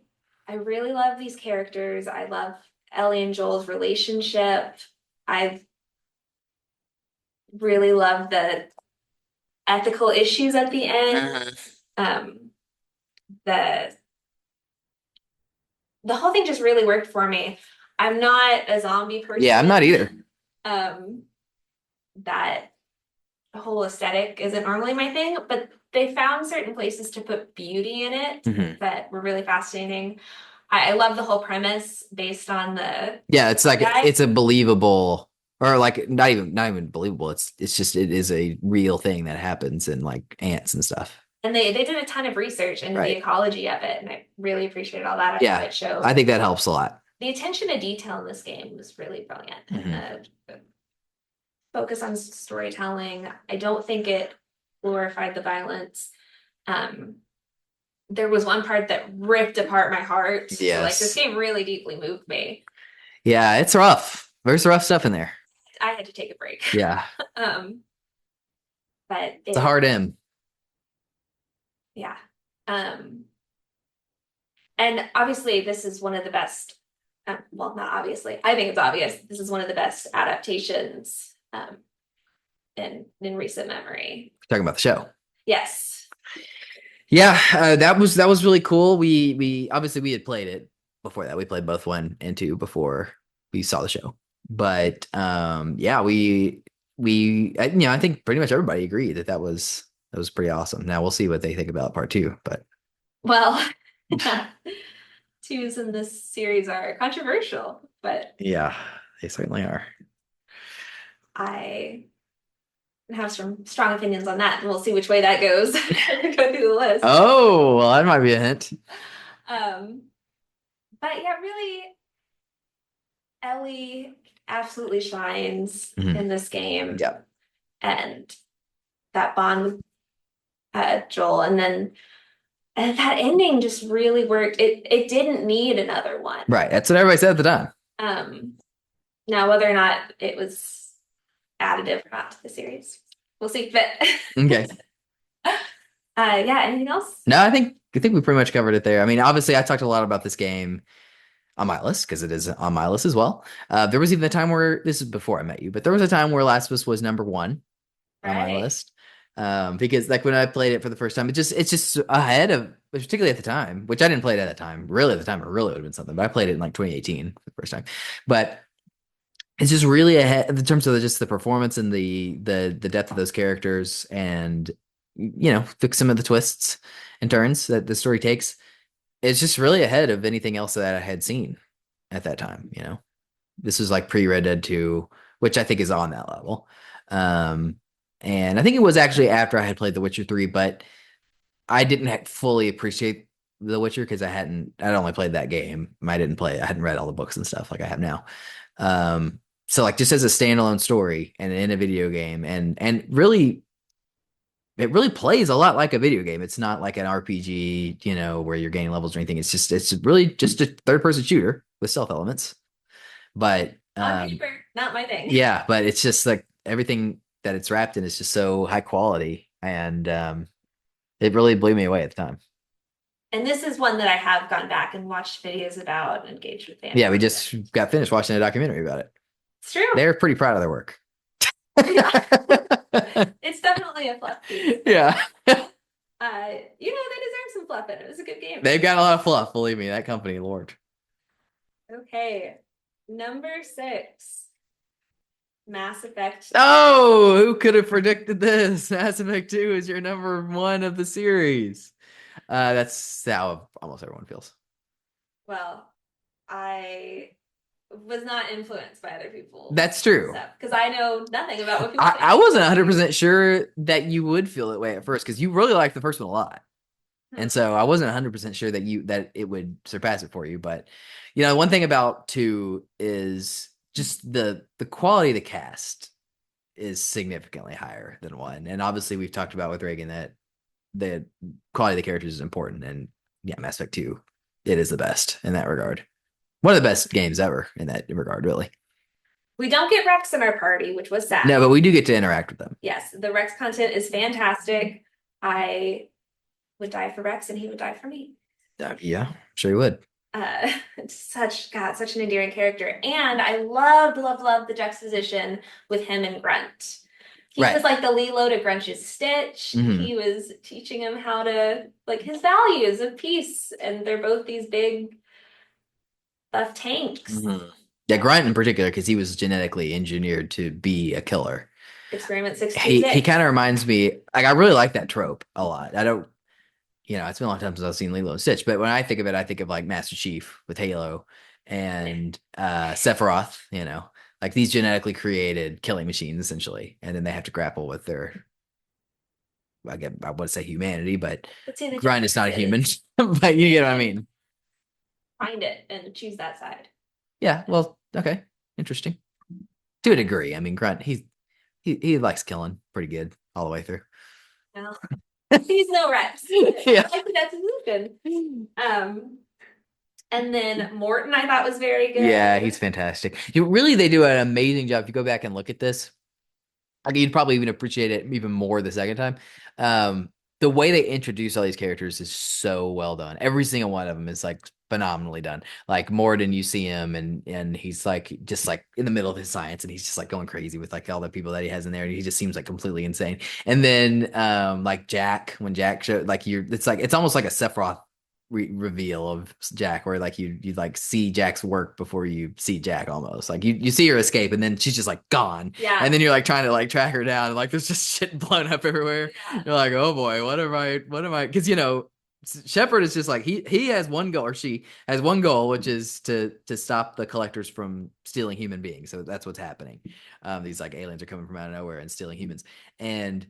really love these characters. I love Ellie and Joel's relationship. I really love the ethical issues at the end. The whole thing just really worked for me. I'm not a zombie person.
Yeah, I'm not either.
That whole aesthetic isn't normally my thing, but they found certain places to put beauty in it that were really fascinating. I love the whole premise based on the
it's like it's a believable, or like not even believable. It's just it is a real thing that happens in like ants and stuff.
And they did a ton of research into the ecology of it, and I really appreciated all that. I thought it showed.
I think that helps a lot.
The attention to detail in this game was really brilliant. Focus on storytelling. I don't think it glorified the violence. There was one part that ripped apart my heart.
Yes.
So, like, this game really deeply moved me.
Yeah, it's rough. There's rough stuff in there.
I had to take a break.
Yeah.
But
it's a hard M.
Yeah. And obviously this is one of the best, well, not obviously, I think it's obvious, this is one of the best adaptations in recent memory.
We're talking about the show.
Yes.
Yeah, that was really cool. We obviously we had played it before that. We played both 1 and 2 before we saw the show. But yeah, I think pretty much everybody agreed that that was pretty awesome. Now we'll see what they think about part two, but
Well, twos in this series are controversial, but
yeah, they certainly are.
I have some strong opinions on that, and we'll see which way that goes. Go through the list.
Oh, well, that might be a hint.
But yeah, really, Ellie absolutely shines
Mhm.
in this game.
Yep.
And that bond with Joel, and then that ending just really worked. It didn't need another one.
Right. That's what everybody said at the time.
Now whether or not it was additive or not to the series, we'll see. But
Okay.
yeah, anything else?
No, I think we pretty much covered it there. I mean, obviously I talked a lot about this game on my list because it is on my list as well. There was even a time where this is before I met you, but there was a time where Last of Us was number one on my
Right.
list. Because like when I played it for the first time, it's just ahead of, particularly at the time, which I didn't play it at that time. Really, at the time, it really would have been something. But I played it in like 2018 for the first time. But it's just really ahead in terms of just the performance and the depth of those characters, and some of the twists and turns that the story takes. It's just really ahead of anything else that I had seen at that time. This was like pre Red Dead 2, which I think is on that level. And I think it was actually after I had played The Witcher 3, but I didn't fully appreciate The Witcher because I'd only played that game. I hadn't read all the books and stuff like I have now. So like just as a standalone story and in a video game, and really it really plays a lot like a video game. It's not like an RPG, where you're gaining levels or anything. It's really just a third person shooter with stealth elements. But
On paper, not my thing.
yeah, but it's just like everything that it's wrapped in is just so high quality, and it really blew me away at the time.
And this is one that I have gone back and watched videos about and engaged with fans.
Yeah, we just got finished watching a documentary about it.
It's true.
They're pretty proud of their work.
It's definitely a fluff piece.
Yeah.
They deserve some fluff in it. It was a good game.
They've got a lot of fluff, believe me, that company, Lord.
Okay. Number 6. Mass Effect.
Oh, who could have predicted this? Mass Effect 2 is your number one of the series. That's how almost everyone feels.
Well, I was not influenced by other people.
That's true.
Because I know nothing about what people think.
I wasn't 100% sure that you would feel that way at first because you really liked the first one a lot. And so I wasn't 100% sure that it would surpass it for you. But, one thing about 2 is just the quality of the cast is significantly higher than 1. And obviously we've talked about with Reagan that the quality of the characters is important. And yeah, Mass Effect 2, it is the best in that regard. One of the best games ever in that regard, really.
We don't get Rex in our party, which was sad.
No, but we do get to interact with them.
Yes, the Rex content is fantastic. I would die for Rex and he would die for me.
Yeah, sure you would.
Such an endearing character. And I loved the juxtaposition with him and Grunt. He was like the Lilo to Grunch's Stitch.
Mhm.
He was teaching him how to, like, his values of peace. And they're both these big buff tanks.
Mhm. Yeah, Grunt in particular, because he was genetically engineered to be a killer.
Experiment 626.
He kind of reminds me, like, I really like that trope a lot. I don't, it's been a long time since I've seen Lilo and Stitch, but when I think of it, I think of like Master Chief with Halo and Sephiroth, like these genetically created killing machines essentially. And then they have to grapple with their, I would say humanity, but Grunt is not a human, but you get what I mean.
Find it and choose that side.
Yeah, well, okay. Interesting. To a degree. I mean, Grunt, he likes killing pretty good all the way through.
Well, he's no Rex.
Yeah.
I think that's illusion. And then Morton I thought was very good.
Yeah, he's fantastic. They do an amazing job. If you go back and look at this, I mean, you'd probably even appreciate it even more the second time. The way they introduce all these characters is so well done. Every single one of them is like phenomenally done. Like Morden, you see him and he's like just like in the middle of his science and he's just like going crazy with like all the people that he has in there and he just seems like completely insane. And then like Jack, when Jack showed, like it's almost like a Sephiroth reveal of Jack, where like you like see Jack's work before you see Jack, almost like you see her escape and then she's just like gone.
Yeah.
And then you're like trying to like track her down and like there's just shit blown up everywhere.
Yeah.
You're like, oh boy, what am I because Shepard is just like he has one goal, or she has one goal, which is to stop the collectors from stealing human beings. So that's what's happening. These like aliens are coming from out of nowhere and stealing humans. And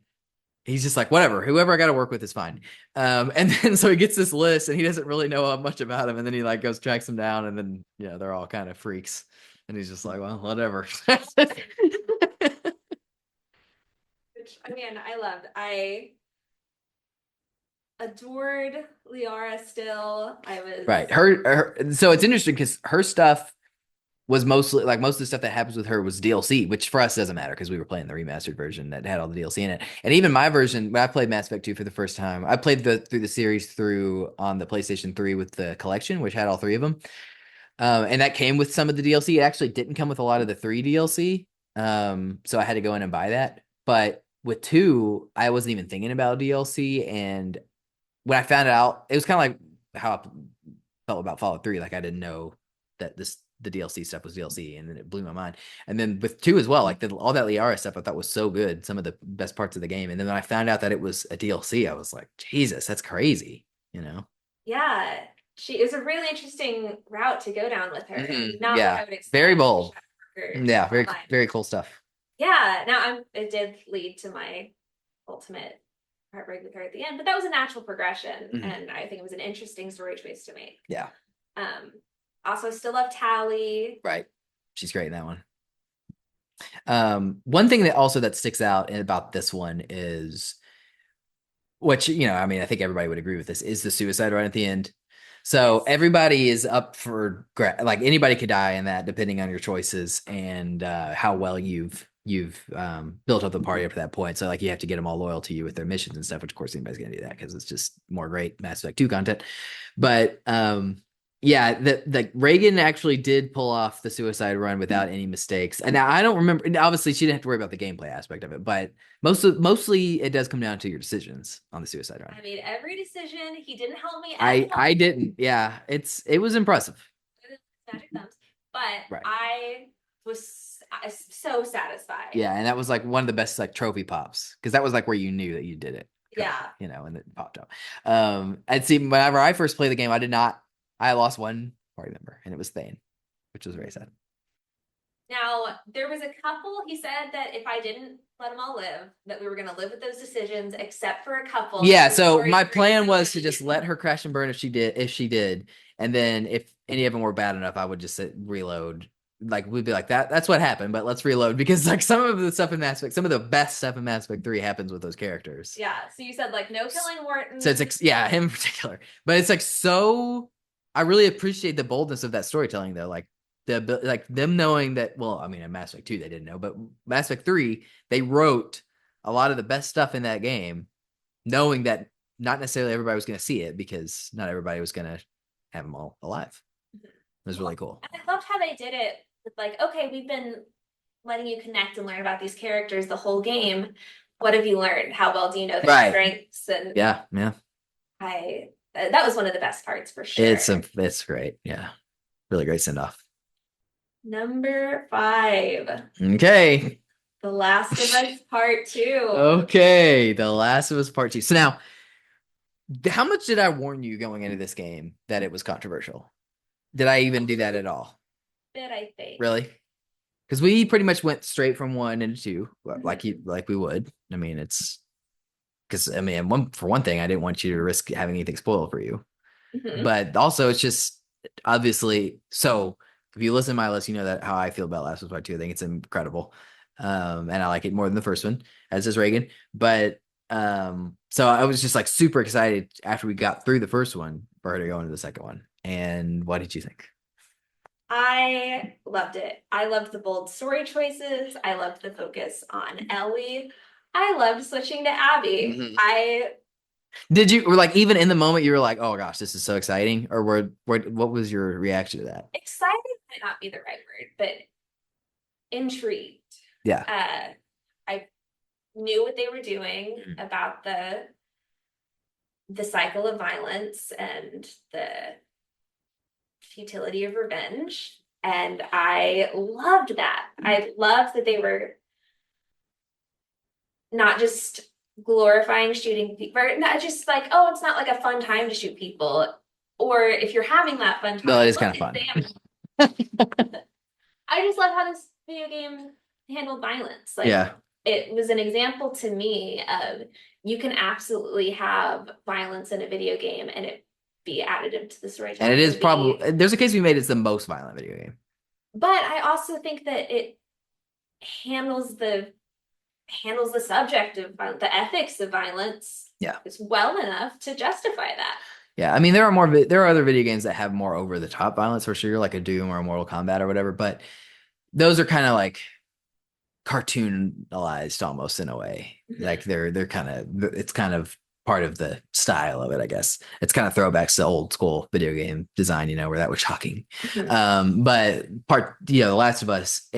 he's just like, whatever, whoever I got to work with is fine. And then so he gets this list and he doesn't really know much about him. And then he like goes tracks them down, and then they're all kind of freaks. And he's just like, well, whatever.
Which, I mean, I adored Liara still. I was
Right. Her so it's interesting because her stuff was mostly like most of the stuff that happens with her was DLC, which for us doesn't matter because we were playing the remastered version that had all the DLC in it. And even my version, when I played Mass Effect 2 for the first time, I played through the series through on the PlayStation 3 with the collection, which had all three of them. And that came with some of the DLC. It actually didn't come with a lot of the 3 DLC. So I had to go in and buy that. But with 2, I wasn't even thinking about DLC. And when I found out, it was kind of like how I felt about Fallout 3. Like I didn't know that the DLC stuff was DLC, and then it blew my mind. And then with 2 as well, like all that Liara stuff I thought was so good, some of the best parts of the game. And then when I found out that it was a DLC, I was like, Jesus, that's crazy,
Yeah, she is a really interesting route to go down with her.
Mhm.
Not
Yeah.
what I would expect.
Very bold.
Her
Yeah, very
online.
very cool stuff.
Yeah, now it did lead to my ultimate heartbreak with her at the end, but that was a natural progression, and I think it was an interesting story choice to make.
Yeah.
Also still love Tally.
Right. She's great in that one. One thing that sticks out about this one is, which, I mean, I think everybody would agree with this, is the suicide right at the end. So everybody is up for like anybody could die in that, depending on your choices and how well you've built up the party up to that point. So like you have to get them all loyal to you with their missions and stuff, which of course anybody's gonna do that because it's just more great Mass Effect 2 content. But yeah, the Reagan actually did pull off the suicide run without any mistakes. And now I don't remember. Obviously, she didn't have to worry about the gameplay aspect of it, but mostly it does come down to your decisions on the suicide run.
I mean, every decision he didn't help me.
I didn't. Yeah, it was impressive.
Magic thumbs, but
Right.
I was so satisfied.
Yeah, and that was like one of the best like trophy pops because that was like where you knew that you did it.
Yeah,
and it popped up. I'd see whenever I first played the game, I lost one party member, and it was Thane, which was very sad.
Now, there was a couple, he said that if I didn't let them all live, that we were going to live with those decisions, except for a couple.
Yeah, so my plan was to just let her crash and burn if she did. And then if any of them were bad enough, I would just reload. Like, we'd be like, that's what happened, but let's reload. Because, like, some of the stuff in Mass Effect, some of the best stuff in Mass Effect 3 happens with those characters.
Yeah, so you said, like, no killing Wharton.
So it's, him in particular. But it's, like, so... I really appreciate the boldness of that storytelling, though. Like them knowing that. Well, I mean, in Mass Effect 2 they didn't know, but Mass Effect 3 they wrote a lot of the best stuff in that game, knowing that not necessarily everybody was going to see it because not everybody was going to have them all alive. It was really cool.
And I loved how they did it with like, okay, we've been letting you connect and learn about these characters the whole game. What have you learned? How well do you know their strengths? And
yeah.
That was one of the best parts for sure.
It's great. Yeah. Really great send off.
Number 5.
Okay.
The Last of Us Part 2.
Okay. The Last of Us Part 2. So now, how much did I warn you going into this game that it was controversial? Did I even do that at all?
Bit, I think.
Really? Because we pretty much went straight from 1 into 2, like we would. I mean, it's... Because, I mean, for one thing, I didn't want you to risk having anything spoiled for you. But also, it's just, obviously, so if you listen to my list, you know that how I feel about Last of Us Part 2. I think it's incredible. And I like it more than the first one, as does Reagan. But, so I was just like super excited after we got through the first one for her to go into the second one. And what did you think?
I loved it. I loved the bold story choices. I loved the focus on Ellie. I loved switching to Abby.
Did you, or like even in the moment you were like, oh gosh, this is so exciting? Or what was your reaction to that?
Excited might not be the right word, but intrigued.
Yeah.
I knew what they were doing about the the cycle of violence and the futility of revenge. And I loved that. I loved that they were not just glorifying shooting people, not just like, oh, it's not like a fun time to shoot people. Or if you're having that fun time,
No, it is
look,
kind of fun.
I just love how this video game handled violence. Like,
Yeah.
it was an example to me of you can absolutely have violence in a video game and it be additive to the story.
And it is probably, there's a case we made, it's the most violent video game.
But I also think that it handles the subject of the ethics of violence.
Yeah.
It's well enough to justify that.
Yeah, I mean, there are other video games that have more over the top violence for sure, like a Doom or a Mortal Kombat or whatever, but those are kind of like cartoonized almost in a way. Like they're kind of, it's kind of part of the style of it, I guess. It's kind of throwbacks to old school video game design, where that was shocking. But The Last of Us,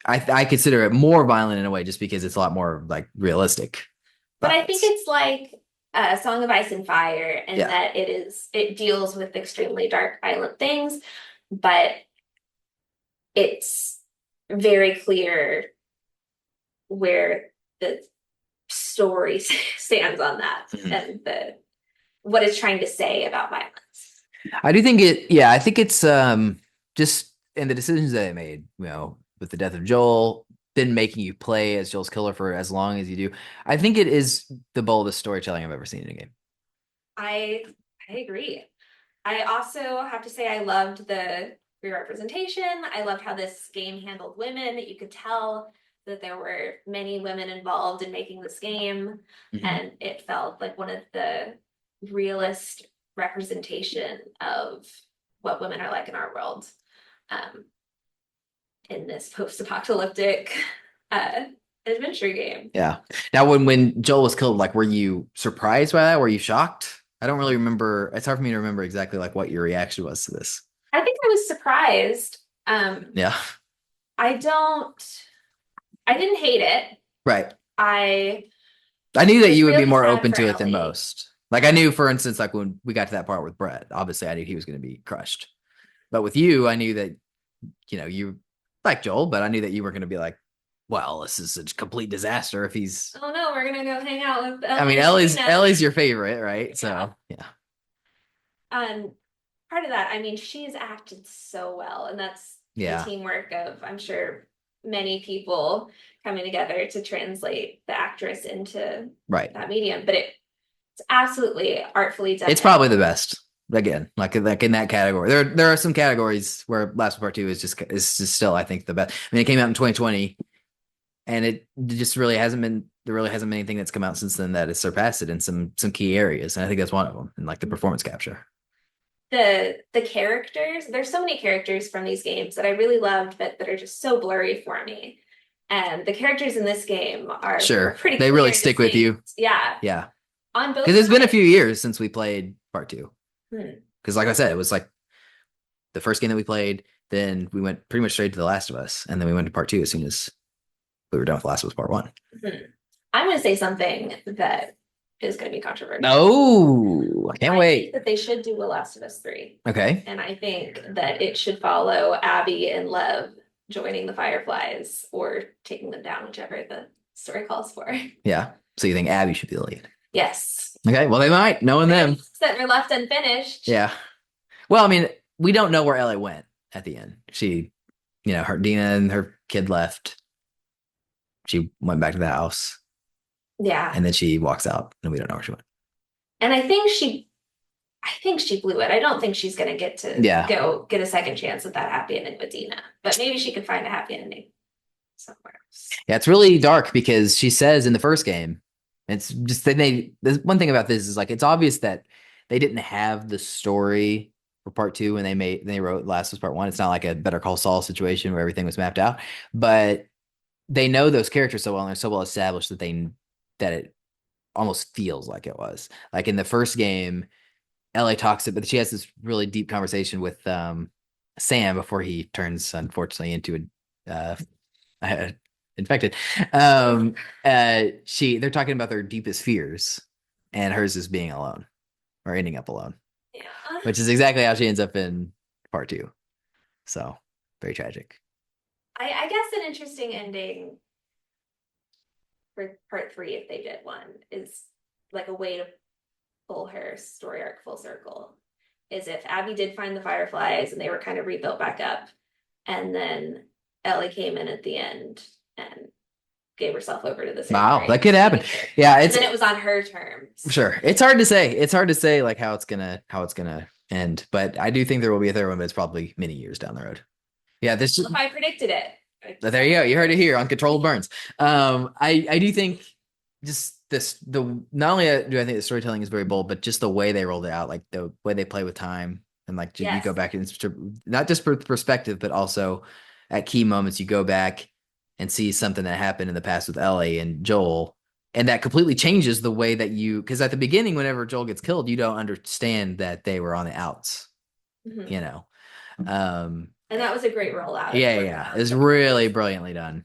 I consider it more violent in a way just because it's a lot more like realistic.
But I think it's like a Song of Ice and Fire, and that it deals with extremely dark, violent things, but it's very clear where the story stands on that and what it's trying to say about violence.
I do think I think it's just in the decisions that it made, with the death of Joel, then making you play as Joel's killer for as long as you do. I think it is the boldest storytelling I've ever seen in a game.
I agree. I also have to say I loved the queer representation. I loved how this game handled women. You could tell that there were many women involved in making this game, and it felt like one of the realist representation of what women are like in our world. In this post-apocalyptic adventure game.
Yeah. Now, when Joel was killed, like, were you surprised by that? Were you shocked? I don't really remember. It's hard for me to remember exactly like what your reaction was to this.
I think I was surprised.
Yeah.
I didn't hate it.
Right.
I
knew that you would
really
be more
sad
open
for
to it than
Ellie.
most. Like, I knew, for instance, like when we got to that part with Brett, obviously I knew he was going to be crushed. But with you, I knew that, you like Joel, but I knew that you were going to be like, well, this is a complete disaster if he's.
Oh no, we're gonna go hang out with Ellie.
I mean, Ellie's your favorite, right? Yeah. So yeah.
Part of that, I mean, she's acted so well, and that's the teamwork of, I'm sure, many people coming together to translate the actress into that medium. But it's absolutely artfully done.
It's probably the best. Again, like in that category, there are some categories where Last of Us Part 2 is just still, I think, the best. I mean, it came out in 2020, and it just really hasn't been. There really hasn't been anything that's come out since then that has surpassed it in some key areas, and I think that's one of them. And like the performance capture,
the characters. There's so many characters from these games that I really loved, but that are just so blurry for me. And the characters in this game are pretty.
They really stick with you.
Yeah. On both.
Because it's been a few years since we played Part 2. Because, like I said, it was like the first game that we played. Then we went pretty much straight to The Last of Us, and then we went to Part 2 as soon as we were done with Last of Us Part 1.
I'm going to say something that is going to be controversial.
No, I can't wait.
Think that they should do a Last of Us 3.
Okay.
And I think that it should follow Abby and Lev joining the Fireflies or taking them down, whichever the story calls for.
Yeah. So you think Abby should be the lead?
Yes.
Okay. Well, they might, knowing them.
That were left unfinished.
Yeah. Well, I mean, we don't know where Ellie went at the end. She, her Dina and her kid left. She went back to the house.
Yeah.
And then she walks out, and we don't know where she went. And
I think she blew it. I don't think she's going to get to go get a second chance at that happy ending with Dina. But maybe she could find a happy ending somewhere else. Yeah,
it's really dark because she says in the first game, it's just that the one thing about this is like it's obvious that they didn't have the story for Part 2 when they wrote Last of Us Part 1. It's not like a Better Call Saul situation where everything was mapped out, but they know those characters so well and they're so well established that it almost feels like it was. Like in the first game, Ellie talks but she has this really deep conversation with Sam before he turns, unfortunately, into infected. They're talking about their deepest fears, and hers is being alone. or ending up alone,
Yeah.
which is exactly how she ends up in part 2. So very tragic.
I guess an interesting ending for part 3, if they did one, is like a way to pull her story arc full circle. Is if Abby did find the Fireflies and they were kind of rebuilt back up, and then Ellie came in at the end and gave herself over to the
Wow,
Sanctuary.
that could happen. Yeah,
And
it's
then it was on her terms.
sure. It's hard to say. It's hard to say like how it's gonna end. But I do think there will be a third one, but it's probably many years down the road. Yeah, this
Well, if I predicted it.
there you go. You heard it here on Controlled Burns. I do think just the not only do I think the storytelling is very bold, but just the way they rolled it out, like the way they play with time, and like you
Yes.
go back and not just for perspective, but also at key moments you go back and see something that happened in the past with Ellie and Joel, and that completely changes the way that you, because at the beginning, whenever Joel gets killed, you don't understand that they were on the outs,
Mhm.
you know.
And that was a great rollout.
Yeah, it's really brilliantly done.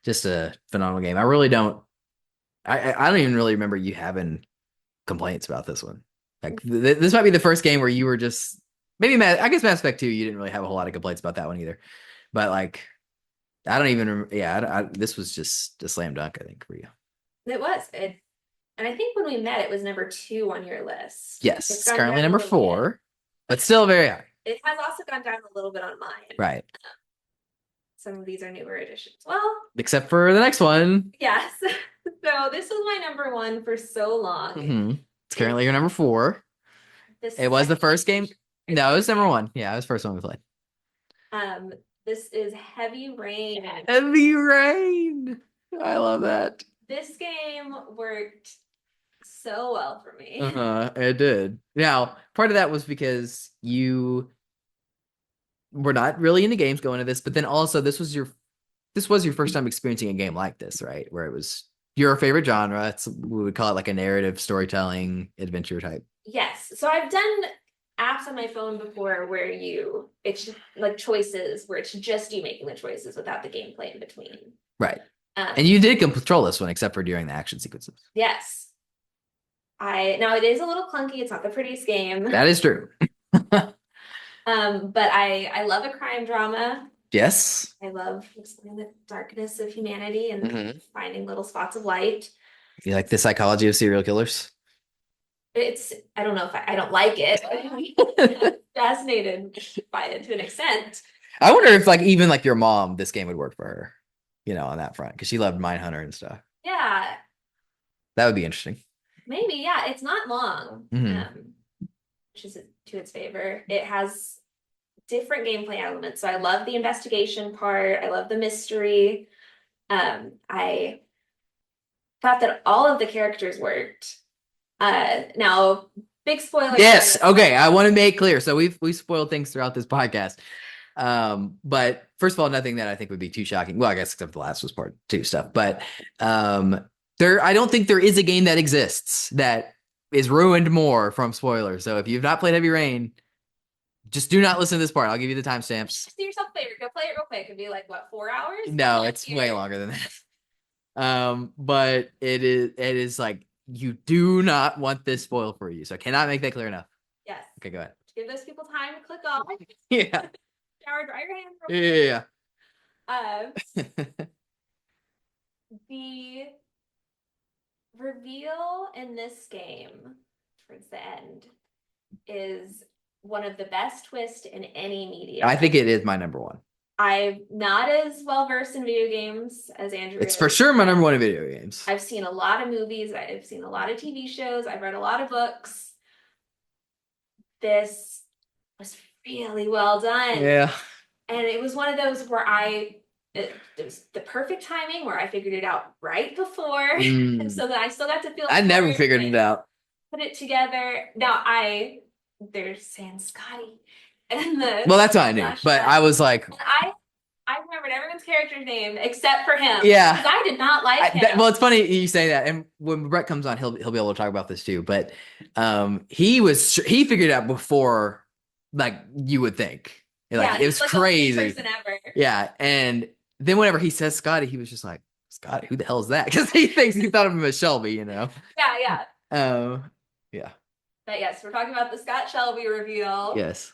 Just a phenomenal game. I really don't. I don't even really remember you having complaints about this one. Like this might be the first game where you were just maybe I guess Mass Effect 2. You didn't really have a whole lot of complaints about that one either. But like, I don't even. Yeah, this was just a slam dunk. I think for you.
It was. And I think when we met, it was number 2 on your list.
Yes, it's
gone
currently
down a
number
little
4, but still very high.
It has also gone down a little bit on mine.
Right.
Some of these are newer editions. Well,
Except for the next one.
yes. So this was my number 1 for so long.
It's currently your number 4. It was the first game. No, it was number 1. Yeah, it was the first one we played.
This is Heavy Rain.
Heavy Rain. I love that.
This game worked so well for me.
It did. Now, part of that was because you were not really into games going into this, but then also this was your first time experiencing a game like this, right? Where it was your favorite genre. We would call it like a narrative storytelling adventure type.
Yes. So I've done apps on my phone before where it's like choices where it's just you making the choices without the gameplay in between.
Right. And you did control this one except for during the action sequences.
Yes. Now it is a little clunky. It's not the prettiest game.
That is true.
But I love a crime drama.
Yes.
I love exploring the darkness of humanity and finding little spots of light.
You like the psychology of serial killers?
I don't know if I don't like it. I'm fascinated by it to an extent.
I wonder if like even like your mom, this game would work for her, on that front, because she loved Mindhunter and stuff.
Yeah.
That would be interesting.
Maybe, yeah. It's not long, which is to its favor. It has different gameplay elements. So I love the investigation part. I love the mystery. I thought that all of the characters worked. Now, big spoiler.
Yes. Okay. I want to make clear. So we've spoiled things throughout this podcast. But first of all, nothing that I think would be too shocking. Well, I guess except the last was part 2 stuff. But I don't think there is a game that exists that is ruined more from spoilers. So if you've not played Heavy Rain, just do not listen to this part. I'll give you the timestamps.
Do yourself a favor. Go play it real quick. It'd be like, what, 4 hours?
No, it's way longer than that. But it is like, you do not want this spoiled for you. So I cannot make that clear enough.
Yes.
Okay, go ahead.
Give those people time to click off.
Yeah.
Shower, dry your hands.
Yeah.
The reveal in this game towards the end is one of the best twists in any media.
I think it is my number 1.
I'm not as well versed in video games as Andrew
It's
is.
for sure my number 1 in video games.
I've seen a lot of movies. I've seen a lot of TV shows. I've read a lot of books. This was really well done.
Yeah.
And it was one of those where it was the perfect timing where I figured it out right before. And so that I still got to feel
I never figured it out.
Put it together. Now they're saying Scotty.
Well, that's what I knew. But I was like,
I remembered everyone's character's name except for him.
Yeah.
Because I did not like him.
Well, it's funny you say that. And when Brett comes on, he'll be able to talk about this too. But he figured it out before like you would think. Like, it was like crazy.
The person ever.
Yeah. And then whenever he says Scotty, he was just like, Scotty, who the hell is that? Because he thought of him as Shelby,
Yeah.
Yeah.
But yes, we're talking about the Scott Shelby reveal.
Yes.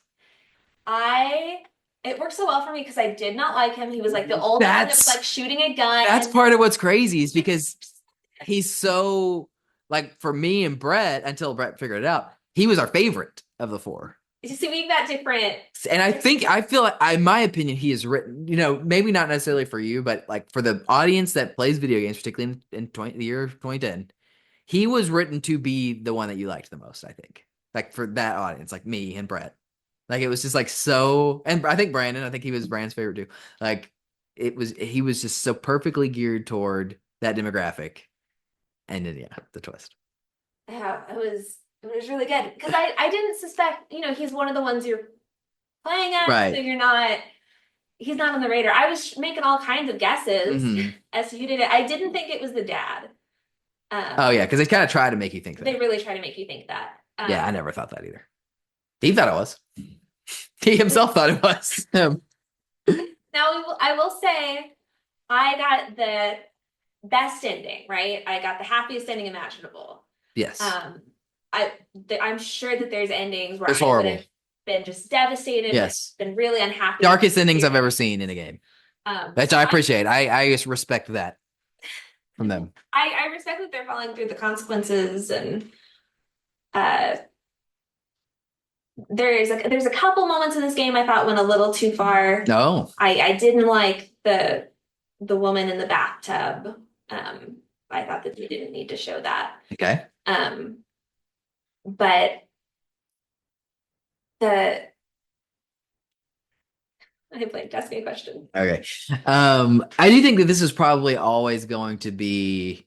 It worked so well for me because I did not like him. He was like the old man that was like shooting a gun.
That's part of what's crazy is because he's so like for me and Brett, until Brett figured it out, he was our favorite of the four.
So we got different.
And I feel like, in my opinion, he is written, maybe not necessarily for you, but like for the audience that plays video games, particularly in the year of 2010, he was written to be the one that you liked the most, I think. Like for that audience, like me and Brett. Like it was just like so, and I think he was Brandon's favorite too. Like he was just so perfectly geared toward that demographic. And then, the twist.
Yeah, it was really good because I didn't suspect, he's one of the ones you're playing as,
right.
So he's not on the radar. I was making all kinds of guesses as to who did it. I didn't think it was the dad.
Because they kind of try to make you think that.
They really try to make you think that.
Yeah, I never thought that either. He thought it was. He himself thought it was him.
Now, I will say, I got the best ending, right? I got the happiest ending imaginable.
Yes.
I'm sure that there's endings where
it's
I
horrible.
would have been just devastated.
Yes.
Been really unhappy.
Darkest endings I've ever seen in a game. Which I appreciate. I just respect that from them.
I respect that they're following through the consequences, and there's a couple moments in this game I thought went a little too far.
No.
I didn't like the woman in the bathtub. I thought that we didn't need to show that.
Okay.
But I blanked. Ask me a question.
Okay. I do think that this is probably always going to be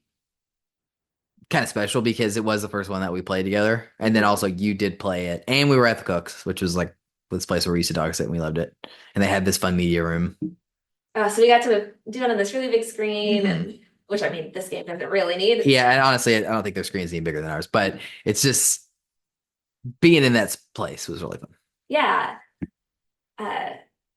kind of special because it was the first one that we played together. And then also you did play it. And we were at the Cooks, which was like this place where we used to dog sit and we loved it. And they had this fun media room.
So we got to do it on this really big screen, and which I mean, this game doesn't really need.
Yeah, and honestly, I don't think their screen's any bigger than ours, but it's just being in that place was really fun.
Yeah.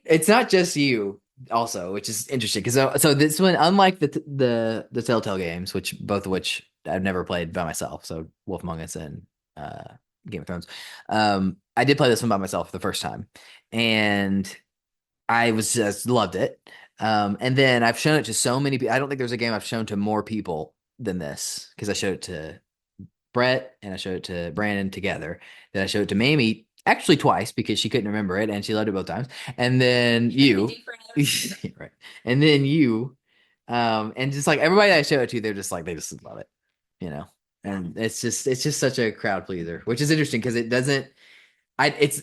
It's not just you also, which is interesting because so this one, unlike the Telltale games, both of which I've never played by myself, so Wolf Among Us and Game of Thrones, I did play this one by myself for the first time, and I was just loved it. And then I've shown it to so many people. I don't think there's a game I've shown to more people than this because I showed it to Brett and I showed it to Brandon together. Then I showed it to Mamie actually twice because she couldn't remember it and she loved it both times. And then you, right? And then you, and just like everybody that I show it to, they're just like they just love it, And it's just such a crowd pleaser, which is interesting because it's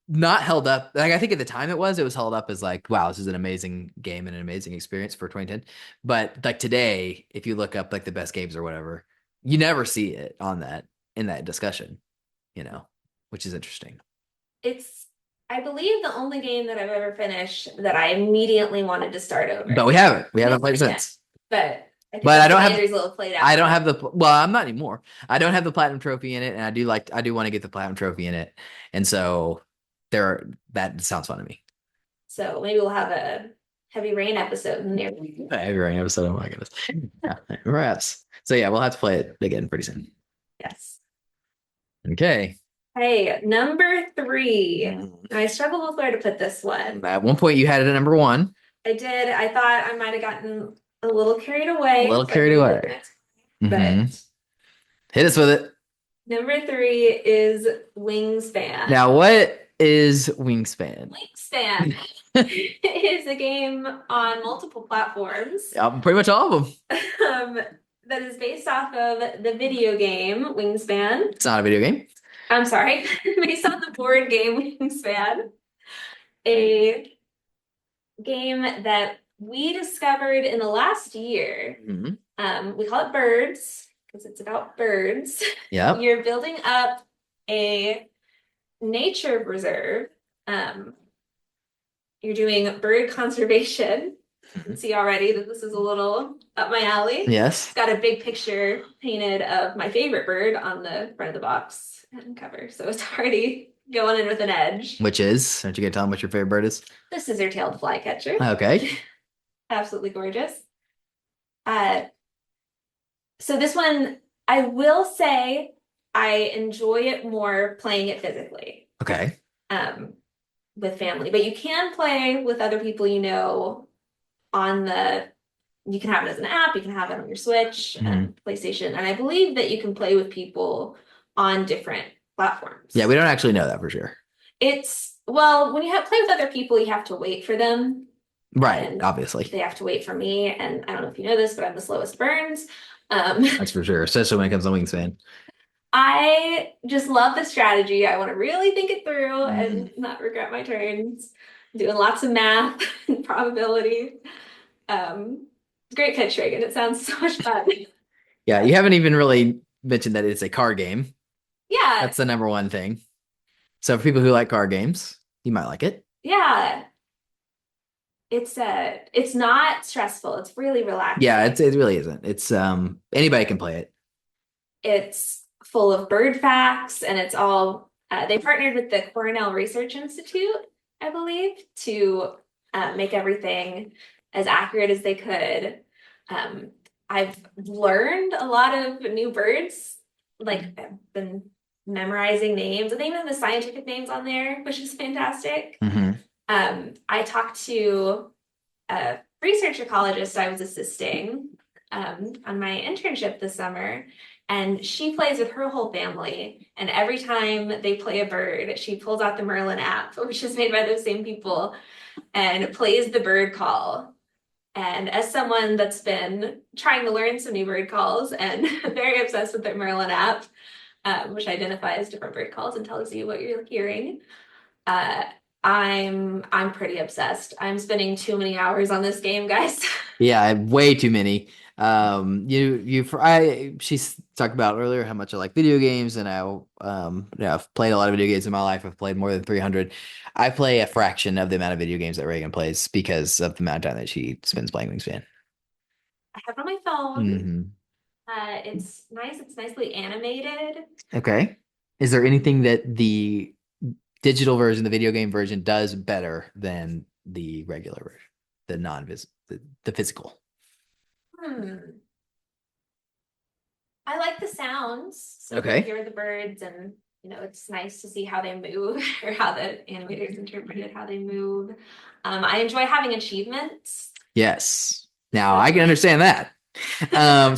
not held up. Like I think at the time it was held up as like, wow, this is an amazing game and an amazing experience for 2010. But like today, if you look up like the best games or whatever, you never see it in that discussion, which is interesting.
It's, I believe, the only game that I've ever finished that I immediately wanted to start over.
But we haven't played since.
But
I don't have.
I
don't have the. Well, I'm not anymore. I don't have the platinum trophy in it, and I do want to get the platinum trophy in it, and so that sounds fun to me.
So maybe we'll have a Heavy Rain episode near.
Heavy Rain episode. Oh my goodness. Yeah, perhaps. So yeah, we'll have to play it again pretty soon.
Yes.
Okay.
Hey, number 3. And I struggled with where to put this one.
At one point, you had it at number 1.
I did. I thought I might have gotten a little carried away. But
hit us with it.
Number 3 is Wingspan.
Now, what is Wingspan?
Wingspan is a game on multiple platforms.
Pretty much all of them.
That is based off of the video game Wingspan.
It's not a video game.
I'm sorry. Based on the board game Wingspan. A game that we discovered in the last year. We call it Birds because it's about birds.
Yeah.
You're building up a nature reserve. You're doing bird conservation. You can see already that this is a little up my alley.
Yes.
It's got a big picture painted of my favorite bird on the front of the box and cover. So it's already going in with an edge.
Which is? Aren't you going to tell them what your favorite bird is?
The scissor-tailed flycatcher.
Okay.
Absolutely gorgeous. So this one, I will say, I enjoy it more playing it physically,
Okay.
with family. But you can play with other people you know on the you can have it as an app, you can have it on your Switch and PlayStation, and I believe that you can play with people on different platforms.
Yeah, we don't actually know that for sure.
It's well, when you play with other people, you have to wait for them.
Right,
And
obviously.
they have to wait for me, and I don't know if you know this, but I'm the slowest Burnes.
That's for sure, especially when it comes to Wingspan.
I just love the strategy. I want to really think it through and not regret my turns. Doing lots of math and probability. Great pitch, Reagan. It sounds so much fun.
Yeah, you haven't even really mentioned that it's a card game.
Yeah.
That's the number one thing. So for people who like card games, you might like it.
Yeah. It's not stressful. It's really relaxing.
Yeah, it really isn't. It's anybody can play it.
It's full of bird facts, and it's all they partnered with the Cornell Research Institute, I believe, to make everything as accurate as they could. I've learned a lot of new birds, like I've been memorizing names, and they even have the scientific names on there, which is fantastic. I talked to a research ecologist I was assisting on my internship this summer, and she plays with her whole family. And every time they play a bird, she pulls out the Merlin app, which is made by those same people, and plays the bird call. And as someone that's been trying to learn some new bird calls and very obsessed with the Merlin app, which identifies different bird calls and tells you what you're hearing, I'm pretty obsessed. I'm spending too many hours on this game, guys.
Yeah, way too many. She's talked about earlier how much I like video games, and I've played a lot of video games in my life. I've played more than 300. I play a fraction of the amount of video games that Reagan plays because of the amount of time that she spends playing Wingspan.
I have it on my phone. It's nice. It's nicely animated.
Okay. Is there anything that the digital version, the video game version, does better than the regular version, the physical?
I like the sounds. So you can hear the birds, and it's nice to see how they move or how the animators interpreted how they move. I enjoy having achievements.
Yes. Now I can understand that.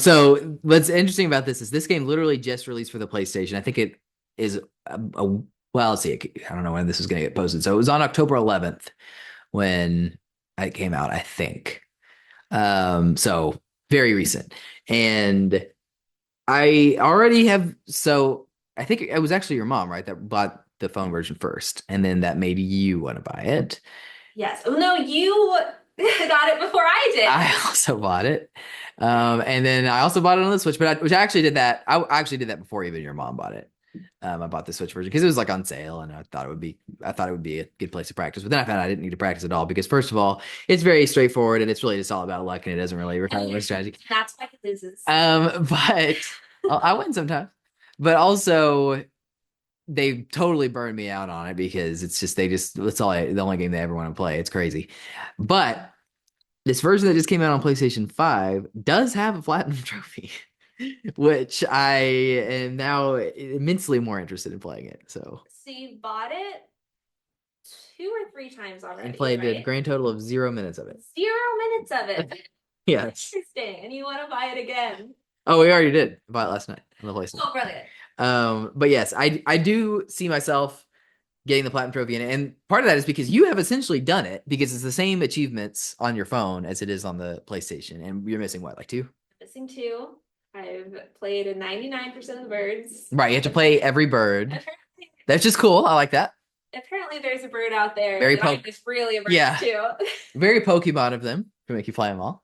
So what's interesting about this is this game literally just released for the PlayStation. I think it is well, let's see. I don't know when this is going to get posted. So it was on October 11th when it came out, I think. So very recent. And I already have, so I think it was actually your mom, right, that bought the phone version first, and then that made you want to buy it.
Yes. Oh no, you got it before I did.
I also bought it. And then I also bought it on the Switch, which I actually did that. I actually did that before even your mom bought it. I bought the Switch version because it was like on sale, and I thought it would be a good place to practice. But then I found I didn't need to practice at all because first of all, it's very straightforward and it's really just all about luck, and it doesn't really require much strategy.
That's why it loses.
But I win sometimes. But also, they totally burned me out on it because the only game they ever want to play. It's crazy. But this version that just came out on PlayStation 5 does have a platinum trophy, which I am now immensely more interested in playing it. So
you bought it 2 or 3 times already,
and played
right?
a grand total of 0 minutes of it.
0 minutes of it.
Yes.
Interesting. And you want to buy it again?
Oh, we already did. Buy it last night on the PlayStation.
Oh, brilliant.
But yes, I do see myself getting the platinum trophy in it. And part of that is because you have essentially done it because it's the same achievements on your phone as it is on the PlayStation. And you're missing what, like 2?
Missing 2. I've played 99% of the birds.
Right, you have to play every bird. That's just cool. I like that.
Apparently there's a bird out there.
Very
it's really a bird too.
Very Pokemon of them to make you fly them all.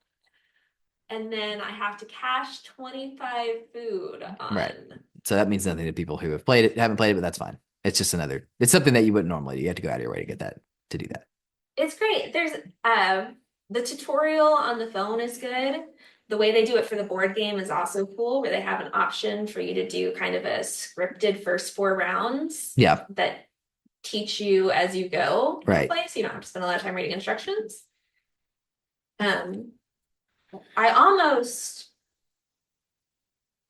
And then I have to cache 25 food on.
Right. So that means nothing to people who haven't played it, but that's fine. It's just it's something that you wouldn't normally do. You have to go out of your way to do that.
It's great. There's the tutorial on the phone is good. The way they do it for the board game is also cool, where they have an option for you to do kind of a scripted first 4 rounds.
Yeah.
That teach you as you go.
Right.
Play, so you don't have to spend a lot of time reading instructions. I almost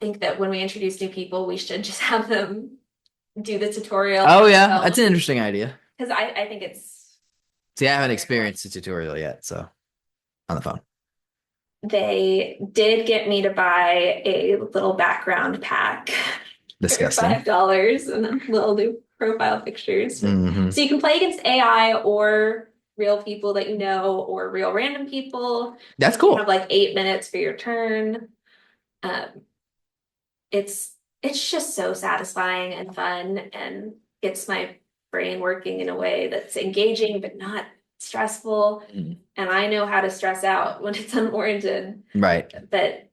think that when we introduce new people, we should just have them do the tutorial.
Oh yeah, that's an interesting idea.
Because I think it's.
See, I haven't experienced the tutorial yet, so on the phone.
They did get me to buy a little background pack
Disgusting.
for $5 and then little new profile pictures.
Mhm.
So you can play against AI or real people that you know or real random people.
That's
You
cool.
have like 8 minutes for your turn. It's just so satisfying and fun and gets my brain working in a way that's engaging but not stressful.
Mm.
And I know how to stress out when it's unwarranted.
Right.
But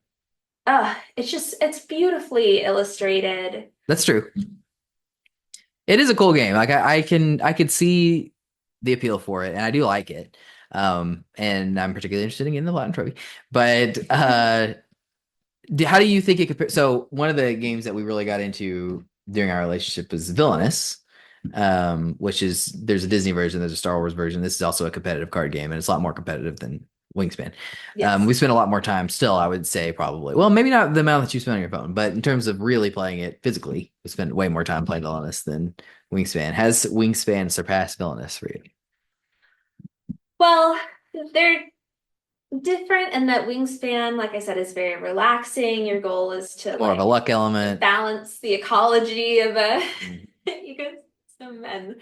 it's beautifully illustrated.
That's true. It is a cool game. Like I could see the appeal for it, and I do like it. And I'm particularly interested in getting the Platinum Trophy. But how do you think it compares? So one of the games that we really got into during our relationship was Villainous, which is there's a Disney version, there's a Star Wars version. This is also a competitive card game, and it's a lot more competitive than Wingspan.
Yes.
We spent a lot more time still, I would say, probably. Well, maybe not the amount that you spend on your phone, but in terms of really playing it physically, we spent way more time playing Villainous than Wingspan. Has Wingspan surpassed Villainous for you?
Well, they're different in that Wingspan, like I said, is very relaxing. Your goal is to
More of a luck element.
balance the ecology of a ecosystem, and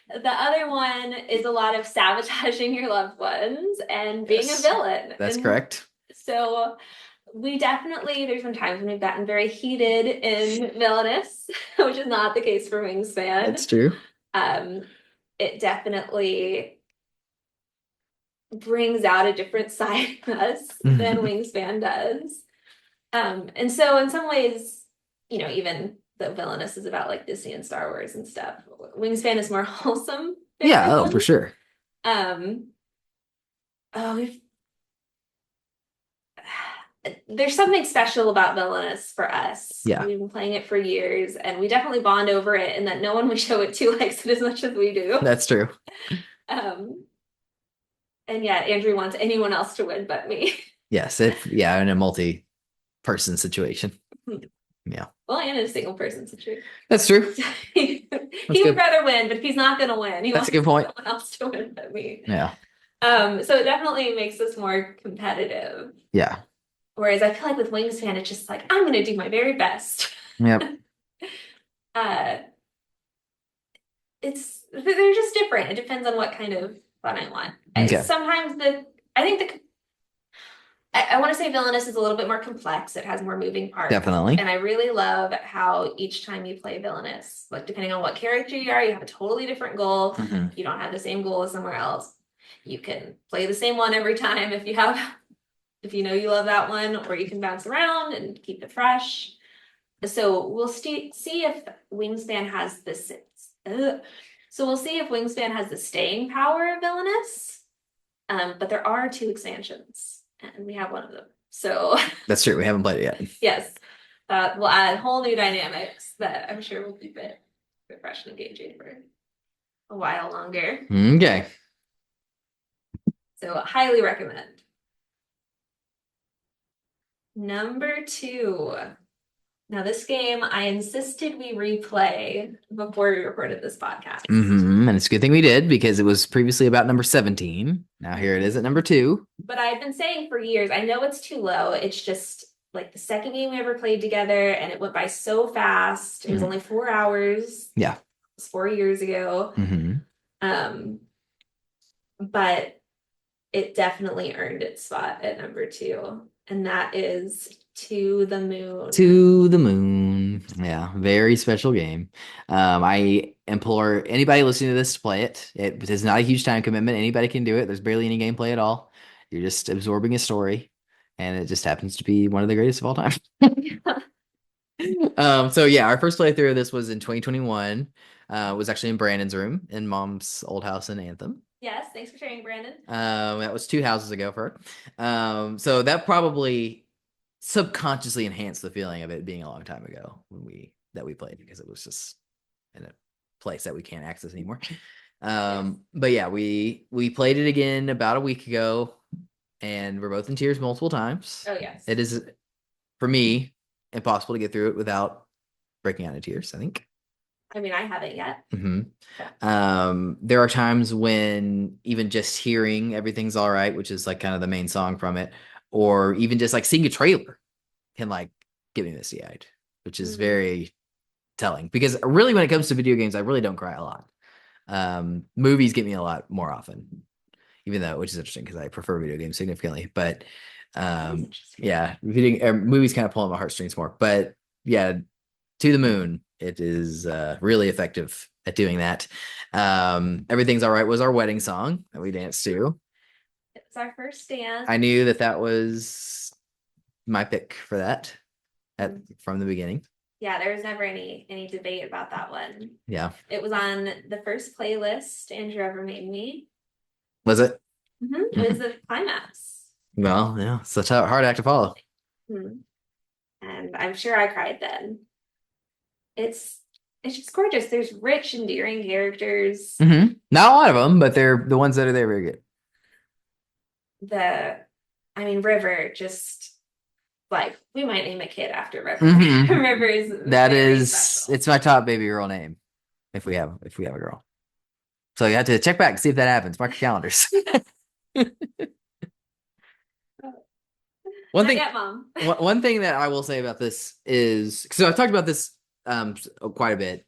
the other one is a lot of sabotaging your loved ones and being
Yes,
a villain.
That's
And
correct.
so there's been times when we've gotten very heated in Villainous, which is not the case for Wingspan.
That's true.
It definitely brings out a different side of us than Wingspan does. And so in some ways, even though Villainous is about like Disney and Star Wars and stuff, Wingspan is more wholesome.
Yeah, oh, for sure.
There's something special about Villainous for us.
Yeah.
We've been playing it for years, and we definitely bond over it, and that no one we show it to likes it as much as we do.
That's true.
And yet Andrew wants anyone else to win but me.
Yes, in a multi-person situation. Yeah.
Well, and in a single person situation.
That's true.
He would rather win, but if he's not going to win, he wants
a good point.
someone else to win but me.
Yeah.
So it definitely makes us more competitive.
Yeah.
Whereas I feel like with Wingspan, it's just like, I'm going to do my very best.
Yep.
They're just different. It depends on what kind of fun I want.
Okay.
I want to say Villainous is a little bit more complex. It has more moving parts.
Definitely.
And I really love how each time you play Villainous, like depending on what character you are, you have a totally different goal.
Mhm.
You don't have the same goal as somewhere else. You can play the same one every time if you know you love that one, or you can bounce around and keep it fresh. So we'll see if Wingspan has this. So we'll see if Wingspan has the staying power of Villainous. But there are 2 expansions, and we have one of them. So
That's true. We haven't played it yet.
yes, we'll add whole new dynamics that I'm sure will keep it fresh and engaging for a while longer.
Okay.
So highly recommend. Number 2. Now this game, I insisted we replay before we recorded this podcast.
And it's a good thing we did, because it was previously about number 17. Now here it is at number 2.
But I've been saying for years, I know it's too low. It's just like the second game we ever played together, and it went by so fast. It was only 4 hours.
Yeah.
It was 4 years ago. But it definitely earned its spot at number 2. And that is To the Moon.
To the Moon. Yeah, very special game. I implore anybody listening to this to play it. It is not a huge time commitment. Anybody can do it. There's barely any gameplay at all. You're just absorbing a story, and it just happens to be one of the greatest of all time. So yeah, our first playthrough of this was in 2021. It was actually in Brandon's room in Mom's old house in Anthem.
Yes, thanks for sharing, Brandon.
That was 2 houses ago for her. So that probably subconsciously enhanced the feeling of it being a long time ago when we played, because it was just in a place that we can't access anymore. But yeah, we played it again about a week ago, and we're both in tears multiple times.
Oh yes.
It is, for me, impossible to get through it without breaking out into tears, I think.
I mean, I haven't yet.
There are times when even just hearing Everything's All Right, which is like kind of the main song from it, or even just like seeing a trailer can like get me misty-eyed, which is very telling. Because really, when it comes to video games, I really don't cry a lot. Movies get me a lot more often, even though, which is interesting because I prefer video games significantly. But yeah, movies kind of pull on my heartstrings more. But yeah, To the Moon, it is really effective at doing that. Everything's All Right was our wedding song that we danced to.
It's our first dance.
I knew that was my pick for that from the beginning.
Yeah, there was never any debate about that one.
Yeah.
It was on the first playlist Andrew ever made me.
Was it?
It was the climax.
Well, yeah, it's a hard act to follow.
And I'm sure I cried then. It's just gorgeous. There's rich, endearing characters.
Not a lot of them, but they're the ones that are there very good.
River, just like we might name a kid after River. River is
it's my top baby girl name if we have a girl. So you have to check back and see if that happens. Mark your calendars. One thing that I will say about this is, so I've talked about this quite a bit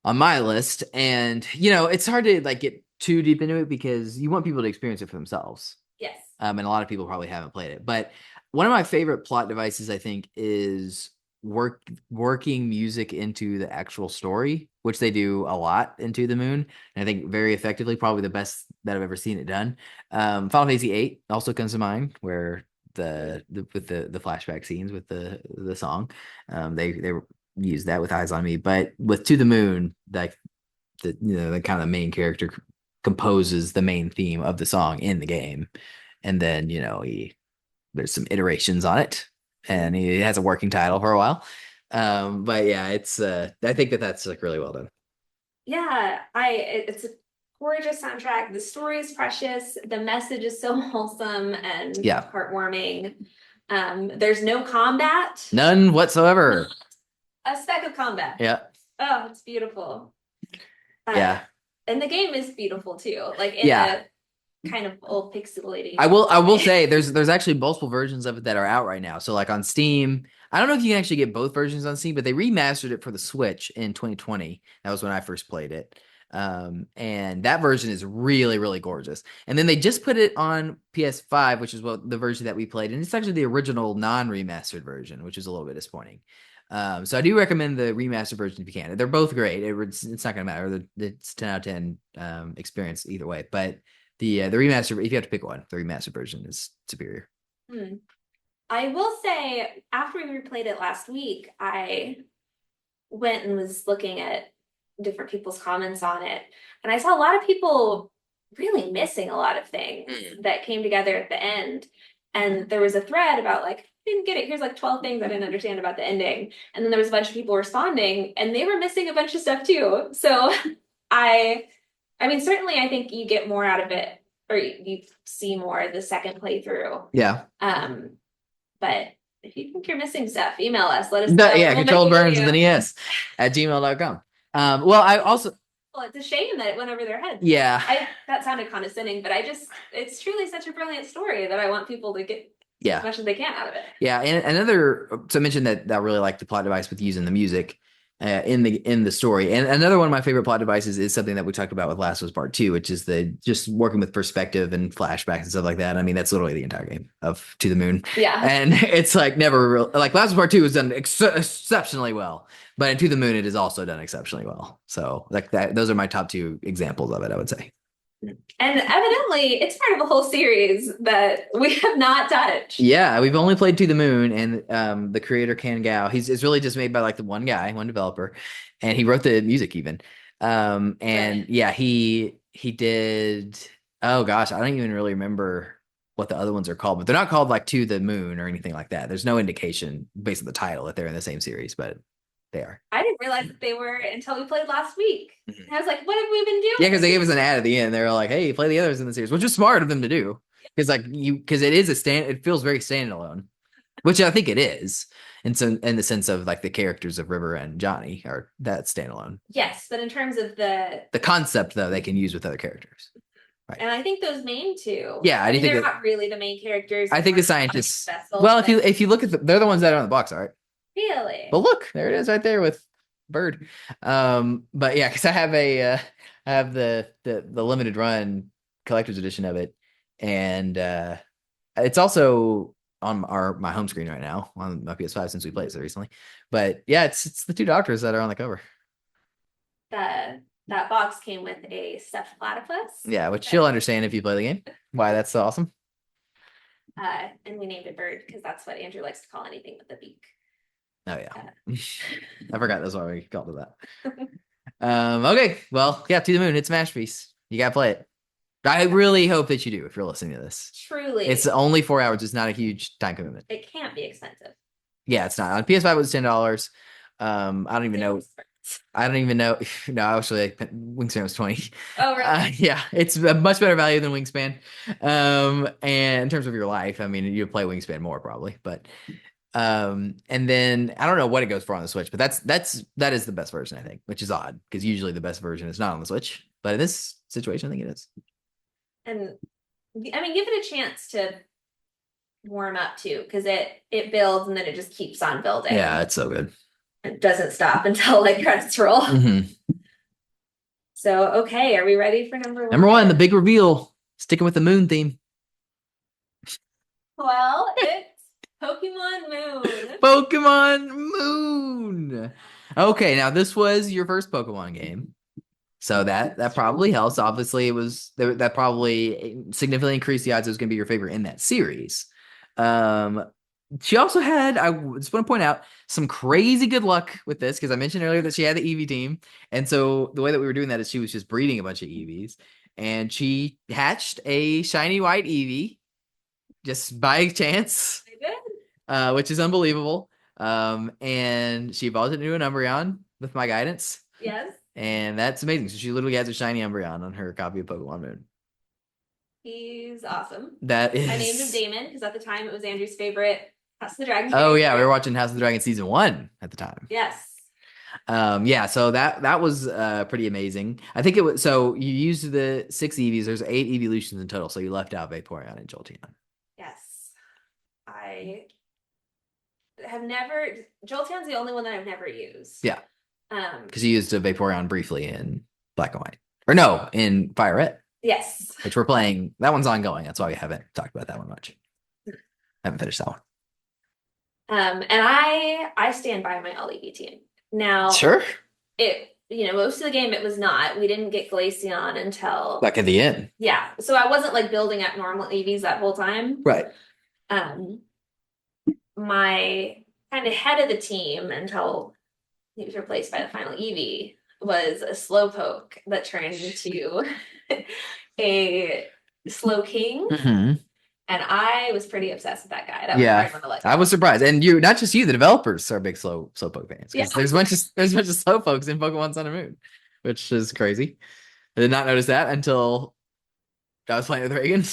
on my list, and it's hard to like get too deep into it because you want people to experience it for themselves.
Yes.
And a lot of people probably haven't played it, but one of my favorite plot devices, I think, is working music into the actual story, which they do a lot in To the Moon, and I think very effectively, probably the best that I've ever seen it done. Final Fantasy VIII also comes to mind, where with the flashback scenes with the song, they use that with Eyes on Me, but with To the Moon, like the kind of the main character composes the main theme of the song in the game, and then there's some iterations on it, and he has a working title for a while. But yeah, it's I think that's like really well done.
Yeah, it's a gorgeous soundtrack. The story is precious. The message is so wholesome and heartwarming. There's no combat.
None whatsoever.
A speck of combat.
Yeah.
Oh, it's beautiful.
Yeah.
And the game is beautiful too. Like in a kind of old pixelated.
I will say there's actually multiple versions of it that are out right now. So like on Steam, I don't know if you can actually get both versions on Steam, but they remastered it for the Switch in 2020. That was when I first played it. And that version is really, really gorgeous. And then they just put it on PS5, which is the version that we played, and it's actually the original non-remastered version, which is a little bit disappointing. So I do recommend the remastered version if you can. They're both great. It's not going to matter. It's 10 out of 10 experience either way. But the remaster, if you have to pick one, the remastered version is superior.
I will say, after we replayed it last week, I went and was looking at different people's comments on it, and I saw a lot of people really missing a lot of things that came together at the end. And there was a thread about like, didn't get it. Here's like 12 things I didn't understand about the ending. And then there was a bunch of people responding, and they were missing a bunch of stuff too. So I mean, certainly I think you get more out of it, or you see more the second playthrough.
Yeah.
But if you think you're missing stuff, email us. Let us know.
Yeah, ControlledBurnes with an ES at gmail.com. Well, I also...
Well, it's a shame that it went over their heads.
Yeah.
That sounded condescending, but it's truly such a brilliant story that I want people to get as much as they can out of it. Yeah,
and so I mentioned that I really like the plot device with using the music in the story. And another one of my favorite plot devices is something that we talked about with Last of Us Part 2, which is just working with perspective and flashbacks and stuff like that. I mean, that's literally the entire game of To the Moon.
Yeah.
And it's like never real, like Last of Us Part 2 is done exceptionally well, but in To the Moon it is also done exceptionally well. So like those are my top two examples of it, I would say.
And evidently, it's part of a whole series that we have not touched.
Yeah, we've only played To the Moon, and the creator Kan Gao, it's really just made by like the one developer, and he wrote the music even. And yeah, he did. Oh gosh, I don't even really remember what the other ones are called, but they're not called like To the Moon or anything like that. There's no indication based on the title that they're in the same series, but they are.
I didn't realize that they were until we played last week. I was like, what have we been doing?
Yeah, because they gave us an ad at the end. They were like, hey, play the others in the series, which is smart of them to do. Because it is it feels very standalone. which I think it is. And so in the sense of like the characters of River and Johnny are that standalone.
Yes, but in terms of the
concept though, they can use with other characters. Right.
And I think those main two.
Yeah, I
mean,
think
they're not really the main characters.
I think the scientists. Well, if you look at they're the ones that are on the box art.
Really?
But look, there it is right there with Bird. But yeah, because I have I have the limited run collector's edition of it, and it's also on my home screen right now on my PS5 since we played it so recently. But yeah, it's the two doctors that are on the cover.
That box came with a stuffed platypus.
Yeah, which you'll understand if you play the game. Why that's so awesome.
And we named it Bird because that's what Andrew likes to call anything with a beak.
Oh yeah. I forgot that's why we called it that. Okay. Well, yeah, To the Moon, it's a masterpiece. You gotta play it. I really hope that you do if you're listening to this.
Truly.
It's only 4 hours. It's not a huge time commitment.
It can't be expensive.
Yeah, it's not. On PS5 it was $10. I don't even know. No, actually, Wingspan was 20.
Oh, really?
Yeah, it's a much better value than Wingspan. And in terms of your life, I mean, you play Wingspan more probably, but and then I don't know what it goes for on the Switch, but that is the best version, I think, which is odd because usually the best version is not on the Switch, but in this situation, I think it is.
And I mean, give it a chance to warm up too, because it builds and then it just keeps on building.
Yeah, it's so good.
It doesn't stop until like credits roll.
Mm-hmm.
So, okay, are we ready for number one?
Number one, the big reveal. Sticking with the moon theme.
Well, it's Pokemon Moon.
Pokemon Moon. Okay, now this was your first Pokemon game. So that probably helps. Obviously, that probably significantly increased the odds it was going to be your favorite in that series. She also had, I just want to point out, some crazy good luck with this because I mentioned earlier that she had the Eevee team. And so the way that we were doing that is she was just breeding a bunch of Eevees. And she hatched a shiny white Eevee just by chance, which is unbelievable. And she evolved it into an Umbreon with my guidance.
Yes.
And that's amazing. So she literally has a shiny Umbreon on her copy of Pokemon Moon.
He's awesome.
That is.
I named him Damon because at the time it was Andrew's favorite House of the Dragon.
Oh yeah, we were watching House of the Dragon season 1 at the time.
Yes.
Yeah, so that was pretty amazing. I think it was, so you used the 6 Eevees. There's 8 evolutions in total, so you left out Vaporeon and Jolteon.
Yes. I have never, Jolteon's the only one that I've never used.
Yeah. Because you used a Vaporeon briefly in Black and White. Or no, in Fire Red.
Yes. Which
we're playing. That one's ongoing. That's why we haven't talked about that one much. I haven't finished that one.
And I stand by my all-EV team. Now,
sure.
Most of the game it was not. We didn't get Glaceon until
like at the end.
Yeah. So I wasn't like building up normal EVs that whole time.
Right.
My kind of head of the team until he was replaced by the final EV was a Slowpoke that turned into a Slowking.
Mm-hmm.
And I was pretty obsessed with that guy. That was
I was surprised. And you, not just you, the developers are big Slowpoke fans.
Yeah.
There's a bunch of Slowpokes in Pokemon Sun and Moon, which is crazy. I did not notice that until I was playing with Reagan.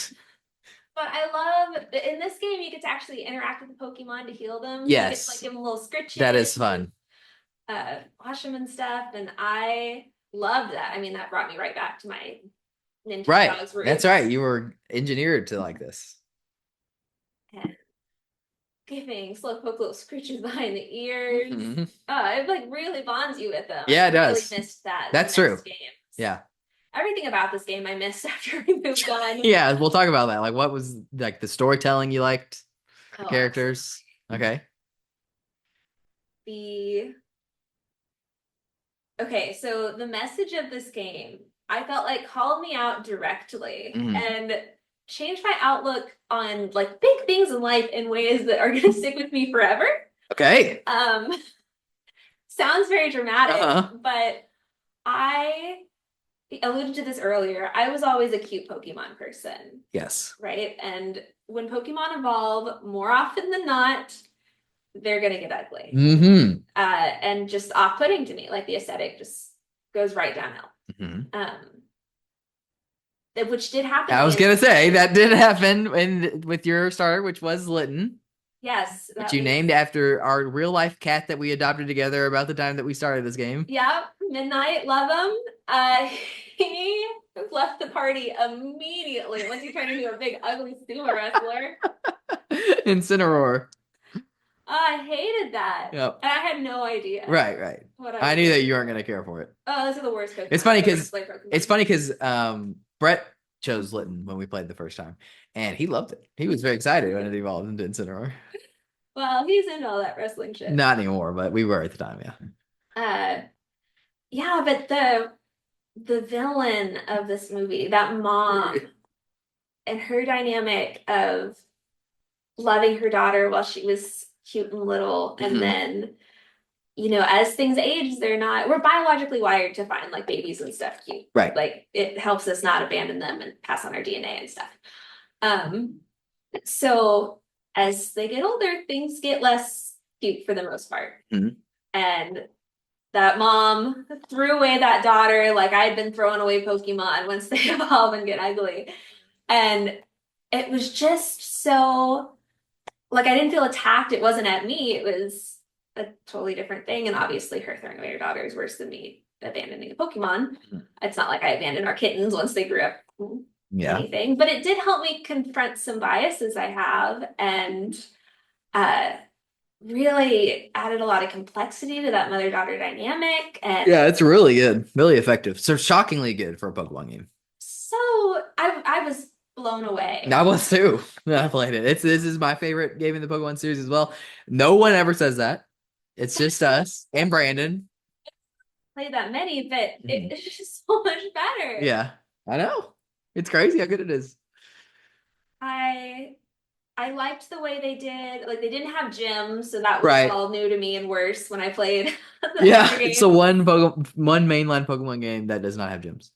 But I love, in this game, you get to actually interact with the Pokemon to heal them.
Yes.
You get to give them a little scritches.
That is fun.
Wash them and stuff. And I love that. I mean, that brought me right back to my Ninja Dogs roots.
That's right. You were engineered to like this.
And giving Slowpoke little scritches behind the ears.
Mm-hmm.
It like really bonds you with them.
Yeah, it does.
I really missed that.
That's true.
Games.
Yeah.
Everything about this game I missed after we moved on.
Yeah, we'll talk about that. Like, what was like the storytelling you liked? Characters.
Absolutely.
Okay.
Okay, so the message of this game, I felt like called me out directly and changed my outlook on like big things in life in ways that are going to stick with me forever.
Okay.
Sounds very dramatic, but I alluded to this earlier. I was always a cute Pokemon person.
Yes.
Right? And when Pokemon evolve, more often than not, they're going to get ugly.
Mm-hmm.
And just off-putting to me. Like the aesthetic just goes right downhill.
Mm-hmm.
Which did happen.
I was going to say, that did happen with your starter, which was Litten.
Yes.
That you named after our real life cat that we adopted together about the time that we started this game.
Yep. Midnight. Love him. He left the party immediately once he turned into a big ugly sumo wrestler.
Incineroar.
I hated that.
Yep.
And I had no idea.
Right. I knew that you weren't gonna care for it.
Oh, those are the worst Pokemon.
It's funny because Brett chose Litten when we played the first time, and he loved it. He was very excited when it evolved into Incineroar.
Well, he's into all that wrestling shit.
Not anymore, but we were at the time, yeah.
Yeah, but the villain of this movie, that mom, and her dynamic of loving her daughter while she was cute and little, and then, you know, as things age, we're biologically wired to find like babies and stuff cute.
Right.
Like it helps us not abandon them and pass on our DNA and stuff. So as they get older, things get less cute for the most part. And that mom threw away that daughter like I'd been throwing away Pokemon once they evolve and get ugly. And it was just so, like, I didn't feel attacked. It wasn't at me. It was a totally different thing. And obviously her throwing away her daughter is worse than me abandoning a Pokemon. It's not like I abandoned our kittens once they grew up. Anything, but it did help me confront some biases I have, and really added a lot of complexity to that mother-daughter dynamic. And
yeah, it's really good, really effective. So shockingly good for a Pokemon game.
So I was blown away.
I was too. I played it. This is my favorite game in the Pokemon series as well. No one ever says that. It's just us and Brandon.
Played that many, but it's just so much better.
Yeah, I know. It's crazy how good it is.
I liked the way they did. Like, they didn't have gyms, so that was all new to me and worse when I played.
It's the one mainline Pokemon game that does not have gyms.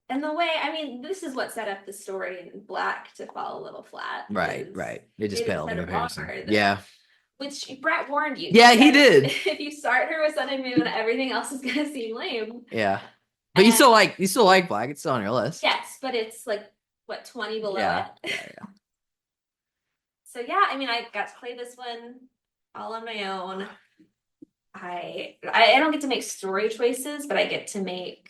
And the way, I mean, this is what set up the story in Black to fall a little flat.
Right. It just paled in comparison.
Which Brett warned you.
Yeah, he did.
If you start her with Sun and Moon, everything else is gonna seem lame.
Yeah. But you still like Black. It's still on your list.
Yes, but it's like what, 20 below it.
Yeah.
So yeah, I mean, I got to play this one all on my own. I don't get to make story choices, but I get to make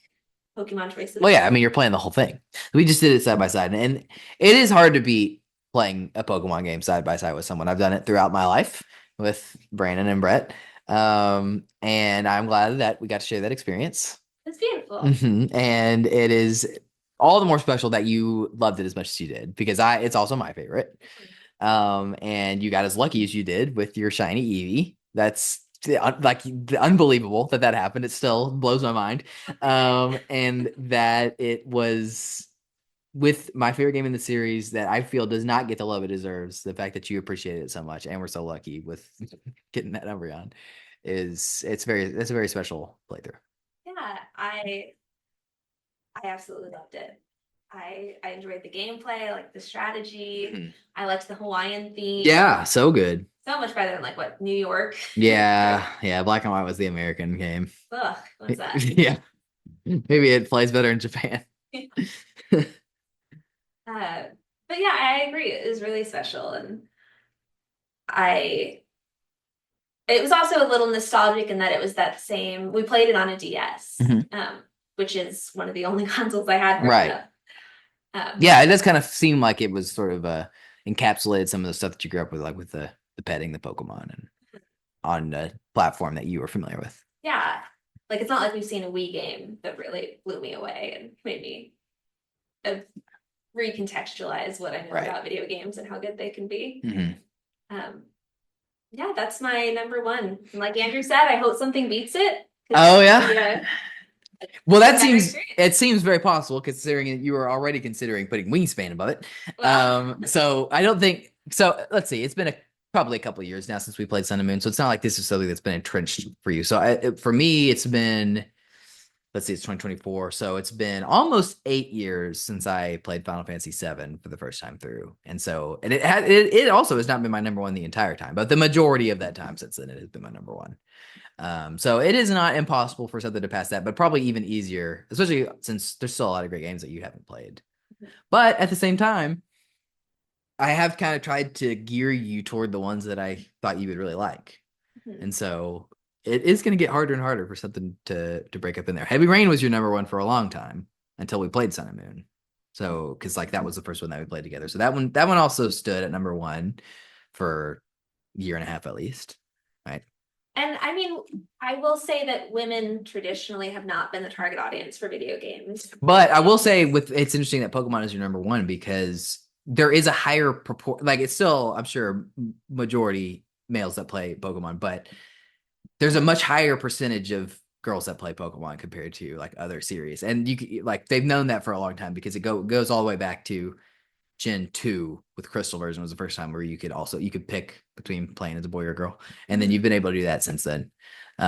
Pokemon choices.
Well, yeah, I mean, you're playing the whole thing. We just did it side by side, and it is hard to beat playing a Pokemon game side by side with someone. I've done it throughout my life with Brandon and Brett, and I'm glad that we got to share that experience.
It's beautiful.
And it is all the more special that you loved it as much as you did, because it's also my favorite. And you got as lucky as you did with your shiny Eevee. That's like unbelievable that happened. It still blows my mind. And that it was with my favorite game in the series that I feel does not get the love it deserves. The fact that you appreciated it so much, and we're so lucky with getting that Umbreon, it's a very special playthrough.
Yeah, I absolutely loved it. I enjoyed the gameplay, I liked the strategy. I liked the Hawaiian theme.
Yeah, so good.
So much better than like what, New York?
Yeah. Black and White was the American game.
Ugh, what's that?
Yeah. Maybe it plays better in Japan.
But yeah, I agree. It was really special, and it was also a little nostalgic in that it was that same. We played it on a DS, which is one of the only consoles I had.
Right. Yeah, it does kind of seem like it was sort of encapsulated some of the stuff that you grew up with, like with the petting the Pokemon and on a platform that you were familiar with.
Yeah, like it's not like we've seen a Wii game that really blew me away and made me recontextualize what I know about video games and how good they can be. Yeah, that's my number one. And like Andrew said, I hope something beats it.
Oh yeah. Well, it seems very possible, considering that you were already considering putting Wingspan above it. Well. So I don't think so. Let's see. It's been probably a couple of years now since we played Sun and Moon, so it's not like this is something that's been entrenched for you. So for me, it's been, let's see, it's 2024, so it's been almost 8 years since I played Final Fantasy VII for the first time through, and it also has not been my number one the entire time, but the majority of that time since then, it has been my number one. So it is not impossible for something to pass that, but probably even easier, especially since there's still a lot of great games that you haven't played. But at the same time, I have kind of tried to gear you toward the ones that I thought you would really like. And so it is going to get harder and harder for something to break up in there. Heavy Rain was your number one for a long time until we played Sun and Moon. So, because like that was the first one that we played together. So that one also stood at number one for a year and a half at least, right?
And I mean, I will say that women traditionally have not been the target audience for video games.
But I will say it's interesting that Pokemon is your number one because there is a higher proportion, like it's still, I'm sure, majority males that play Pokemon, but there's a much higher percentage of girls that play Pokemon compared to like other series. And like they've known that for a long time because it goes all the way back to Gen 2 with Crystal version was the first time where you could pick between playing as a boy or a girl. And then you've been able to do that since then.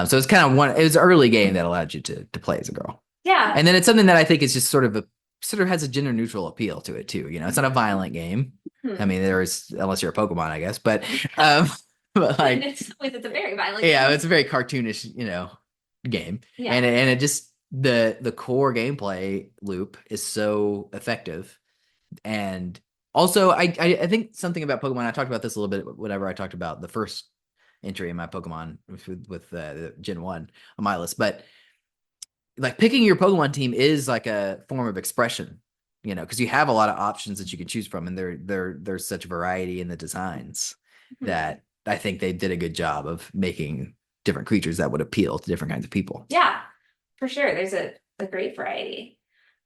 So it's kind of it was an early game that allowed you to play as a girl.
Yeah.
And then it's something that I think is just sort of has a gender neutral appeal to it too. You know, it's not a violent game. I mean, unless you're a Pokemon, I guess, but like
it's a very violent
game.
game.
It's a very cartoonish, game.
Yeah.
And it just the core gameplay loop is so effective. And also I think something about Pokemon, I talked about this a little bit whenever I talked about the first entry in my Pokemon with the Gen 1 on my list, but like picking your Pokemon team is like a form of expression, because you have a lot of options that you can choose from, and there's such variety in the designs that I think they did a good job of making different creatures that would appeal to different kinds of people.
Yeah, for sure. There's a great variety.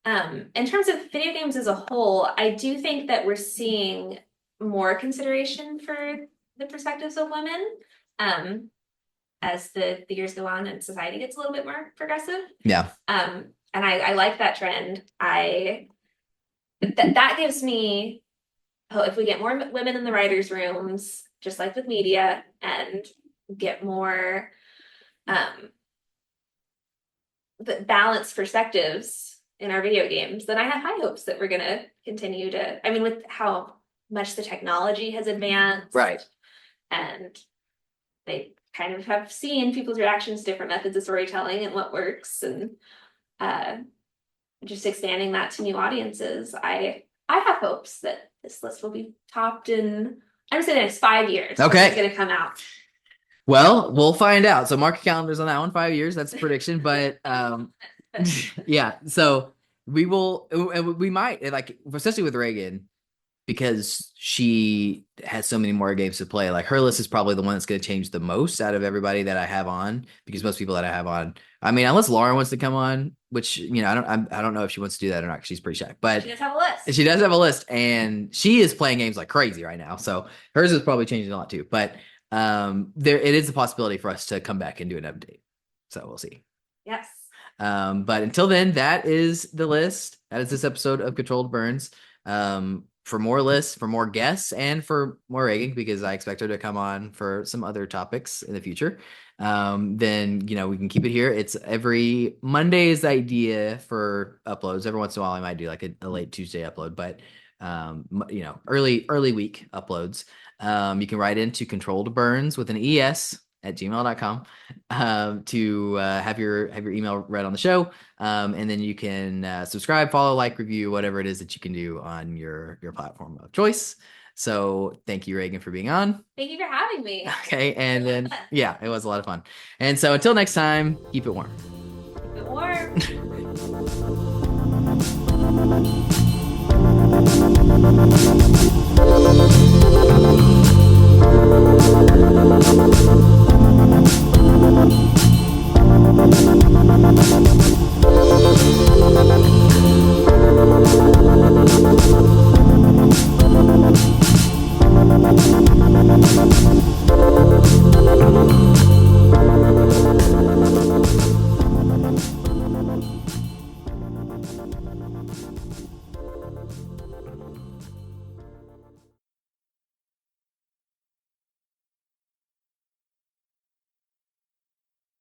In terms of video games as a whole, I do think that we're seeing more consideration for the perspectives of women as the years go on and society gets a little bit more progressive.
Yeah.
And I like that trend. That gives me hope if we get more women in the writers' rooms, just like with media, and get more the balanced perspectives in our video games, then I have high hopes that we're going to continue to, I mean, with how much the technology has advanced.
Right.
And they kind of have seen people's reactions to different methods of storytelling and what works, and just expanding that to new audiences. I have hopes that this list will be topped in, I'm saying, the next 5 years.
Okay.
It's going to come out.
Well, we'll find out. So mark your calendars on that one. 5 years. That's the prediction. But yeah. So we might, like, especially with Reagan, because she has so many more games to play. Like, her list is probably the one that's going to change the most out of everybody that I have on, because most people that I have on, I mean, unless Laura wants to come on, which, I don't know if she wance to do that or not, 'cause she's pretty shy, but
She does have a list.
She does have a list, and she is playing games like crazy right now. So hers is probably changing a lot too, but it is a possibility for us to come back and do an update. So we'll see.
Yes.
But until then, that is the list. That is this episode of Controlled Burns. For more lists, for more guests, and for more Reagan, because I expect her to come on for some other topics in the future, then, we can keep it here. It's every Monday is the idea for uploads. Every once in a while, I might do like a late Tuesday upload, but, early week uploads. You can write into ControlledBurnes with an ES at gmail.com to have your email read on the show, and then you can subscribe, follow, like, review, whatever it is that you can do on your platform of choice. So thank you, Reagan, for being on.
Thank you for having me.
Okay, and then yeah, it was a lot of fun. And so until next time, keep it warm.
Keep it warm.